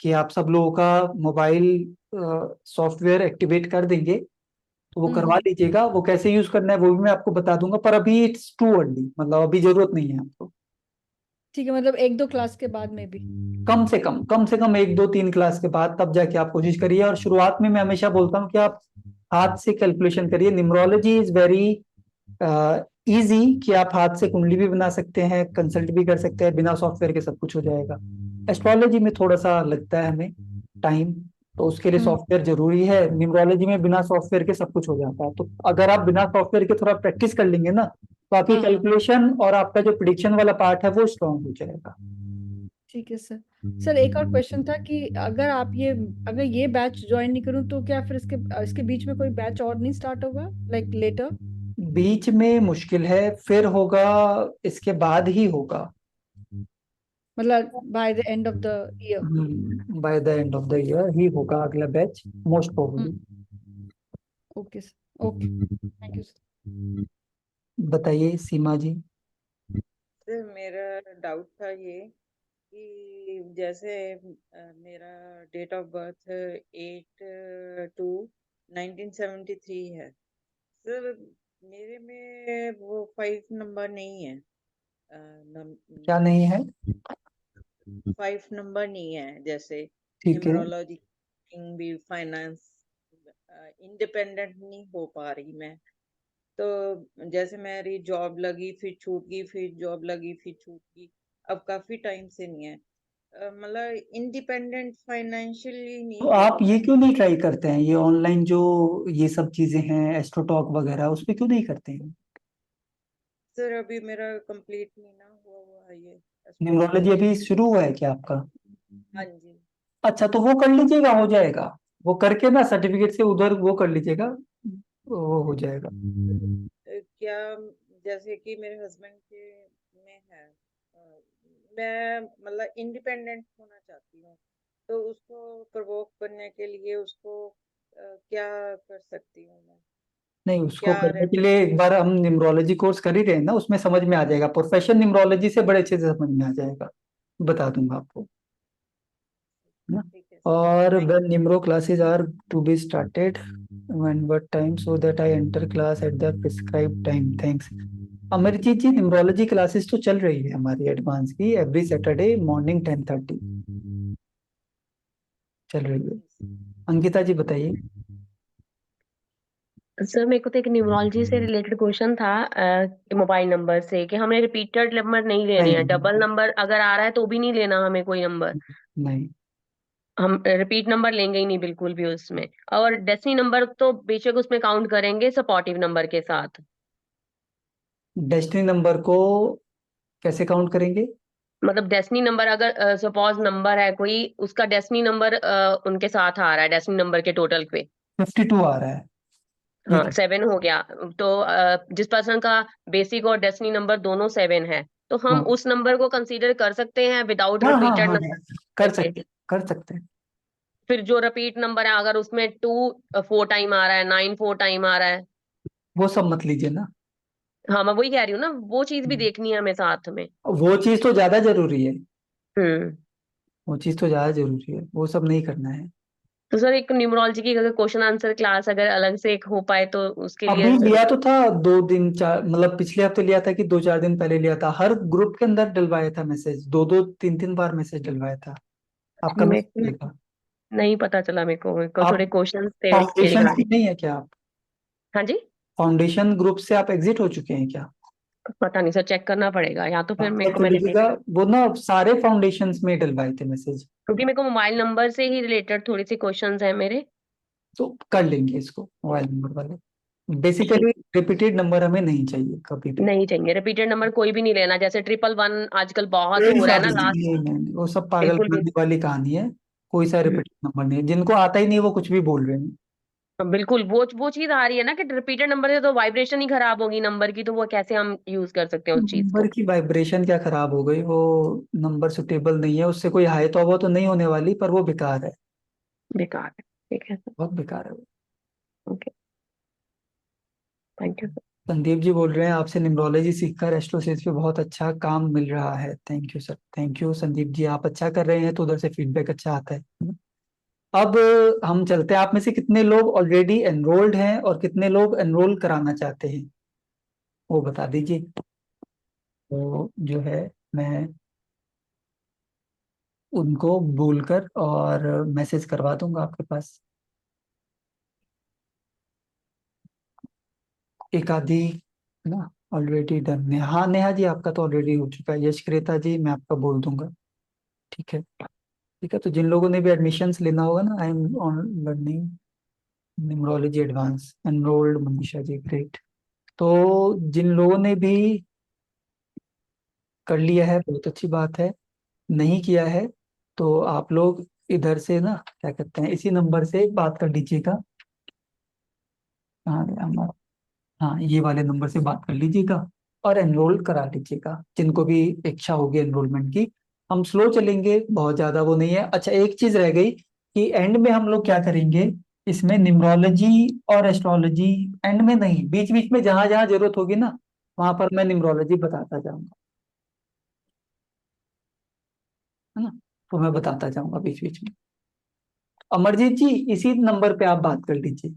कि आप सब लोगों का मोबाइल सॉफ्टवेयर एक्टिवेट कर देंगे, तो वो करवा लीजिएगा। वो कैसे यूज करना है वो भी मैं आपको बता दूंगा, पर अभी इट्स टू अर्ली, मतलब अभी जरूरत नहीं है आपको। ठीक है, मतलब 1-2 क्लास के बाद में भी। कम से कम 1-2-3 क्लास के बाद तब जाके आप कोशिश करिए। और शुरुआत में मैं हमेशा बोलता हूँ कि आप हाथ से कैलकुलेशन करिए। न्यूमरोलॉजी इज वेरी इजी, कि आप हाथ से कुंडली भी बना सकते हैं, कंसल्ट भी कर सकते हैं, बिना सॉफ्टवेयर के सब कुछ हो जाएगा। एस्ट्रोलॉजी में थोड़ा सा लगता है हमें टाइम, तो उसके लिए सॉफ्टवेयर जरूरी है। न्यूमरोलॉजी में बिना सॉफ्टवेयर के सब कुछ हो जाता है। तो अगर आप बिना सॉफ्टवेयर के थोड़ा प्रैक्टिस कर लेंगे ना, तो आपकी कैलकुलेशन और आपका जो प्रिडिक्शन वाला पार्ट है वो स्ट्रांग हो जाएगा। ठीक है सर। सर एक और क्वेश्चन था कि अगर ये बैच ज्वाइन नहीं करूं तो क्या फिर इसके बीच में कोई बैच और नहीं स्टार्ट होगा, लाइक लेटर? बीच में मुश्किल है, फिर होगा इसके बाद ही होगा। मतलब by the end of the year? By the end of the year ही होगा अगला batch, most probably. Okay sir, okay, thank you sir. बताइए सीमा जी। सर मेरा डाउट था ये कि जैसे मेरा डेट ऑफ बर्थ 8/2/1973 है सर। मेरे में वो 5 नंबर नहीं है। क्या नहीं है? 5 नंबर नहीं है, जैसे ठीक है। न्यूमरोलॉजी भी, फाइनेंस, इंडिपेंडेंट नहीं हो पा रही मैं। तो जैसे मेरी जॉब लगी फिर छूट गई, फिर जॉब लगी फिर छूट गई, अब काफी टाइम से नहीं है। मतलब इंडिपेंडेंट फाइनेंशियली नहीं तो हो आप रही ये मैं। क्यों नहीं ट्राई करते हैं, ये ऑनलाइन जो ये सब चीजें हैं, एस्ट्रोटॉक वगैरह, उस पे क्यों नहीं करते हैं? सर अभी मेरा कंप्लीट नहीं ना हुआ है ये न्यूमरोलॉजी एस्ट्रोलॉजी। अभी शुरू हुआ है क्या आपका? हाँ जी। अच्छा, तो वो कर लीजिएगा, हो जाएगा। वो करके ना सर्टिफिकेट से उधर वो कर लीजिएगा, वो हो जाएगा। क्या जैसे कि मेरे हस्बैंड के में है, मैं मतलब इंडिपेंडेंट होना चाहती हूँ, तो उसको प्रवोक करने के लिए उसको क्या कर सकती हूँ मैं? नहीं, उसको क्या करने के रेमेडी? लिए एक बार हम न्यूमरोलॉजी कोर्स कर ही रहे हैं ना, उसमें समझ में आ जाएगा। प्रोफेशन न्यूमरोलॉजी से बड़े अच्छे से समझ में आ जाएगा, बता दूंगा आपको, है ना? ठीक है और thank when Nimro classes are to be started, when what time, so that I enter class at the prescribed time, thanks। Amarjeet ji, numerology classes तो चल रही है हमारी एडवांस की, एवरी सैटरडे मॉर्निंग 10:30 चल रही है। अंकिता जी बताइए। सर मेरे को तो एक न्यूमरोलॉजी से रिलेटेड क्वेश्चन था मोबाइल नंबर से, कि हमें रिपीटेड नंबर नहीं लेने नहीं हैं। डबल नंबर अगर आ रहा है तो भी नहीं लेना हमें कोई नंबर। नहीं, हम रिपीट नंबर लेंगे ही नहीं बिल्कुल भी उसमें। और डेस्टिनी नंबर तो बेशक उसमें काउंट करेंगे सपोर्टिव नंबर के साथ। डेस्टिनी नंबर को कैसे काउंट करेंगे? मतलब डेस्टिनी नंबर अगर सपोज नंबर है कोई, उसका डेस्टिनी नंबर उनके साथ आ रहा है डेस्टिनी नंबर के टोटल पे। 52 आ रहा है। ये हाँ 7 हो गया। तो जिस पर्सन का बेसिक और डेस्टिनी नंबर दोनों 7 है, तो हम हाँ उस नंबर को कंसीडर कर सकते हैं विदाउट हाँ हाँ रिपीटेड हाँ, कर नंबर। सकते कर सकते हैं। फिर जो रिपीट नंबर है अगर उसमें 2 4 टाइम आ रहा है, 9 4 टाइम आ रहा है। वो सब मत लीजिए ना। हाँ मैं वही कह रही हूँ ना, वो चीज भी देखनी है हमें साथ में। वो चीज तो ज्यादा जरूरी है, हम्म। वो चीज तो ज्यादा जरूरी है, वो सब नहीं करना है। तो सर एक न्यूमरोलॉजी की अगर क्वेश्चन आंसर क्लास अगर अलग से एक हो पाए तो उसके अभी लिए लिया तो था 2 दिन, चार, मतलब पिछले हफ्ते लिया था कि 2-4 दिन पहले लिया था। हर ग्रुप के अंदर डलवाया था मैसेज, 2-2 3-3 बार मैसेज डलवाया था। आपका मेरे मैसेज को देखा? नहीं पता चला। मेरे को आप थोड़े क्वेश्चन थे इसके फाउंडेशन की रिगार्डिंग। नहीं है क्या आप? हाँ जी। फाउंडेशन ग्रुप से आप एग्जिट हो चुके हैं क्या? पता नहीं सर, चेक करना पड़ेगा या तो फिर मेरे चेक को कर मैंने लीजिएगा, वो ना सारे फाउंडेशन में डलवाए थे मैसेज। क्योंकि मेरे को मोबाइल नंबर से ही रिलेटेड थोड़ी सी क्वेश्चंस हैं मेरे। तो कर लेंगे इसको, मोबाइल नंबर वाले। ठीक। बेसिकली रिपीटेड नंबर हमें नहीं चाहिए कभी भी। नहीं चाहिए रिपीटेड नंबर कोई भी नहीं लेना, जैसे 111 आजकल बहुत कोई हो रहा सा है ना भी लास्ट। नहीं, नहीं, वो सब पागल बिल्कुल भी। बनाने वाली कहानी है। कोई सा हम्म, रिपीटेड नंबर नहीं है, जिनको आता ही नहीं वो कुछ भी बोल रहे हैं। बिल्कुल वो चीज आ रही है ना कि रिपीटेड नंबर से तो वाइब्रेशन ही खराब होगी नंबर की, तो वो कैसे हम यूज कर सकते हैं उस चीज नंबर को। की वाइब्रेशन क्या खराब हो गई, वो नंबर सुटेबल नहीं है, उससे कोई हाई तौबा तो नहीं होने वाली, पर वो बेकार है, बेकार है, ठीक है सर। बहुत बेकार है वो। Okay, thank you sir. Sandeep ji बोल रहे हैं आपसे न्यूमरोलॉजी सीखकर एस्ट्रोसेंस पे बहुत अच्छा काम मिल रहा है। Thank you sir, thank you Sandeep ji, आप अच्छा कर रहे हैं तो उधर से फीडबैक अच्छा आता है। अब हम चलते हैं, आप में से कितने लोग ऑलरेडी एनरोल्ड हैं और कितने लोग एनरोल कराना चाहते हैं वो बता दीजिए। तो जो है मैं उनको बोलकर और मैसेज करवा दूंगा आपके पास। एक आधी ना ऑलरेडी डन है। हाँ नेहा जी आपका तो ऑलरेडी हो चुका है। यश क्रेता जी मैं आपका बोल दूंगा, ठीक है। ठीक है, तो जिन लोगों ने भी एडमिशन्स लेना होगा ना, I am on learning numerology advance enrolled Manisha ji, great. तो जिन लोगों ने भी कर लिया है बहुत अच्छी बात है, नहीं किया है तो आप लोग इधर से ना क्या कहते हैं, इसी नंबर से बात कर लीजिएगा। हाँ हमारा, हाँ ये वाले नंबर से बात कर लीजिएगा और एनरोल करा लीजिएगा जिनको भी इच्छा होगी एनरोलमेंट की। हम स्लो चलेंगे, बहुत ज्यादा वो नहीं है। अच्छा एक चीज रह गई कि एंड में हम लोग क्या करेंगे, इसमें न्यूमरोलॉजी और एस्ट्रोलॉजी एंड में नहीं, बीच बीच में जहां जहां जरूरत होगी ना वहां पर मैं न्यूमरोलॉजी बताता जाऊंगा, है ना। तो मैं बताता जाऊंगा बीच बीच में। अमरजीत जी इसी नंबर पे आप बात कर लीजिए,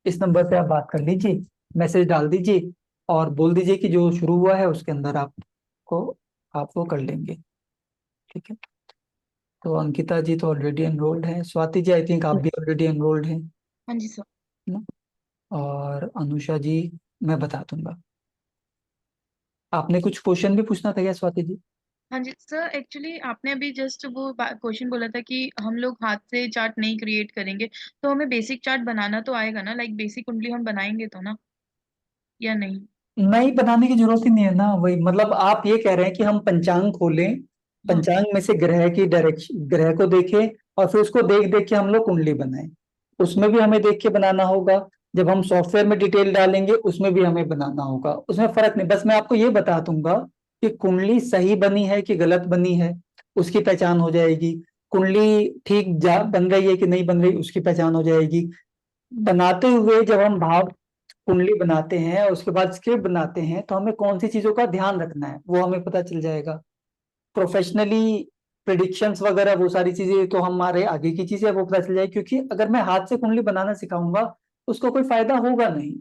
इस नंबर पे आप बात कर लीजिए, मैसेज डाल दीजिए और बोल दीजिए कि जो शुरू हुआ है उसके अंदर आपको आप वो कर लेंगे, ठीक है। तो अंकिता जी तो ऑलरेडी एनरोल्ड हैं, स्वाति जी आई थिंक आप भी ऑलरेडी एनरोल्ड हैं, हाँ जी सर। है ना। और अनुषा जी मैं बता दूंगा। आपने कुछ क्वेश्चन भी पूछना था क्या स्वाति जी? हाँ जी सर, एक्चुअली आपने अभी जस्ट वो क्वेश्चन बोला था कि हम लोग हाथ से चार्ट नहीं क्रिएट करेंगे, तो हमें बेसिक चार्ट बनाना तो आएगा ना, लाइक बेसिक कुंडली हम बनाएंगे तो ना, या नहीं? नहीं बनाने की जरूरत ही नहीं है ना, वही मतलब आप ये कह रहे हैं कि हम पंचांग खोलें, हाँ पंचांग में से ग्रह की डायरेक्शन, ग्रह को देखें और फिर उसको देख देख के हम लोग कुंडली बनाएं। उसमें भी हमें देख के बनाना होगा, जब हम सॉफ्टवेयर में डिटेल डालेंगे उसमें भी हमें बनाना होगा, उसमें फर्क नहीं। बस मैं आपको ये बता दूंगा कि कुंडली सही बनी है कि गलत बनी है उसकी पहचान हो जाएगी, कुंडली ठीक जा बन रही है कि नहीं बन रही उसकी पहचान हो जाएगी। बनाते हुए जब हम भाव कुंडली बनाते हैं और उसके बाद स्क्रिप्ट बनाते हैं तो हमें कौन सी चीजों का ध्यान रखना है वो हमें पता चल जाएगा। प्रोफेशनली प्रिडिक्शंस वगैरह वो सारी चीजें तो हमारे आगे की चीजें वो पता चल जाएगी, क्योंकि अगर मैं हाथ से कुंडली बनाना सिखाऊंगा उसको कोई फायदा होगा नहीं।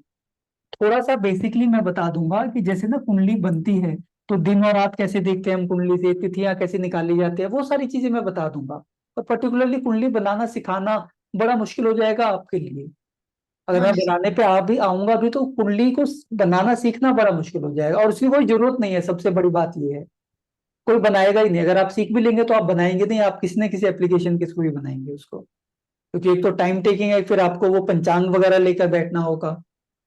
थोड़ा सा बेसिकली मैं बता दूंगा कि जैसे ना कुंडली बनती है तो दिन और रात कैसे देखते हैं हम कुंडली से, तिथियां कैसे निकाली जाती है, वो सारी चीजें मैं बता दूंगा। और पर्टिकुलरली कुंडली बनाना सिखाना बड़ा मुश्किल हो जाएगा आपके लिए। अगर हाँ मैं जी बनाने पे आप भी आऊंगा भी तो कुंडली को बनाना सीखना बड़ा मुश्किल हो जाएगा और उसकी कोई जरूरत नहीं है। सबसे बड़ी बात यह है कोई बनाएगा ही नहीं, अगर आप सीख भी लेंगे तो आप बनाएंगे नहीं, आप किसी न किसी एप्लीकेशन के थ्रू ही बनाएंगे उसको, क्योंकि एक तो टाइम टेकिंग है, फिर आपको वो पंचांग वगैरह लेकर बैठना होगा,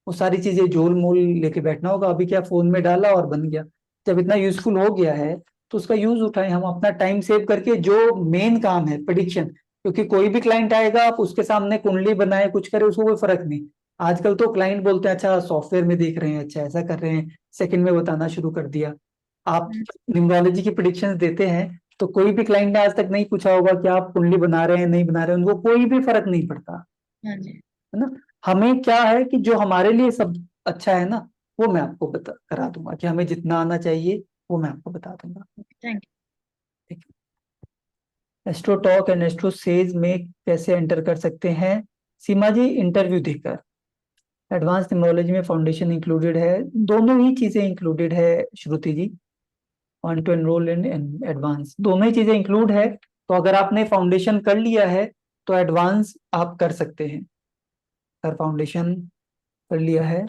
वो सारी चीजें जोल मोल लेके बैठना होगा। अभी क्या फोन में डाला और बन गया, जब इतना यूजफुल हो गया है तो उसका यूज उठाएं हम, अपना टाइम सेव करके। जो मेन काम है प्रिडिक्शन, क्योंकि कोई भी क्लाइंट आएगा आप उसके सामने कुंडली बनाए कुछ करे उसको कोई फर्क नहीं। आजकल तो क्लाइंट बोलते हैं अच्छा सॉफ्टवेयर में देख रहे हैं, अच्छा ऐसा कर रहे हैं, सेकंड में बताना शुरू कर दिया। आप हम्म, न्यूमरोलॉजी की प्रिडिक्शंस देते हैं तो कोई भी क्लाइंट ने आज तक नहीं पूछा होगा कि आप कुंडली बना रहे हैं नहीं बना रहे हैं, उनको कोई भी फर्क नहीं पड़ता, हाँ जी। है ना। हमें क्या है कि जो हमारे लिए सब अच्छा है ना वो मैं आपको बता करा दूंगा, कि हमें जितना आना चाहिए वो मैं आपको बता दूंगा। थैंक ठीक है, astro talk and astro sage में कैसे एंटर कर सकते हैं? सीमा जी इंटरव्यू देकर। एडवांस न्यूमरोलॉजी में फाउंडेशन इंक्लूडेड है, दोनों ही चीजें इंक्लूडेड है Shruti ji. Want to enroll in advance, दोनों ही चीजें इंक्लूड है। तो अगर आपने फाउंडेशन कर लिया है तो एडवांस आप कर सकते हैं। अगर फाउंडेशन कर लिया है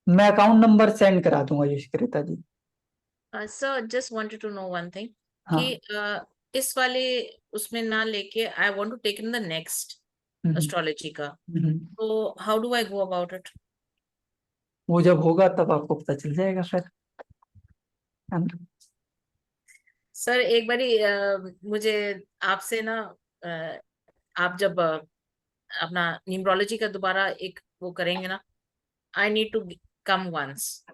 मैं अकाउंट नंबर सेंड करा दूंगा Yashakrita ji. Sir just wanted to know one thing कि हाँ। इस वाले उसमें ना लेके I want to take in the next hmm, astrology का, हम्म। तो how do I go about it? वो जब होगा तब आपको पता चल जाएगा फिर, है ना? सर एक बारी मुझे आपसे ना आप जब अपना न्यूमरोलॉजी का दोबारा एक वो करेंगे ना, I need to come once.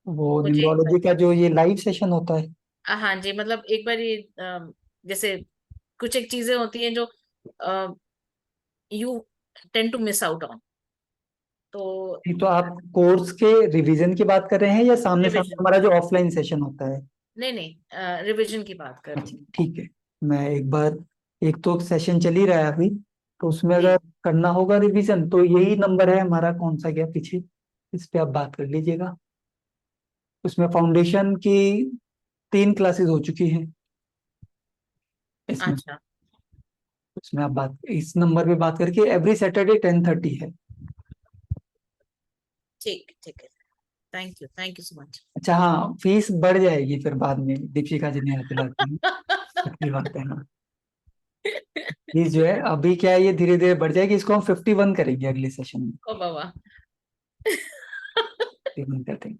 वो मुझे एक न्यूमरोलॉजी का जो ये लाइव सेशन होता है, हाँ जी, मतलब एक बार ये जैसे कुछ एक चीजें होती हैं जो you tend to miss out on, तो नहीं तो आप कोर्स के रिवीजन की बात कर रहे हैं या सामने सामने रिविजन, हमारा जो ऑफलाइन सेशन होता है? नहीं नहीं रिविजन की बात कर रही अच्छा हूँ। ठीक है, मैं एक बार, एक तो सेशन चल ही रहा है अभी, तो उसमें जी अगर करना होगा रिवीजन तो यही नंबर है हमारा, कौन सा गया पीछे, इस पे आप बात कर लीजिएगा। उसमें फाउंडेशन की 3 क्लासेस हो चुकी हैं इसमें। अच्छा, उसमें आप बात इस नंबर पे बात करके, एवरी सैटरडे 10:30 है। ठीक है, थैंक यू सो मच। अच्छा हाँ, फीस बढ़ जाएगी फिर बाद में, दीपिका जी ने याद दिलाती है, अच्छी बात है। हाँ, फीस जो है अभी क्या है, ये धीरे धीरे बढ़ जाएगी, इसको हम 51 करेंगे अगले सेशन में, ओ बाबा 51 कर देंगे।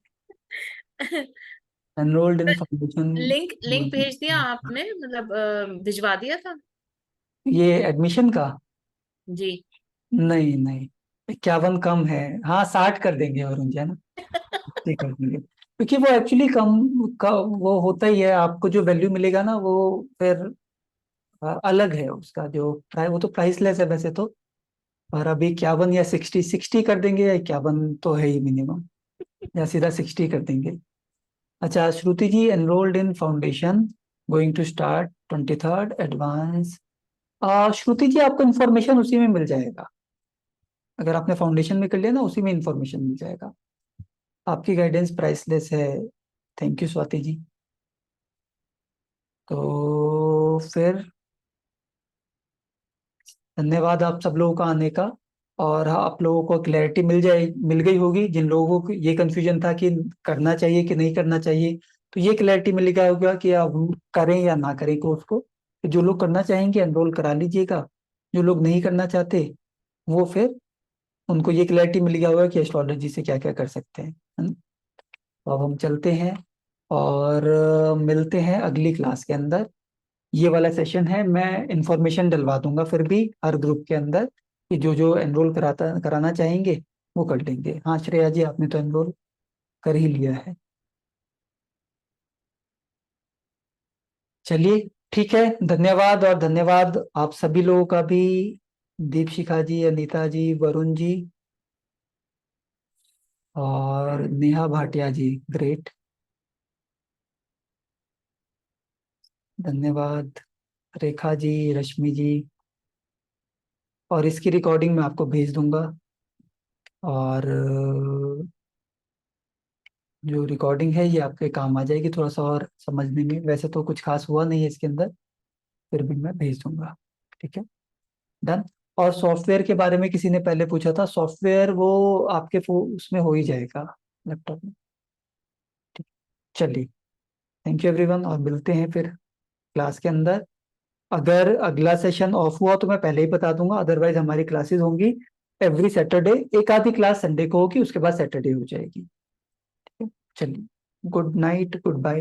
Enrolled in foundation. लिंक भेज दिया आपने, मतलब भिजवा दिया था? ये एडमिशन का? जी नहीं नहीं, 51 कम है। हाँ 60 कर देंगे वरुण जी, है ना, ठीक कर देंगे, क्योंकि वो एक्चुअली वो होता ही है, आपको जो वैल्यू मिलेगा ना वो फिर अलग है उसका जो प्राइस, वो तो प्राइसलेस है वैसे तो। और अभी 51 या 60 कर देंगे, या 51 तो है ही मिनिमम, या सीधा 60 कर देंगे। अच्छा Shruti ji, enrolled in foundation, going to start 23rd advance. Shruti ji आपको इन्फॉर्मेशन उसी में मिल जाएगा, अगर आपने फाउंडेशन में कर लिया ना उसी में इन्फॉर्मेशन मिल जाएगा। आपकी गाइडेंस प्राइसलेस है, थैंक यू स्वाति जी। तो फिर धन्यवाद आप सब लोगों का आने का, और आप लोगों को क्लैरिटी मिल गई होगी, जिन लोगों को ये कंफ्यूजन था कि करना चाहिए कि नहीं करना चाहिए, तो ये क्लैरिटी मिल गया होगा कि आप करें या ना करें कोर्स को। जो लोग करना चाहेंगे एनरोल करा लीजिएगा, जो लोग नहीं करना चाहते वो फिर उनको ये क्लैरिटी मिल गया होगा कि एस्ट्रोलॉजी से क्या क्या कर सकते हैं, है ना? तो अब हम चलते हैं और मिलते हैं अगली क्लास के अंदर। ये वाला सेशन है, मैं इंफॉर्मेशन डलवा दूंगा फिर भी हर ग्रुप के अंदर, कि जो जो एनरोल कराना चाहेंगे वो कर लेंगे। हाँ श्रेया जी, आपने तो एनरोल कर ही लिया है। चलिए ठीक है, धन्यवाद, और धन्यवाद आप सभी लोगों का भी, दीपशिखा जी, अनीता जी, वरुण जी और नेहा भाटिया जी, ग्रेट, धन्यवाद रेखा जी, रश्मि जी। और इसकी रिकॉर्डिंग मैं आपको भेज दूंगा, और जो रिकॉर्डिंग है ये आपके काम आ जाएगी थोड़ा सा और समझने में, वैसे तो कुछ खास हुआ नहीं है इसके अंदर, फिर भी मैं भेज दूंगा। ठीक है, डन। और सॉफ्टवेयर के बारे में किसी ने पहले पूछा था, सॉफ्टवेयर वो आपके उसमें हो ही जाएगा, लैपटॉप में। ठीक, चलिए, थैंक यू एवरीवन, और मिलते हैं फिर क्लास के अंदर। अगर अगला सेशन ऑफ हुआ तो मैं पहले ही बता दूंगा, अदरवाइज हमारी क्लासेस होंगी एवरी सैटरडे, एक आधी क्लास संडे को होगी, उसके बाद सैटरडे हो जाएगी। ठीक है, चलिए, गुड नाइट, गुड बाय।